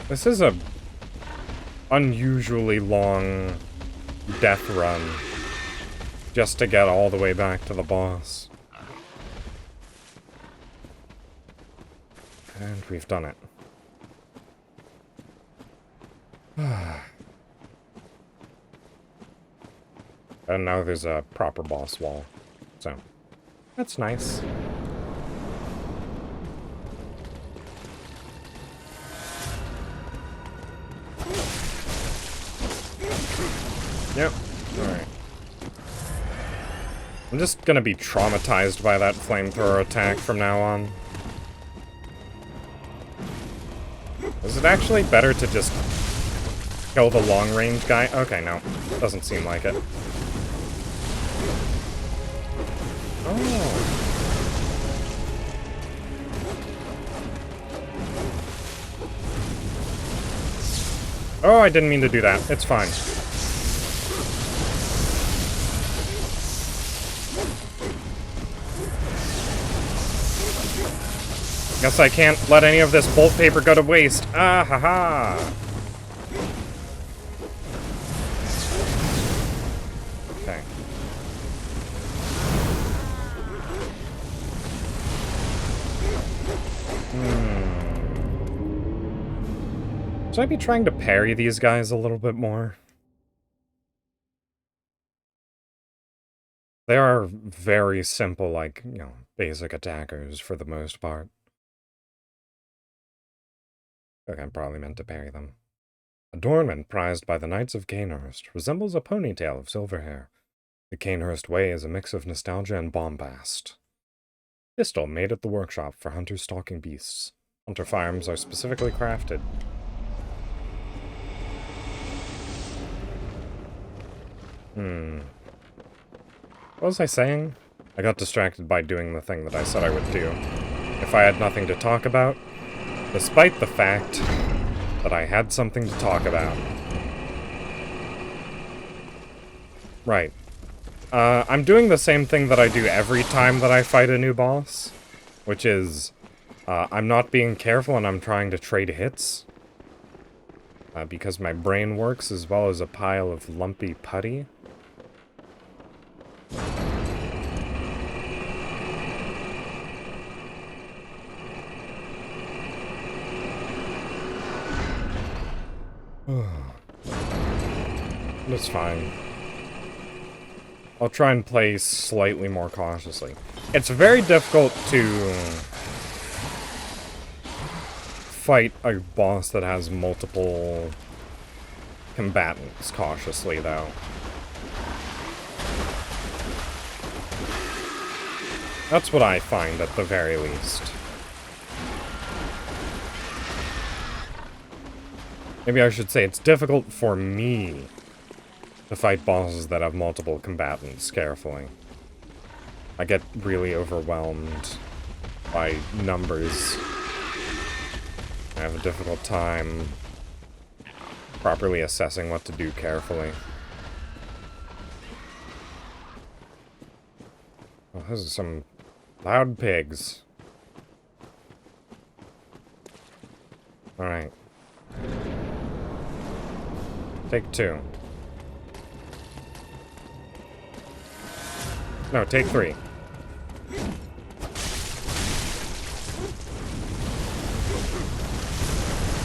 This is a unusually long death run just to get all the way back to the boss. And we've done it. And now there's a proper boss wall. So, that's nice. Yep. Alright. I'm just gonna be traumatized by that flamethrower attack from now on. Is it actually better to just kill the long-range guy? Okay, no. Doesn't seem like it. Oh. Oh, I didn't mean to do that. It's fine. Guess I can't let any of this bolt paper go to waste. Ah, haha. Okay. Should I be trying to parry these guys a little bit more? They are very simple, like, you know, basic attackers for the most part. Okay, I'm probably meant to parry them. Adornment prized by the Knights of Cainhurst resembles a ponytail of silver hair. The Cainhurst way is a mix of nostalgia and bombast. Pistol made at the workshop for hunters stalking beasts. Hunter firearms are specifically crafted. What was I saying? I got distracted by doing the thing that I said I would do. If I had nothing to talk about, despite the fact that I had something to talk about. Right. I'm doing the same thing that I do every time that I fight a new boss, which is, I'm not being careful and I'm trying to trade hits. Because my brain works as well as a pile of lumpy putty. That's fine. I'll try and play slightly more cautiously. It's very difficult to fight a boss that has multiple combatants cautiously, though. That's what I find, at the very least. Maybe I should say it's difficult for me to fight bosses that have multiple combatants carefully. I get really overwhelmed by numbers. I have a difficult time properly assessing what to do carefully. Oh, those are some loud pigs. Alright. Take 2. No, take 3.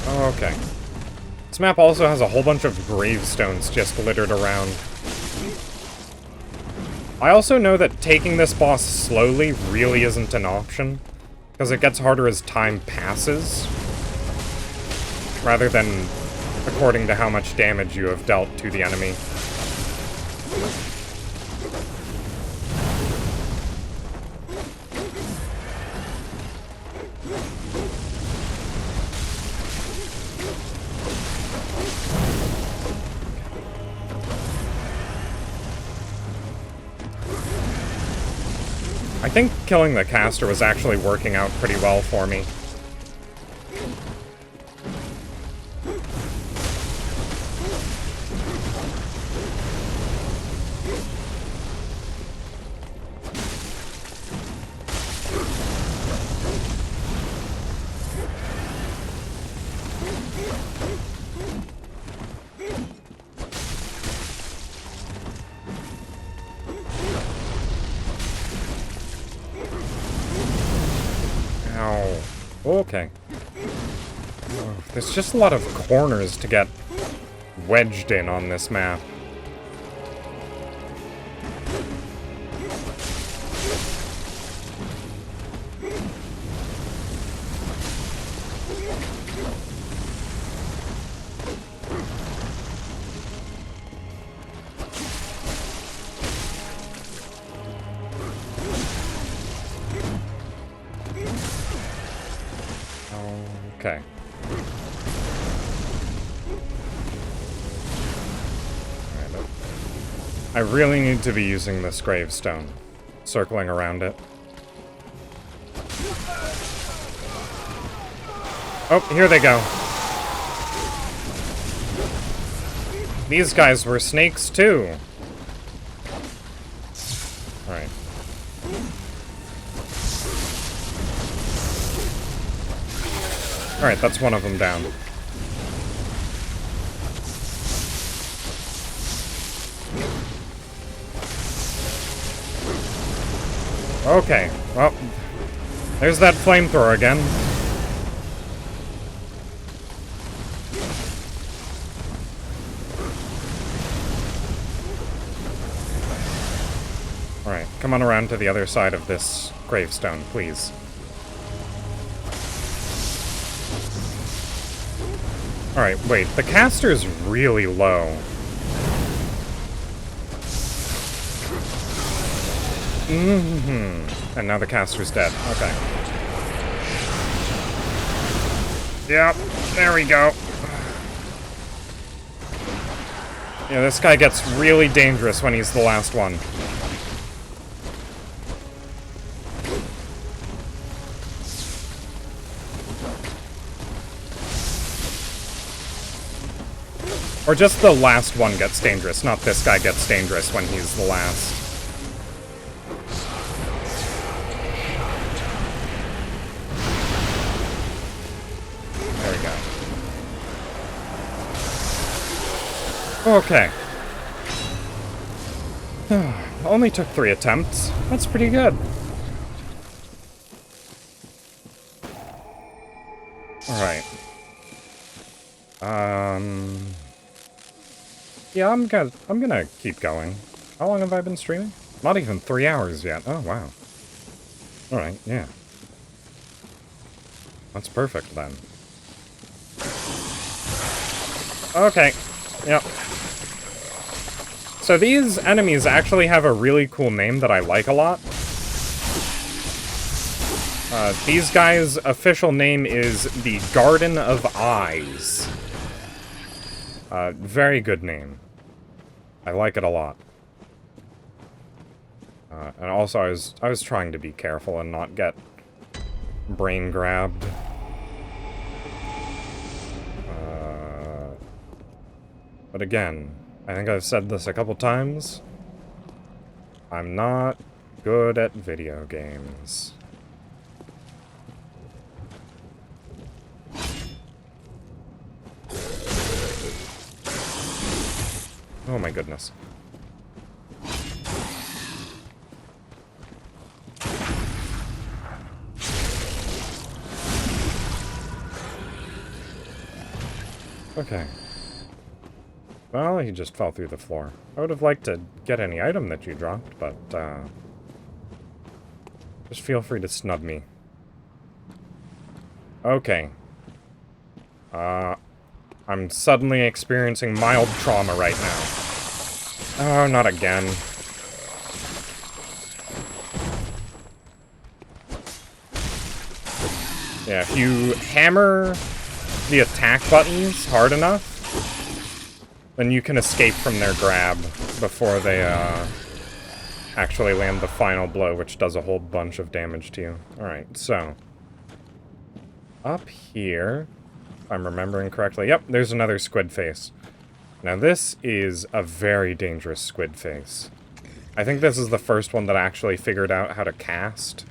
Oh, okay. This map also has a whole bunch of gravestones just littered around. I also know that taking this boss slowly really isn't an option, because it gets harder as time passes, rather than according to how much damage you have dealt to the enemy. I think killing the caster was actually working out pretty well for me. Okay. Oh, there's just a lot of corners to get wedged in on this map. Okay. I really need to be using this gravestone, circling around it. Oh, here they go. These guys were snakes too. Alright. Alright, that's one of them down. Okay, well, there's that flamethrower again. Alright, come on around to the other side of this gravestone, please. Alright, wait, the caster's really low. And now the caster's dead. Okay. Yep, there we go. Yeah, this guy gets really dangerous when he's the last one. Or just the last one gets dangerous, not this guy gets dangerous when he's the last. There we go. Okay. Only took 3 attempts. That's pretty good. Alright. Yeah, I'm gonna keep going. How long have I been streaming? Not even 3 hours yet. Oh, wow. Alright, yeah. That's perfect, then. Okay. Yep. So these enemies actually have a really cool name that I like a lot. These guys' official name is the Garden of Eyes. Very good name. I like it a lot. And also, I was trying to be careful and not get brain grabbed. But again, I think I've said this a couple times. I'm not good at video games. Oh my goodness. Okay. Well, he just fell through the floor. I would have liked to get any item that you dropped, but, just feel free to snub me. Okay. I'm suddenly experiencing mild trauma right now. Oh, not again. Yeah, if you hammer the attack buttons hard enough, then you can escape from their grab before they, actually land the final blow, which does a whole bunch of damage to you. Alright, so. Up here, if I'm remembering correctly, yep, there's another squid face. Now this is a very dangerous squid face. I think this is the first one that actually figured out how to cast.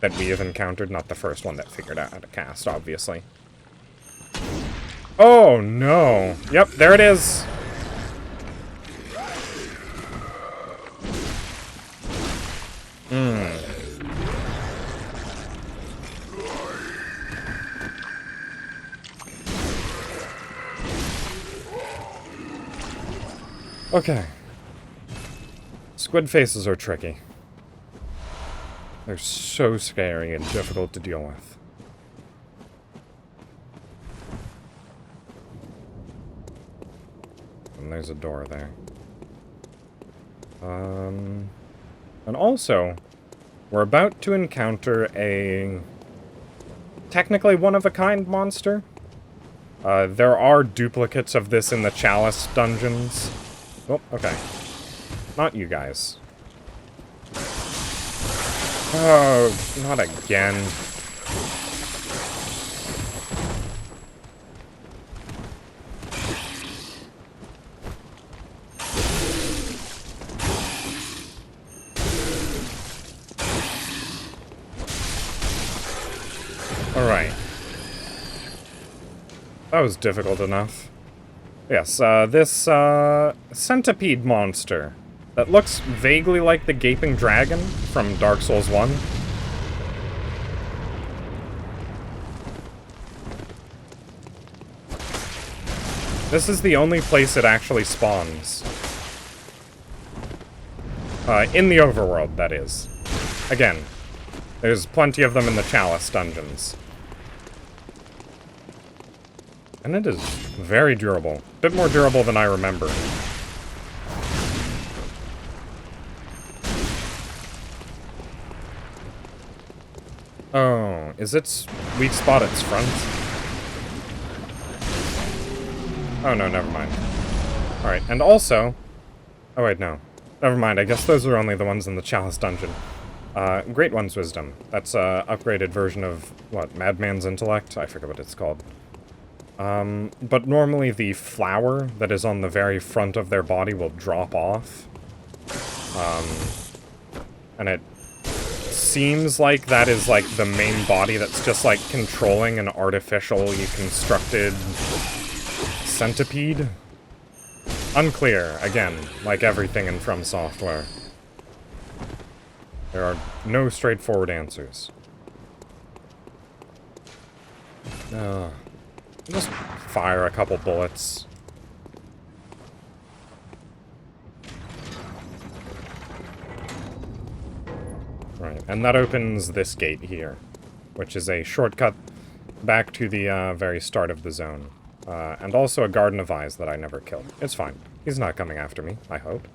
That we have encountered, not the first one that figured out how to cast, obviously. Oh, no. Yep, there it is. Okay. Squid faces are tricky. They're so scary and difficult to deal with. And there's a door there. And also, we're about to encounter a technically one-of-a-kind monster. There are duplicates of this in the Chalice dungeons. Oh, okay. Not you guys. Oh, not again. Alright. That was difficult enough. Yes, this, centipede monster that looks vaguely like the Gaping Dragon from Dark Souls 1. This is the only place it actually spawns. In the overworld, that is. Again, there's plenty of them in the Chalice dungeons. And it is very durable. A bit more durable than I remember. Oh, is its weak spot its front? Oh, no, never mind. Alright, and also... Oh, wait, no. Never mind, I guess those are only the ones in the Chalice Dungeon. Great One's Wisdom. That's a upgraded version of, what, Madman's Intellect? I forget what it's called. But normally the flower that is on the very front of their body will drop off. And it seems like that is, like, the main body that's just, like, controlling an artificially constructed centipede. Unclear, again, like everything in From Software. There are no straightforward answers. Just fire a couple bullets. Right, and that opens this gate here, which is a shortcut back to the very start of the zone. And also a Garden of Eyes that I never killed. It's fine. He's not coming after me, I hope.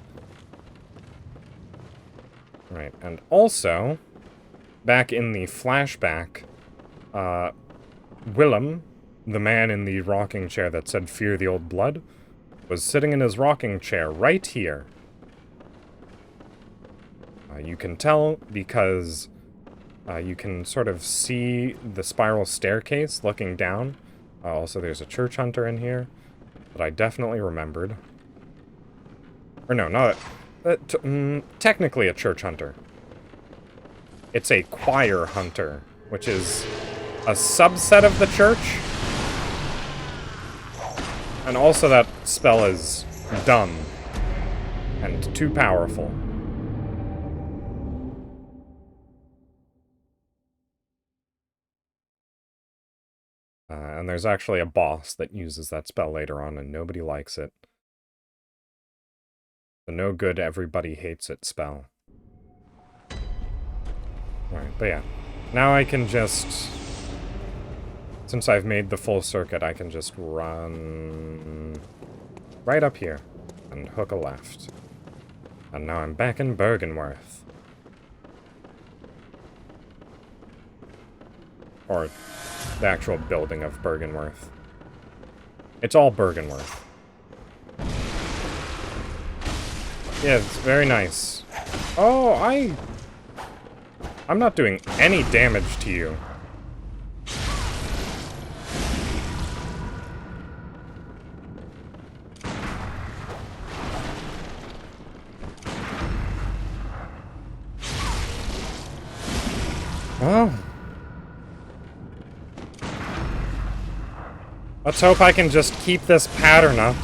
Right, and also, back in the flashback, Willem, the man in the rocking chair that said, "Fear the old blood," was sitting in his rocking chair right here. You can tell because you can sort of see the spiral staircase looking down. Also, there's a church hunter in here that I definitely remembered. Or no, not... technically a church hunter. It's a choir hunter, which is a subset of the church. And also that spell is dumb and too powerful. And there's actually a boss that uses that spell later on, and nobody likes it. The no good, everybody hates it spell. Right, but yeah. Now I can just... Since I've made the full circuit, I can just run... right up here, and hook a left. And now I'm back in Bergenworth. Or... the actual building of Bergenworth. It's all Bergenworth. Yeah, it's very nice. Oh, I'm not doing any damage to you. Oh. Let's hope I can just keep this pattern up.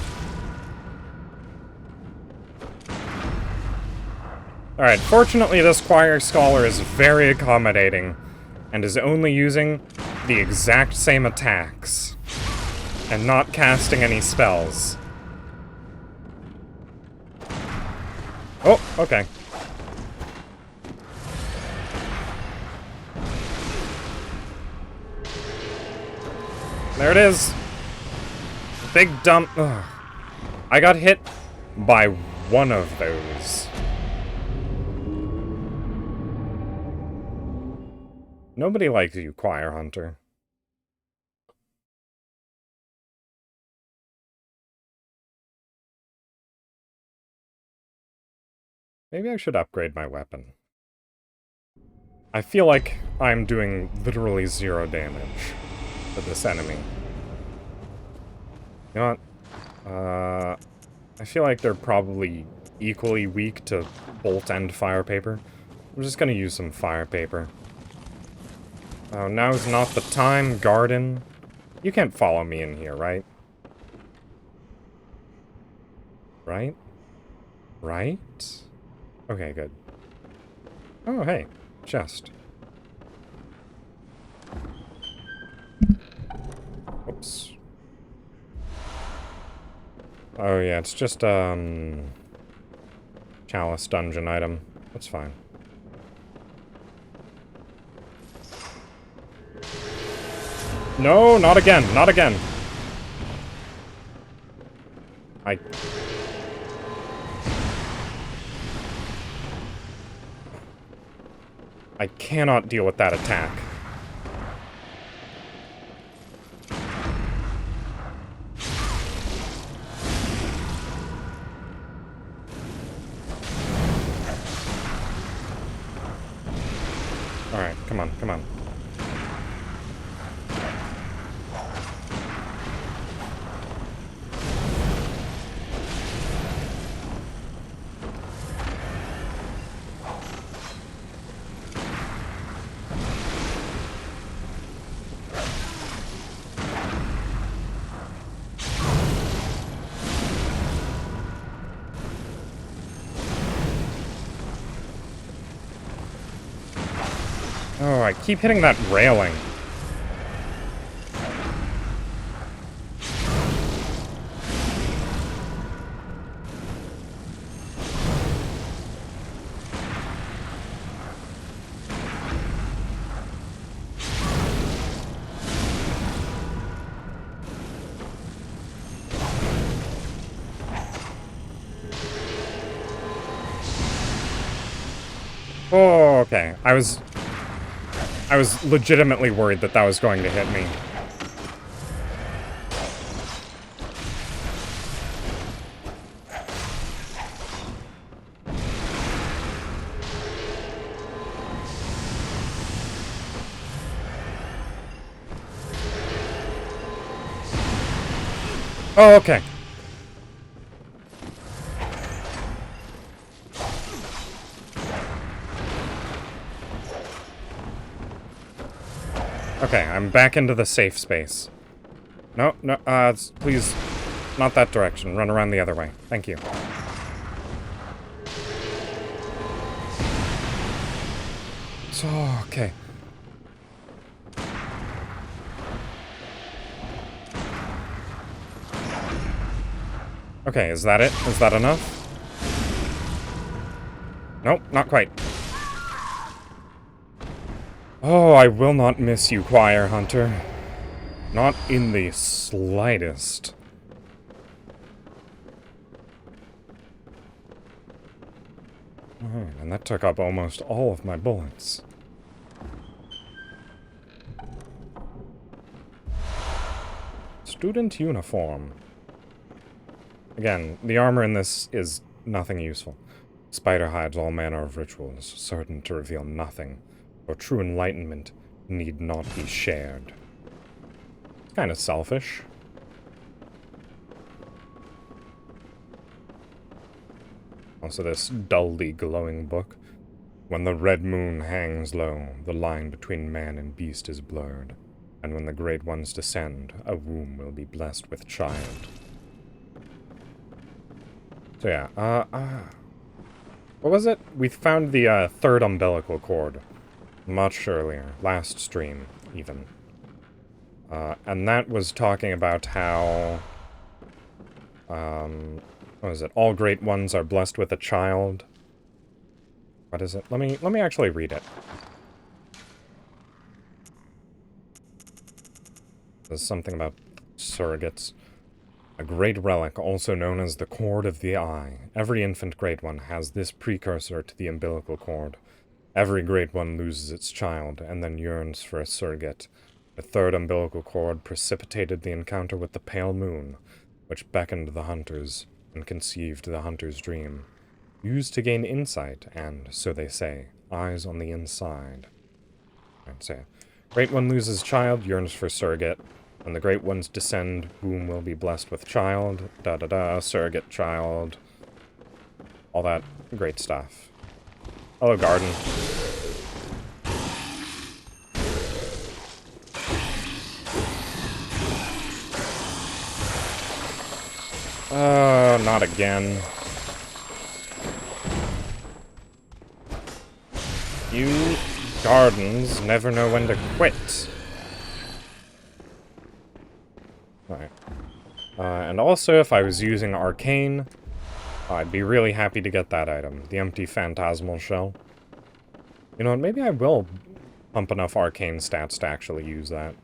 Alright, fortunately this choir scholar is very accommodating, and is only using the exact same attacks, and not casting any spells. Oh, okay. There it is. Big dump. Ugh. I got hit by one of those. Nobody likes you, Choir Hunter. Maybe I should upgrade my weapon. I feel like I'm doing literally 0 damage to this enemy. You know what? I feel like they're probably equally weak to bolt and fire paper. I'm just gonna use some fire paper. Oh, now's not the time, Garden. You can't follow me in here, right? Right? Right? Okay, good. Oh, hey. Chest. Oops. Oh, yeah, it's just, Chalice dungeon item. That's fine. No, not again, not again. I cannot deal with that attack. I keep hitting that railing. Oh, okay. I was legitimately worried that that was going to hit me. Oh, okay. Okay, I'm back into the safe space. No, no, please, not that direction. Run around the other way. Thank you. So, okay. Okay, is that it? Is that enough? Nope, not quite. Oh, I will not miss you, Choir Hunter. Not in the slightest. Alright, and that took up almost all of my bullets. Student uniform. Again, the armor in this is nothing useful. Spider hides all manner of rituals, certain to reveal nothing, for true enlightenment need not be shared. It's kind of selfish. Also this dully glowing book. When the red moon hangs low, the line between man and beast is blurred, and when the great ones descend, a womb will be blessed with child. So yeah, what was it? We found the third umbilical cord much earlier, last stream, even. And that was talking about how, what was it? All great ones are blessed with a child. What is it? Let me actually read it. There's something about surrogates. A great relic, also known as the Cord of the Eye. Every infant Great One has this precursor to the umbilical cord. Every Great One loses its child, and then yearns for a surrogate. The third umbilical cord precipitated the encounter with the pale moon, which beckoned the hunters, and conceived the hunter's dream. Used to gain insight, and, so they say, eyes on the inside. I'd say, Great One loses child, yearns for surrogate. When the Great Ones descend, womb will be blessed with child, da-da-da, surrogate child. All that great stuff. Hello, garden. Not again. You gardens never know when to quit. Right. And also, if I was using Arcane, I'd be really happy to get that item. The empty phantasmal shell. You know what, maybe I will pump enough Arcane stats to actually use that.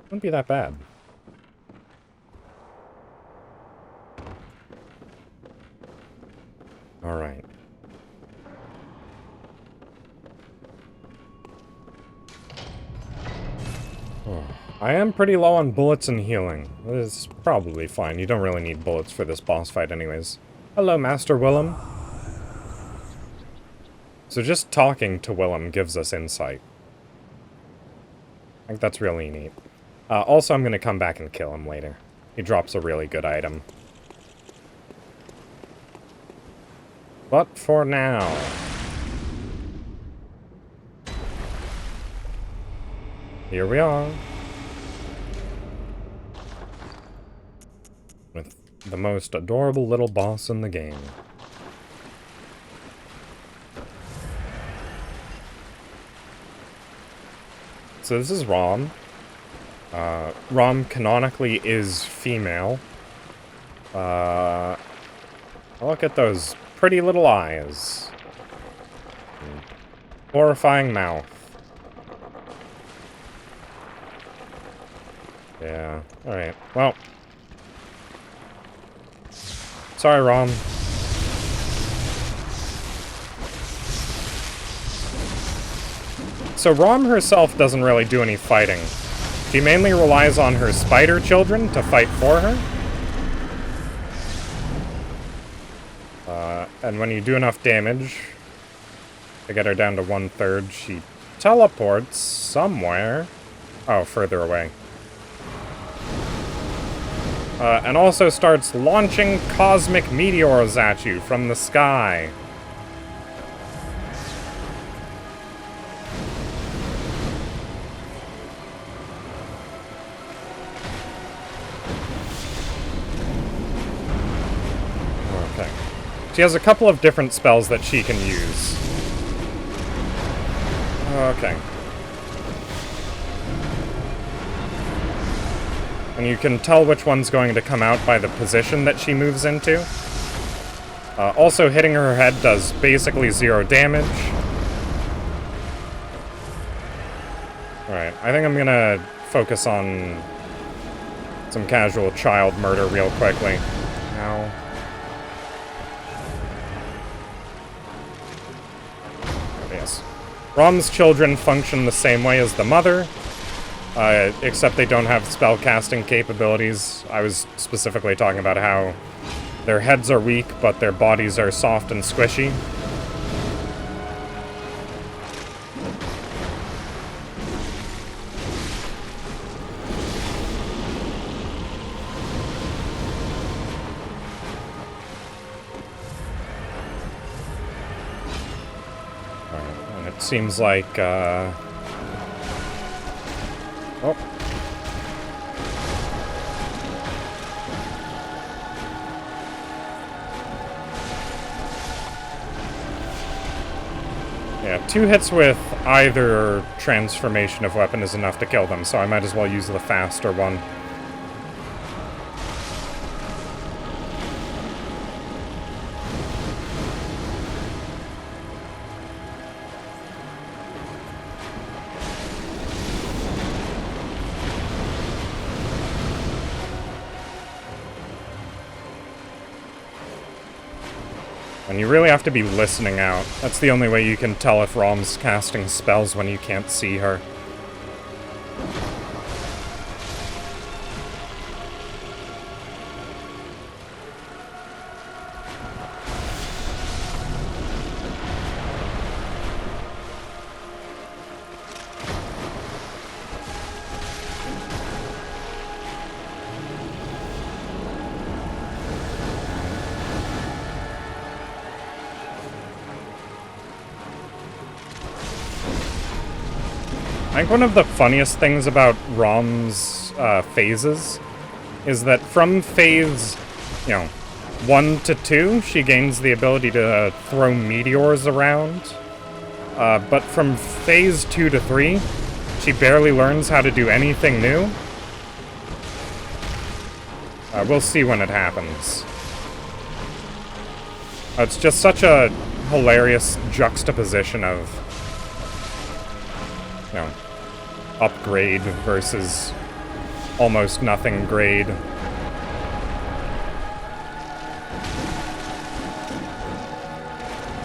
Wouldn't be that bad. Alright. Oh. I am pretty low on bullets and healing. It's probably fine. You don't really need bullets for this boss fight anyways. Hello, Master Willem. So just talking to Willem gives us insight. I think that's really neat. Also, I'm going to come back and kill him later. He drops a really good item. But for now... here we are. With the most adorable little boss in the game. So this is Rom. Rom canonically is female. Look at those pretty little eyes. Horrifying mouth. Yeah, alright. Well. Sorry, Rom. So Rom herself doesn't really do any fighting. She mainly relies on her spider children to fight for her. And when you do enough damage to get her down to 1/3, she teleports somewhere. Oh, further away. And also starts launching cosmic meteors at you from the sky. Okay. She has a couple of different spells that she can use. Okay. And you can tell which one's going to come out by the position that she moves into. Also, hitting her head does basically 0 damage. Alright, I think I'm gonna focus on some casual child murder real quickly. Ow. Yes. Rom's children function the same way as the mother. Except they don't have spellcasting capabilities. I was specifically talking about how their heads are weak, but their bodies are soft and squishy. Alright, and it seems like, Oh. Yeah, 2 hits with either transformation of weapon is enough to kill them, so I might as well use the faster one. And you really have to be listening out. That's the only way you can tell if Rom's casting spells when you can't see her. I think one of the funniest things about Rom's phases is that from phase, 1 to 2, she gains the ability to throw meteors around. But from phase 2 to 3, she barely learns how to do anything new. We'll see when it happens. It's just such a hilarious juxtaposition of, upgrade versus almost nothing grade.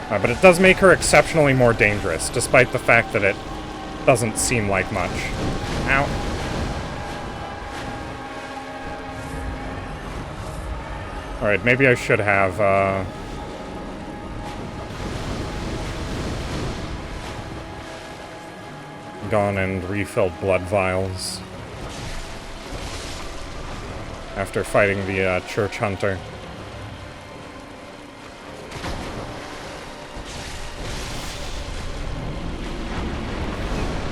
But it does make her exceptionally more dangerous, despite the fact that it doesn't seem like much. Ow. Alright, maybe I should have, gone and refilled blood vials after fighting the church hunter.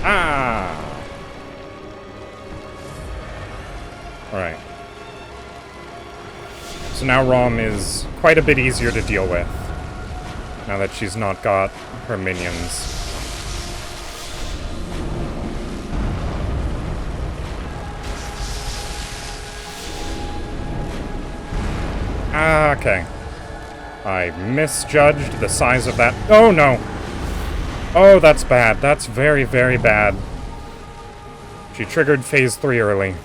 Ah! Alright. So now Rom is quite a bit easier to deal with, now that she's not got her minions. Okay. I misjudged the size of that. Oh, no. Oh, that's bad. That's very, very bad. She triggered phase 3 early.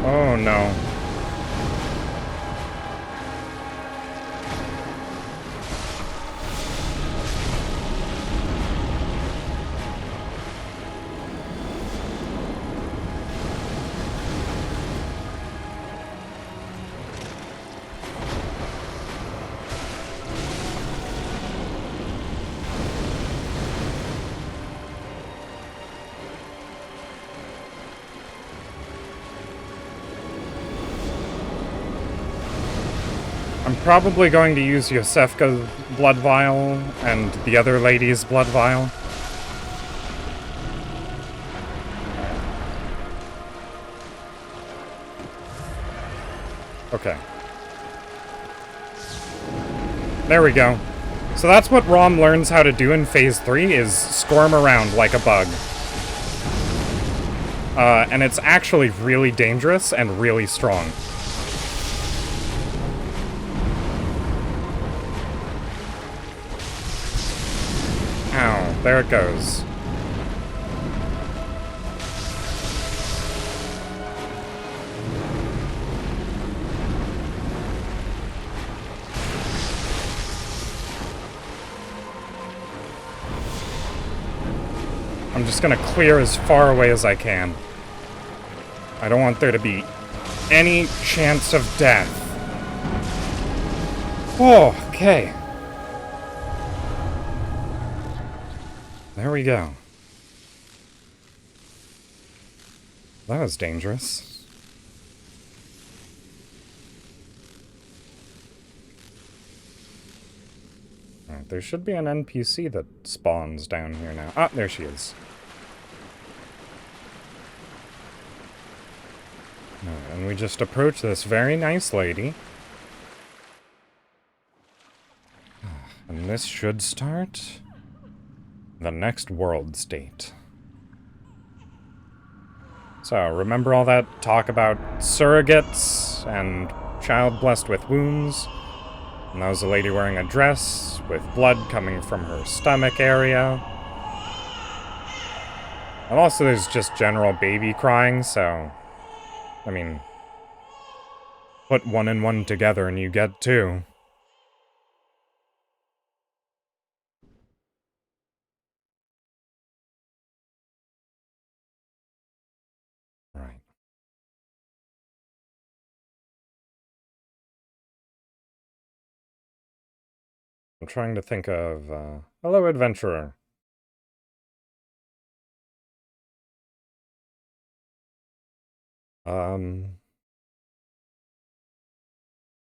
Oh, no. I'm probably going to use Yosefka's blood vial and the other lady's blood vial. Okay. There we go. So that's what Rom learns how to do in phase 3, is squirm around like a bug. And it's actually really dangerous and really strong. Ow, there it goes. I'm just gonna clear as far away as I can. I don't want there to be any chance of death. Oh, okay. There we go. That was dangerous. Alright, there should be an NPC that spawns down here now. Ah, there she is. Alright, and we just approach this very nice lady. And this should start the next world state. So, remember all that talk about surrogates and child blessed with wounds? And that was a lady wearing a dress with blood coming from her stomach area. And also there's just general baby crying, so... I mean... put one and one together and you get two. Right. I'm trying to think of, hello, adventurer.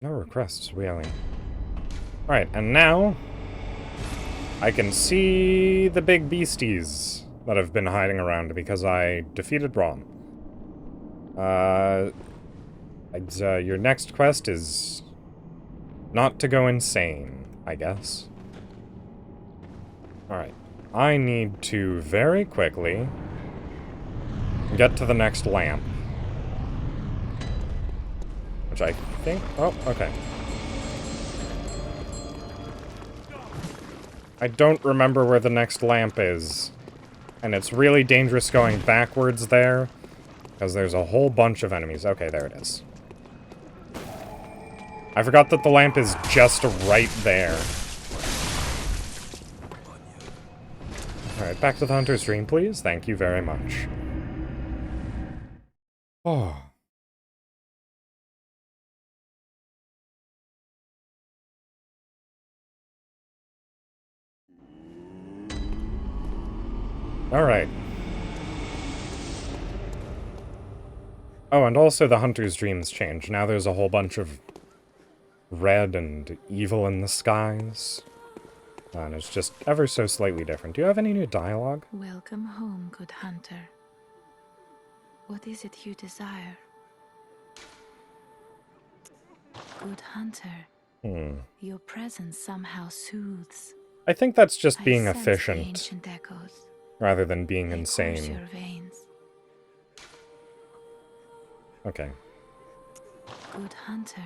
No requests, really. Right, and now... I can see the big beasties that have been hiding around because I defeated Rom. Your next quest is... not to go insane, I guess. Alright. I need to very quickly get to the next lamp. Which I think... oh, okay. I don't remember where the next lamp is. And it's really dangerous going backwards there, because there's a whole bunch of enemies. Okay, there it is. I forgot that the lamp is just right there. Alright, back to the Hunter's Dream, please. Thank you very much. Oh. Alright. Oh, and also the hunter's dreams change. Now there's a whole bunch of red and evil in the skies. And it's just ever so slightly different. Do you have any new dialogue? Welcome home, good hunter. What is it you desire? Good hunter. Your presence somehow soothes. I think that's just I being sense the efficient, ancient echoes. rather than being They course insane. your veins. Okay. Good hunter,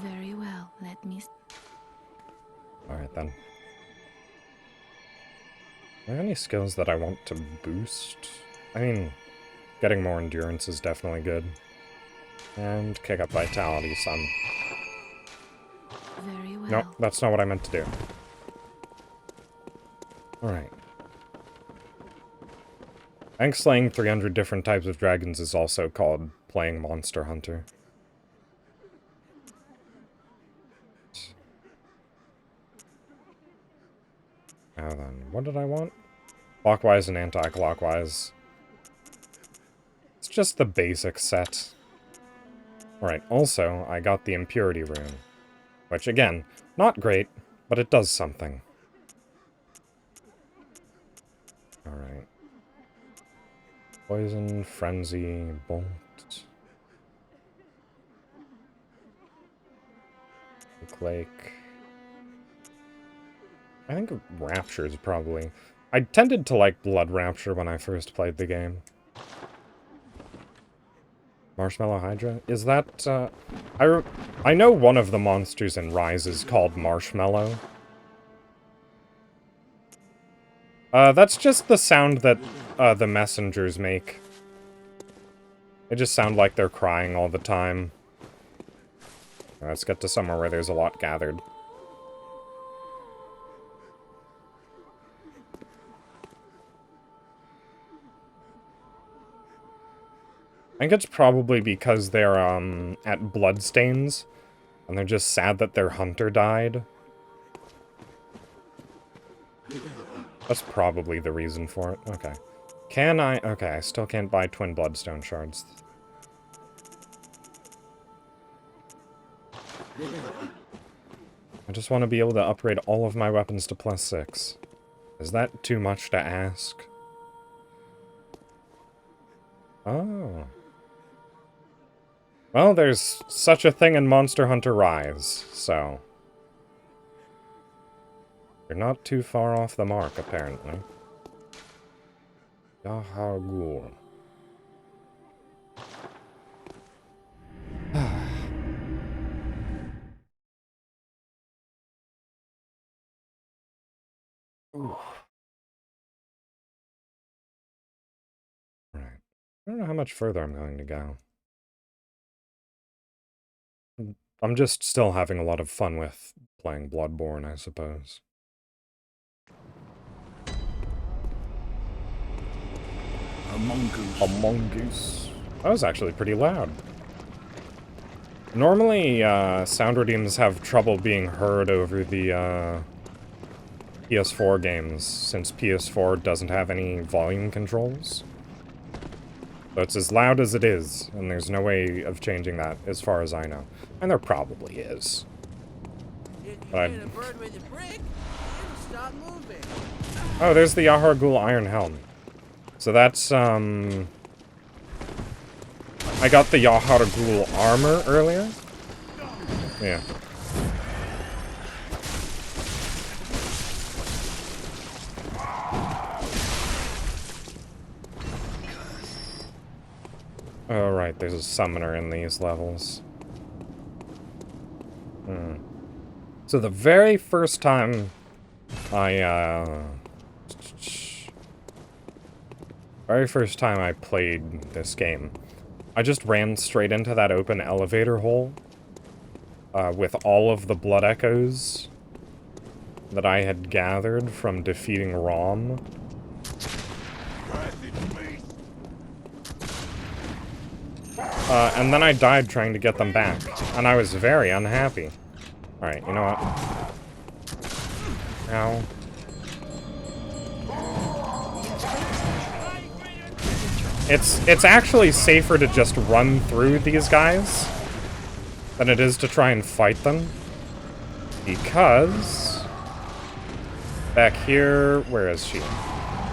very well, let me... Alright then. Are there any skills that I want to boost? I mean, getting more endurance is definitely good. And kick up vitality some. Very well. Nope, that's not what I meant to do. Alright. I think slaying 300 different types of dragons is also called playing Monster Hunter. Now then, what did I want? Clockwise and anti-clockwise. It's just the basic set. Alright, also, I got the Impurity Rune. Which, again, not great, but it does something. Alright. Poison, Frenzy, Bolt. Lake. I think Rapture is probably... I tended to like Blood Rapture when I first played the game. Marshmallow Hydra? Is that, I know one of the monsters in Rise is called Marshmallow. That's just the sound that, the messengers make. They just sound like they're crying all the time. Let's get to somewhere where there's a lot gathered. I think it's probably because they're, at Bloodstains, and they're just sad that their hunter died. That's probably the reason for it. Okay. Can I... Okay, I still can't buy twin bloodstone shards. I just want to be able to upgrade all of my weapons to +6. Is that too much to ask? Oh. Well, there's such a thing in Monster Hunter Rise, so... You're not too far off the mark, apparently. Yahagul. Ooh. Right. I don't know how much further I'm going to go. I'm just still having a lot of fun with playing Bloodborne, I suppose. A mongoose. A mongoose. That was actually pretty loud. Normally, sound redeems have trouble being heard over the, PS4 games, since PS4 doesn't have any volume controls. So it's as loud as it is, and there's no way of changing that, as far as I know. And there probably is. But oh, there's the Yahar'gul Iron Helm. So that's, I got the Yahar'gul armor earlier. Yeah. Oh, right, there's a summoner in these levels. So the very first time I played this game, I just ran straight into that open elevator hole with all of the blood echoes that I had gathered from defeating Rom. And then I died trying to get them back, and I was very unhappy. Alright, you know what? Ow. It's actually safer to just run through these guys than it is to try and fight them. Because back here, where is she?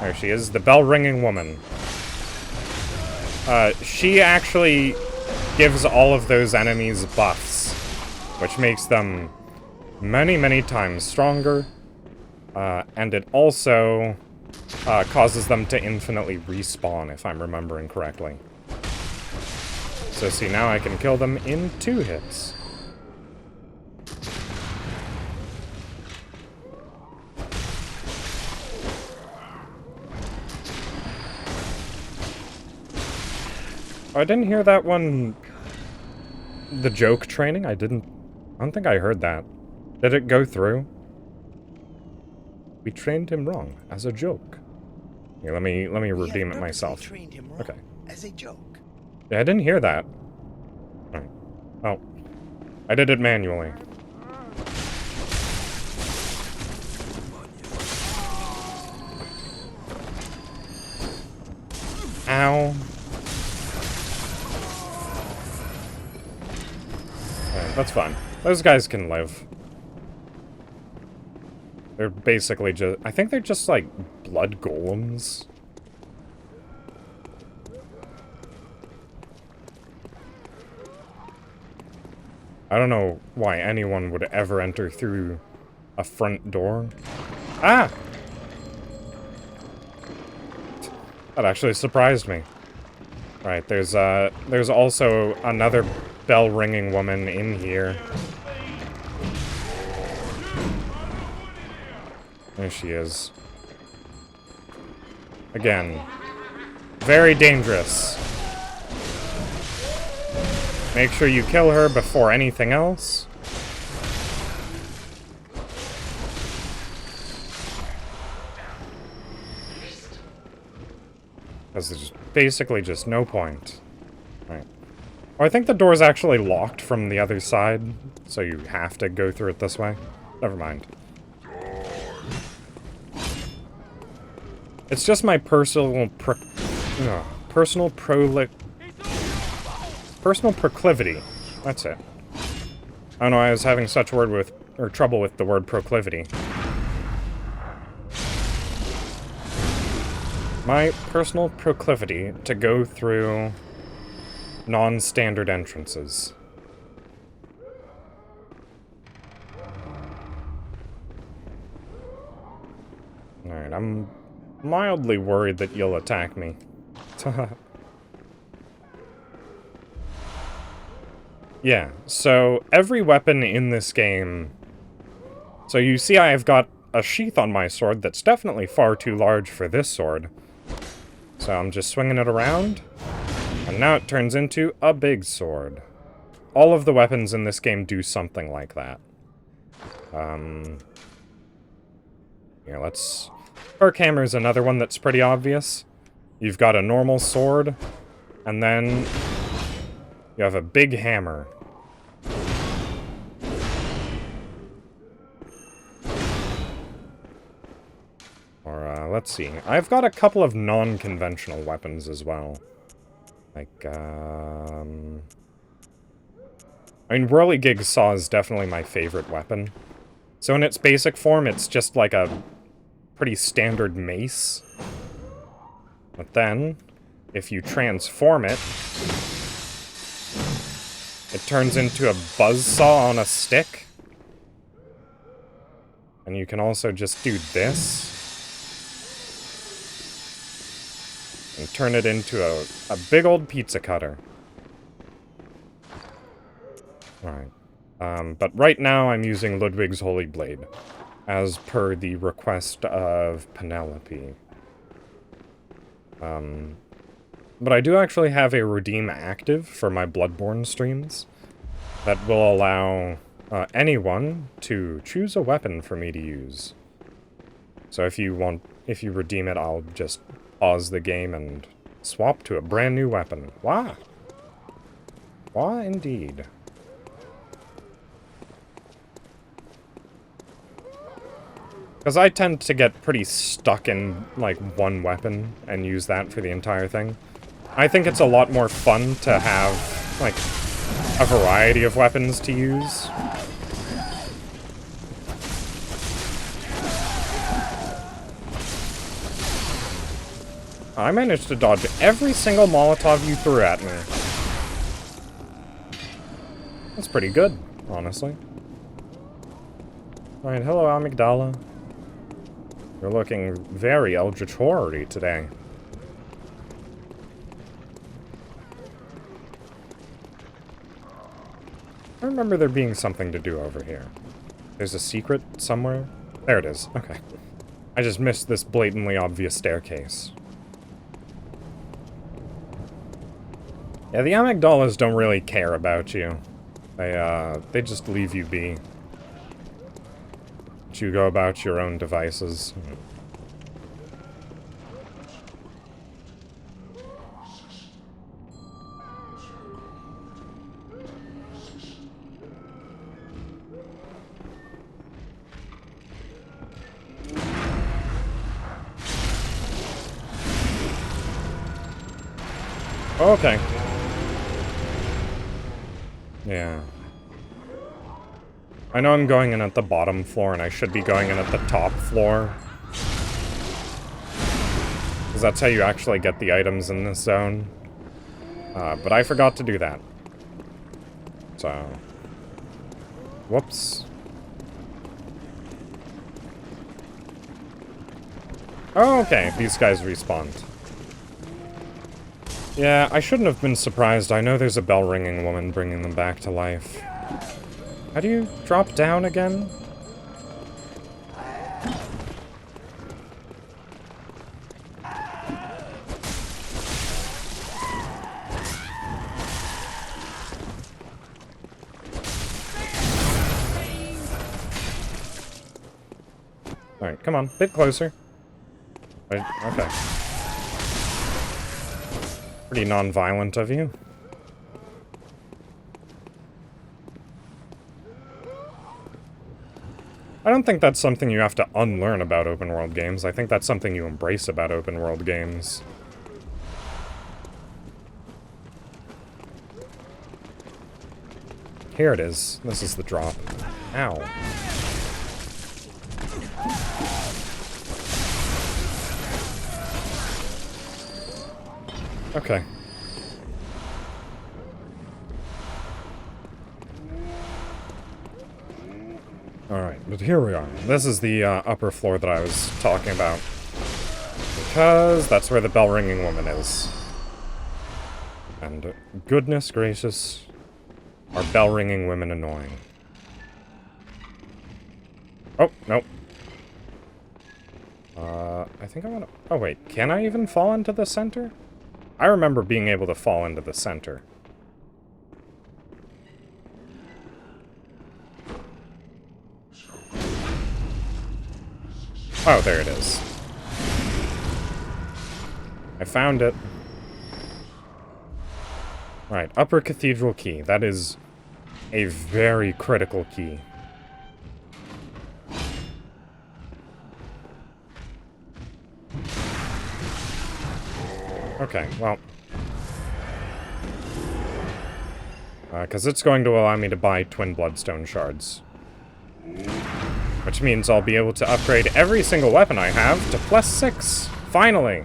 There she is, the bell-ringing woman. She actually gives all of those enemies buffs, which makes them many, many times stronger, and it also causes them to infinitely respawn, if I'm remembering correctly. So see, now I can kill them in 2 hits. Oh, I didn't hear that one... The joke training? I don't think I heard that. Did it go through? We trained him wrong, as a joke. Here, let me redeem it myself. Okay. As a joke. Yeah, I didn't hear that. Alright. Oh. I did it manually. Ow. Alright, that's fine. Those guys can live. They're basically just... I think they're just, like, blood golems. I don't know why anyone would ever enter through a front door. Ah! That actually surprised me. Right, there's also another bell-ringing woman in here. There she is. Again, very dangerous. Make sure you kill her before anything else. Because there's basically just no point. Right. Oh, I think the door's actually locked from the other side, so you have to go through it this way. Never mind. It's just my personal proclivity. That's it. I don't know, I was having such trouble with the word proclivity. My personal proclivity to go through non-standard entrances. Alright, I'm mildly worried that you'll attack me. Yeah, so every weapon in this game... So you see I've got a sheath on my sword that's definitely far too large for this sword. So I'm just swinging it around, and now it turns into a big sword. All of the weapons in this game do something like that. Here, let's... Arc hammer is another one that's pretty obvious. You've got a normal sword, and then you have a big hammer. Or, let's see. I've got a couple of non-conventional weapons as well. Like, I mean, Whirligig Saw is definitely my favorite weapon. So in its basic form, it's just like a pretty standard mace. But then, if you transform it, it turns into a buzzsaw on a stick. And you can also just do this. And turn it into a big old pizza cutter. Alright. But right now I'm using Ludwig's Holy Blade, as per the request of Penelope. But I do actually have a redeem active for my Bloodborne streams that will allow anyone to choose a weapon for me to use. So if you redeem it, I'll just pause the game and swap to a brand new weapon. Why? Why indeed? Because I tend to get pretty stuck in, like, one weapon and use that for the entire thing. I think it's a lot more fun to have, like, a variety of weapons to use. I managed to dodge every single Molotov you threw at me. That's pretty good, honestly. Alright, hello, Amygdala. You're looking very Eldritch Horror-y today. I remember there being something to do over here. There's a secret somewhere? There it is. Okay. I just missed this blatantly obvious staircase. Yeah, the Amygdalas don't really care about you. They just leave you be. Let you go about your own devices. Okay. Yeah. I know I'm going in at the bottom floor, and I should be going in at the top floor. Because that's how you actually get the items in this zone. But I forgot to do that. So... Whoops. Oh, okay. These guys respawned. Yeah, I shouldn't have been surprised. I know there's a bell-ringing woman bringing them back to life. How do you drop down again? Alright, come on. Bit closer. Wait, okay. Pretty non-violent of you. I don't think that's something you have to unlearn about open-world games. I think that's something you embrace about open-world games. Here it is. This is the drop. Ow. Okay. Alright, but here we are. This is the upper floor that I was talking about. Because that's where the bell-ringing woman is. And goodness gracious, are bell-ringing women annoying. Oh, nope. I think I want to... Oh, wait. Can I even fall into the center? I remember being able to fall into the center. Oh, there it is. I found it. Right, Upper Cathedral Key. That is a very critical key. Okay, well. Because it's going to allow me to buy twin bloodstone shards. Which means I'll be able to upgrade every single weapon I have to +6. Finally!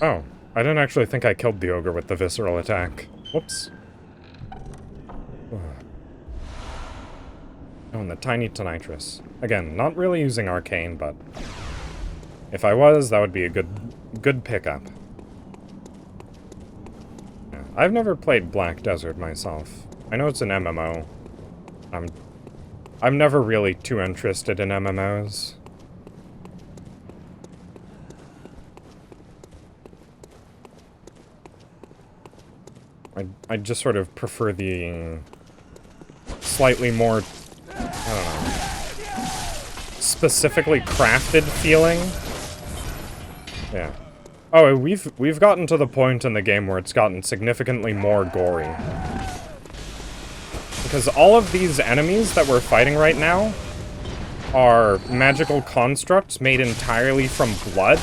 Oh, I didn't actually think I killed the ogre with the visceral attack. Whoops. Oh, and the tiny tonitrus. Again, not really using arcane, but if I was, that would be a good pickup. Yeah, I've never played Black Desert myself. I know it's an MMO. I'm never really too interested in MMOs. I just sort of prefer the slightly more, I don't know, specifically crafted feeling. Yeah. Oh, we've gotten to the point in the game where it's gotten significantly more gory. Because all of these enemies that we're fighting right now are magical constructs made entirely from blood.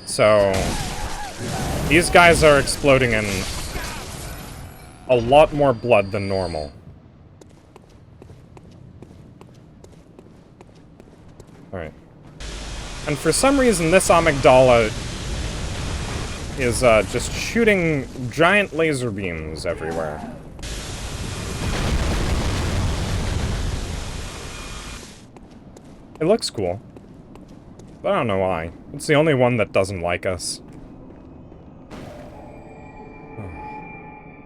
So, these guys are exploding in a lot more blood than normal. Alright. And for some reason, this amygdala is just shooting giant laser beams everywhere. It looks cool. But I don't know why. It's the only one that doesn't like us.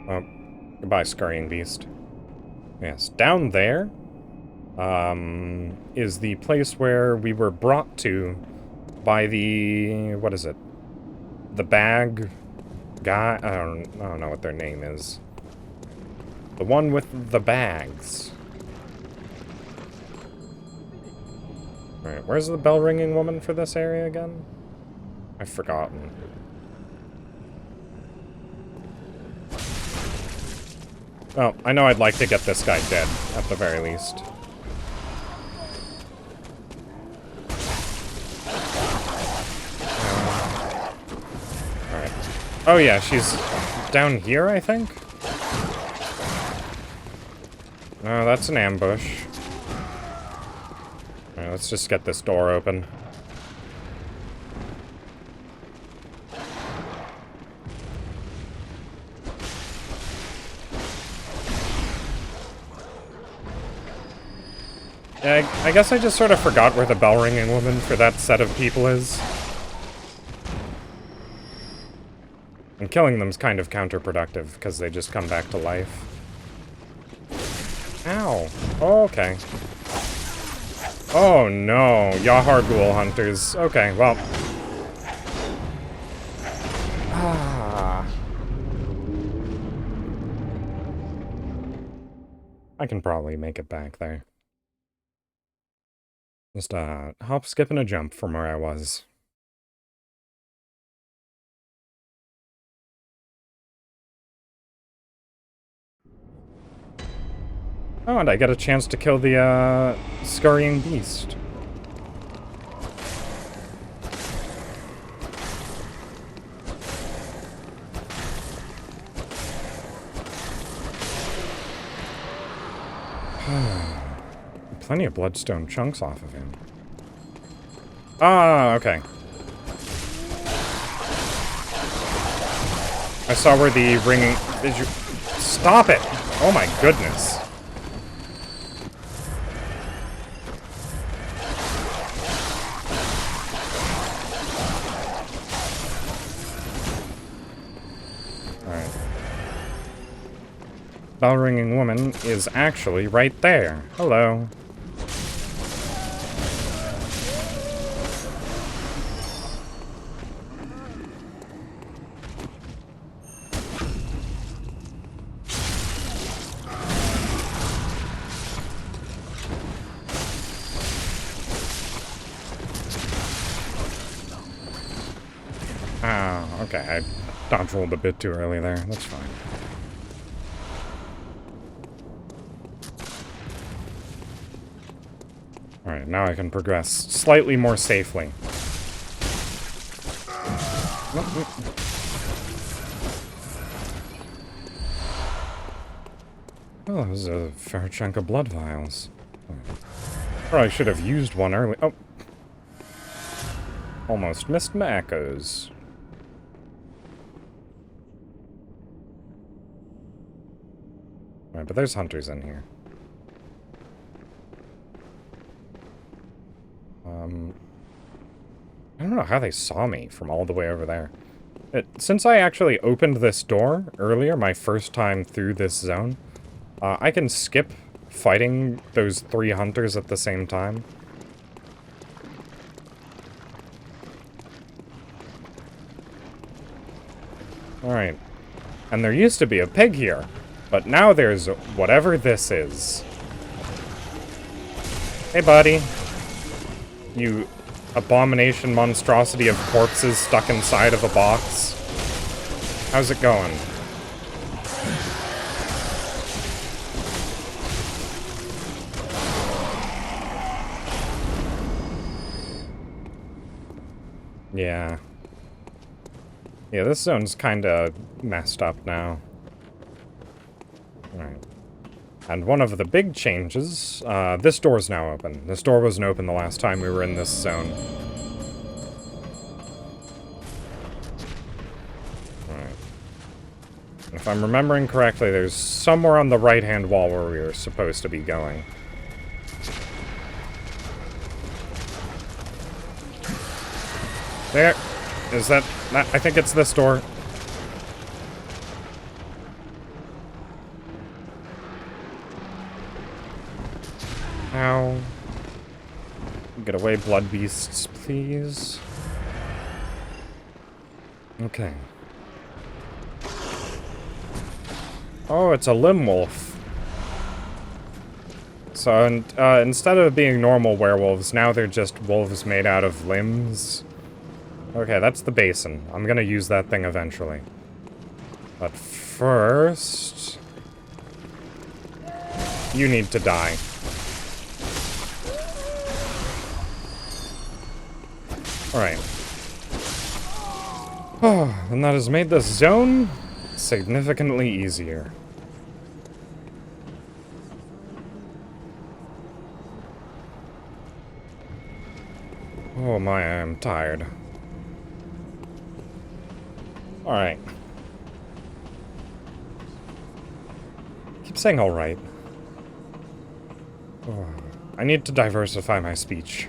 Oh. Goodbye, scurrying beast. Yes, down there is the place where we were brought to by the... what is it? The bag guy? I don't know what their name is. The one with the bags. Alright, where's the bell-ringing woman for this area again? I've forgotten. Well, I know I'd like to get this guy dead, at the very least. Alright. Oh yeah, she's down here, I think? No, that's an ambush. Alright, let's just get this door open. Yeah, I guess I just sort of forgot where the bell-ringing woman for that set of people is. And killing them's kind of counterproductive, because they just come back to life. Ow. Oh, okay. Oh no, Yahar Ghoul hunters. Okay, well. I can probably make it back there. Just hop, skip, and a jump from where I was. Oh, and I get a chance to kill the, scurrying beast. Plenty of bloodstone chunks off of him. Ah, okay. I saw where the ringing... Did you... Stop it! Oh my goodness. Alright. Bell-ringing woman is actually right there. Hello. Okay, I dodge rolled a bit too early there. That's fine. Alright, now I can progress slightly more safely. Oh, that was a fair chunk of blood vials. Probably should have used one early. Oh. Almost missed my echoes. Alright, but there's hunters in here. I don't know how they saw me from all the way over there. Since I actually opened this door earlier, my first time through this zone, I can skip fighting those 3 hunters at the same time. Alright. And there used to be a pig here, but now there's whatever this is. Hey, buddy. You abomination monstrosity of corpses stuck inside of a box. How's it going? Yeah. Yeah, this zone's kinda messed up now. Alright. And one of the big changes, this door's now open. This door wasn't open the last time we were in this zone. Alright. If I'm remembering correctly, there's somewhere on the right-hand wall where we were supposed to be going. There! Is that... I think it's this door. Ow. Get away, blood beasts, please. Okay. Oh, it's a limb wolf. So, instead of being normal werewolves, now they're just wolves made out of limbs. Okay, that's the basin. I'm gonna use that thing eventually. But first... you need to die. Alright. Oh, and that has made this zone significantly easier. Oh my, I am tired. Alright. Keep saying alright. Oh, I need to diversify my speech.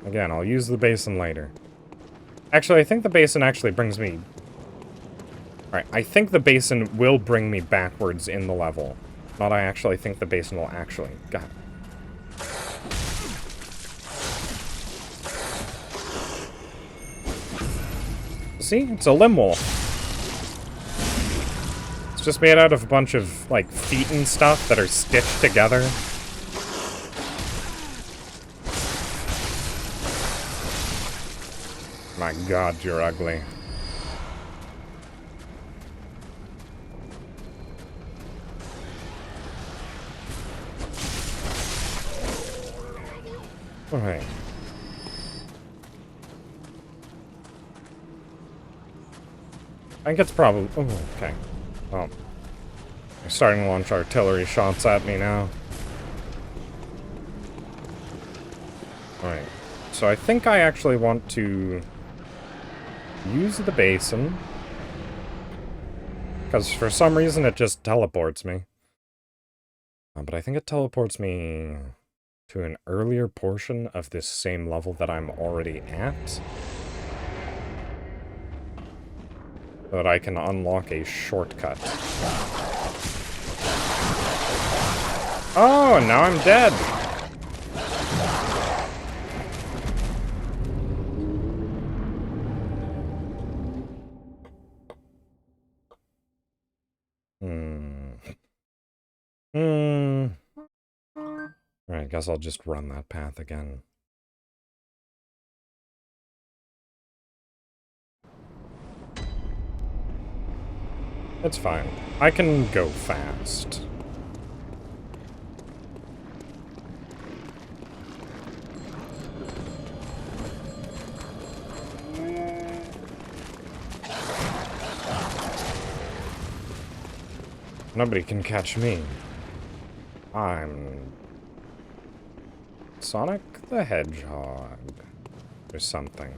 Again, I'll use the basin later. Actually, I think the basin actually brings me... Alright, I think the basin will bring me backwards in the level. Not I actually think the basin will actually... God. See? It's a limb wolf. It's just made out of a bunch of, like, feet and stuff that are stitched together. My god, you're ugly. Alright. I think it's probably... oh, okay. Well, they're starting to launch artillery shots at me now. Alright. So I think I actually want to use the basin. Because for some reason it just teleports me. But I think it teleports me to an earlier portion of this same level that I'm already at. So that I can unlock a shortcut. Oh, now I'm dead! Alright, I guess I'll just run that path again. It's fine. I can go fast. Nobody can catch me. I'm... Sonic the Hedgehog. Or something.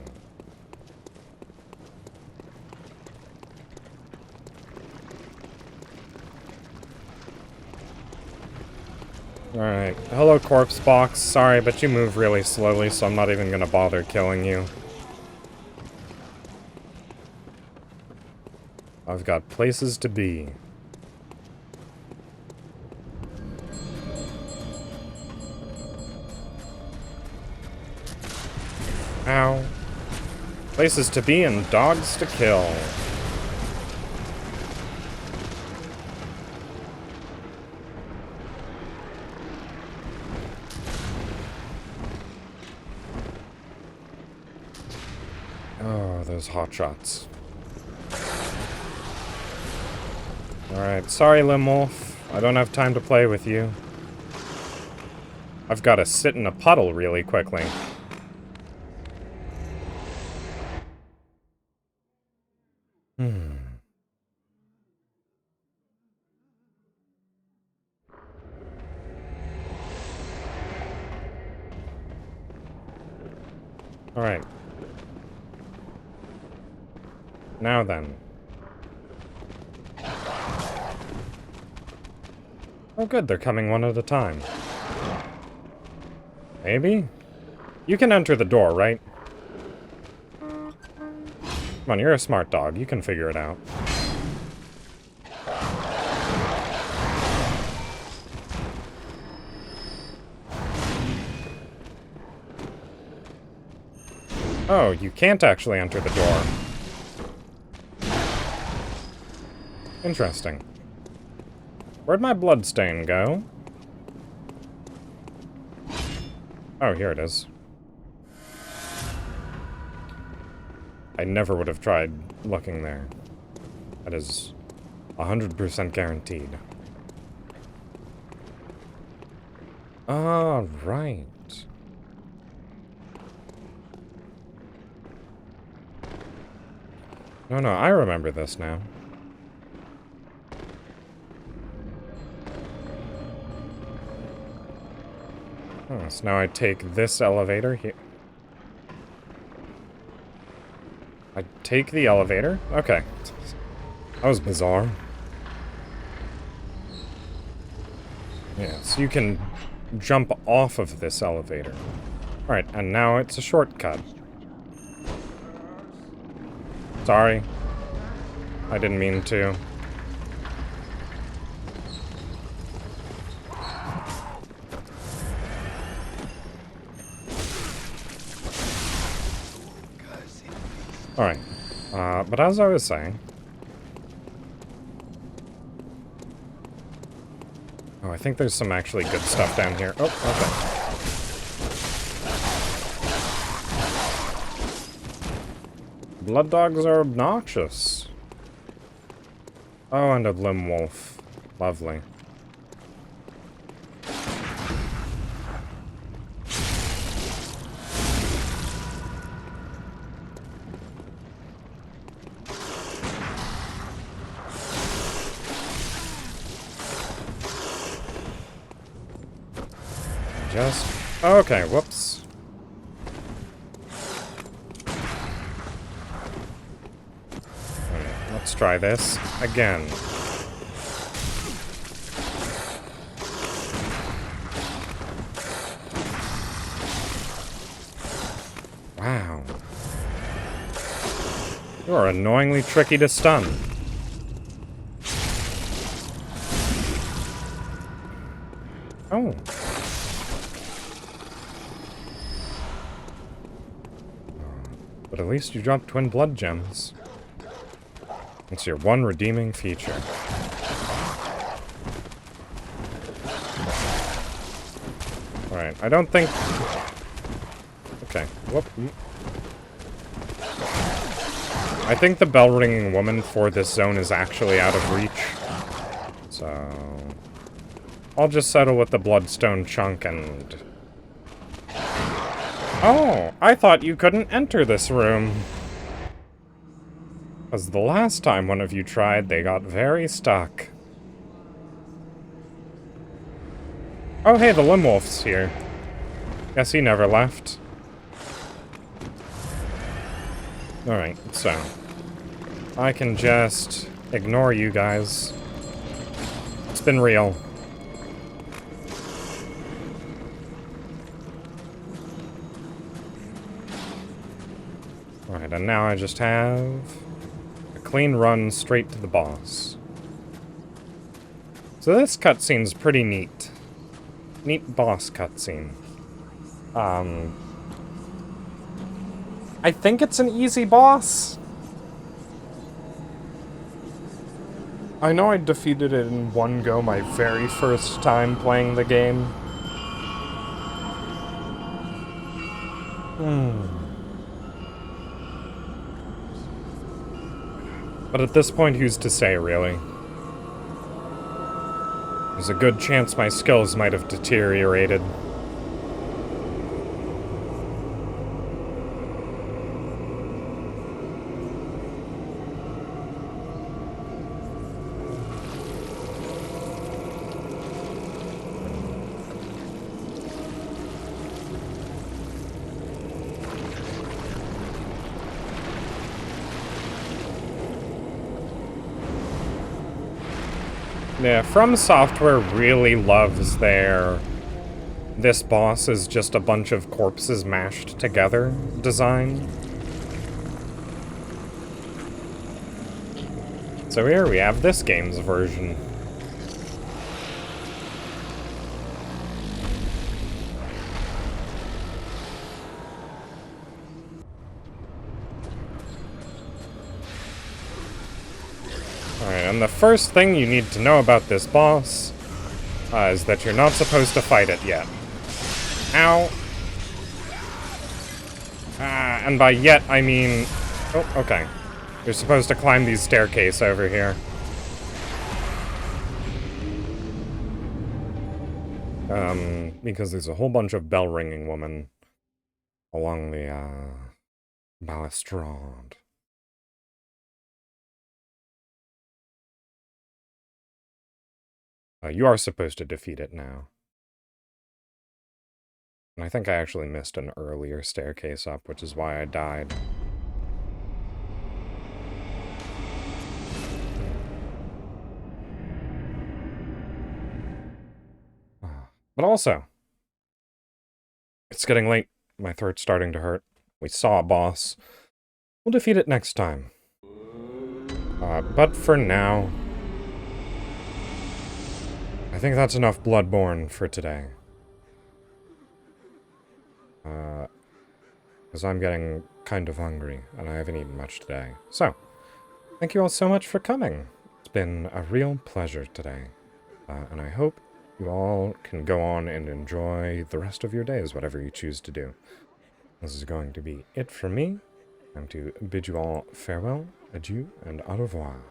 Alright. Hello, Corpse Box. Sorry, but you move really slowly, so I'm not even gonna bother killing you. I've got places to be. Ow. Places to be and dogs to kill. Oh, those hotshots. Alright, sorry, Limb Wolf. I don't have time to play with you. I've got to sit in a puddle really quickly. Alright. Now then. Oh good, they're coming one at a time. Maybe? You can enter the door, right? Come on, you're a smart dog. You can figure it out. Oh, you can't actually enter the door. Interesting. Where'd my bloodstain go? Oh, here it is. I never would have tried looking there. That is 100% guaranteed. Ah, right. No, I remember this now. Oh, so now I take this elevator here. I take the elevator? Okay. That was bizarre. Yeah, so you can jump off of this elevator. Alright, and now it's a shortcut. Sorry. I didn't mean to. Alright. But as I was saying... Oh, I think there's some actually good stuff down here. Oh, okay. Blood dogs are obnoxious. Oh, and a limb wolf. Lovely. Okay, whoops. Alright, let's try this again. Wow. You are annoyingly tricky to stun. Oh. But at least you dropped twin blood gems. It's your one redeeming feature. Alright, I don't think... Okay, whoop. I think the bell-ringing woman for this zone is actually out of reach. So... I'll just settle with the bloodstone chunk and... Oh, I thought you couldn't enter this room. Because the last time one of you tried, they got very stuck. Oh, hey, the limb wolf's here. Guess he never left. Alright, so... I can just ignore you guys. It's been real. Alright, and now I just have a clean run straight to the boss. So this cutscene's pretty neat. Neat boss cutscene. I think it's an easy boss. I know I defeated it in one go my very first time playing the game. But at this point, who's to say, really? There's a good chance my skills might have deteriorated. Yeah, From Software really loves their "this boss is just a bunch of corpses mashed together" design. So here we have this game's version. Alright, and the first thing you need to know about this boss is that you're not supposed to fight it yet. Ow! And by yet, I mean... Oh, okay. You're supposed to climb these staircase over here. Because there's a whole bunch of bell-ringing women along the, balustrade. You are supposed to defeat it now. And I think I actually missed an earlier staircase up, which is why I died. But also, it's getting late. My throat's starting to hurt. We saw a boss. We'll defeat it next time. But for now, I think that's enough Bloodborne for today. Because I'm getting kind of hungry, and I haven't eaten much today. So, thank you all so much for coming. It's been a real pleasure today. And I hope you all can go on and enjoy the rest of your days, whatever you choose to do. This is going to be it for me. I'm to bid you all farewell, adieu, and au revoir.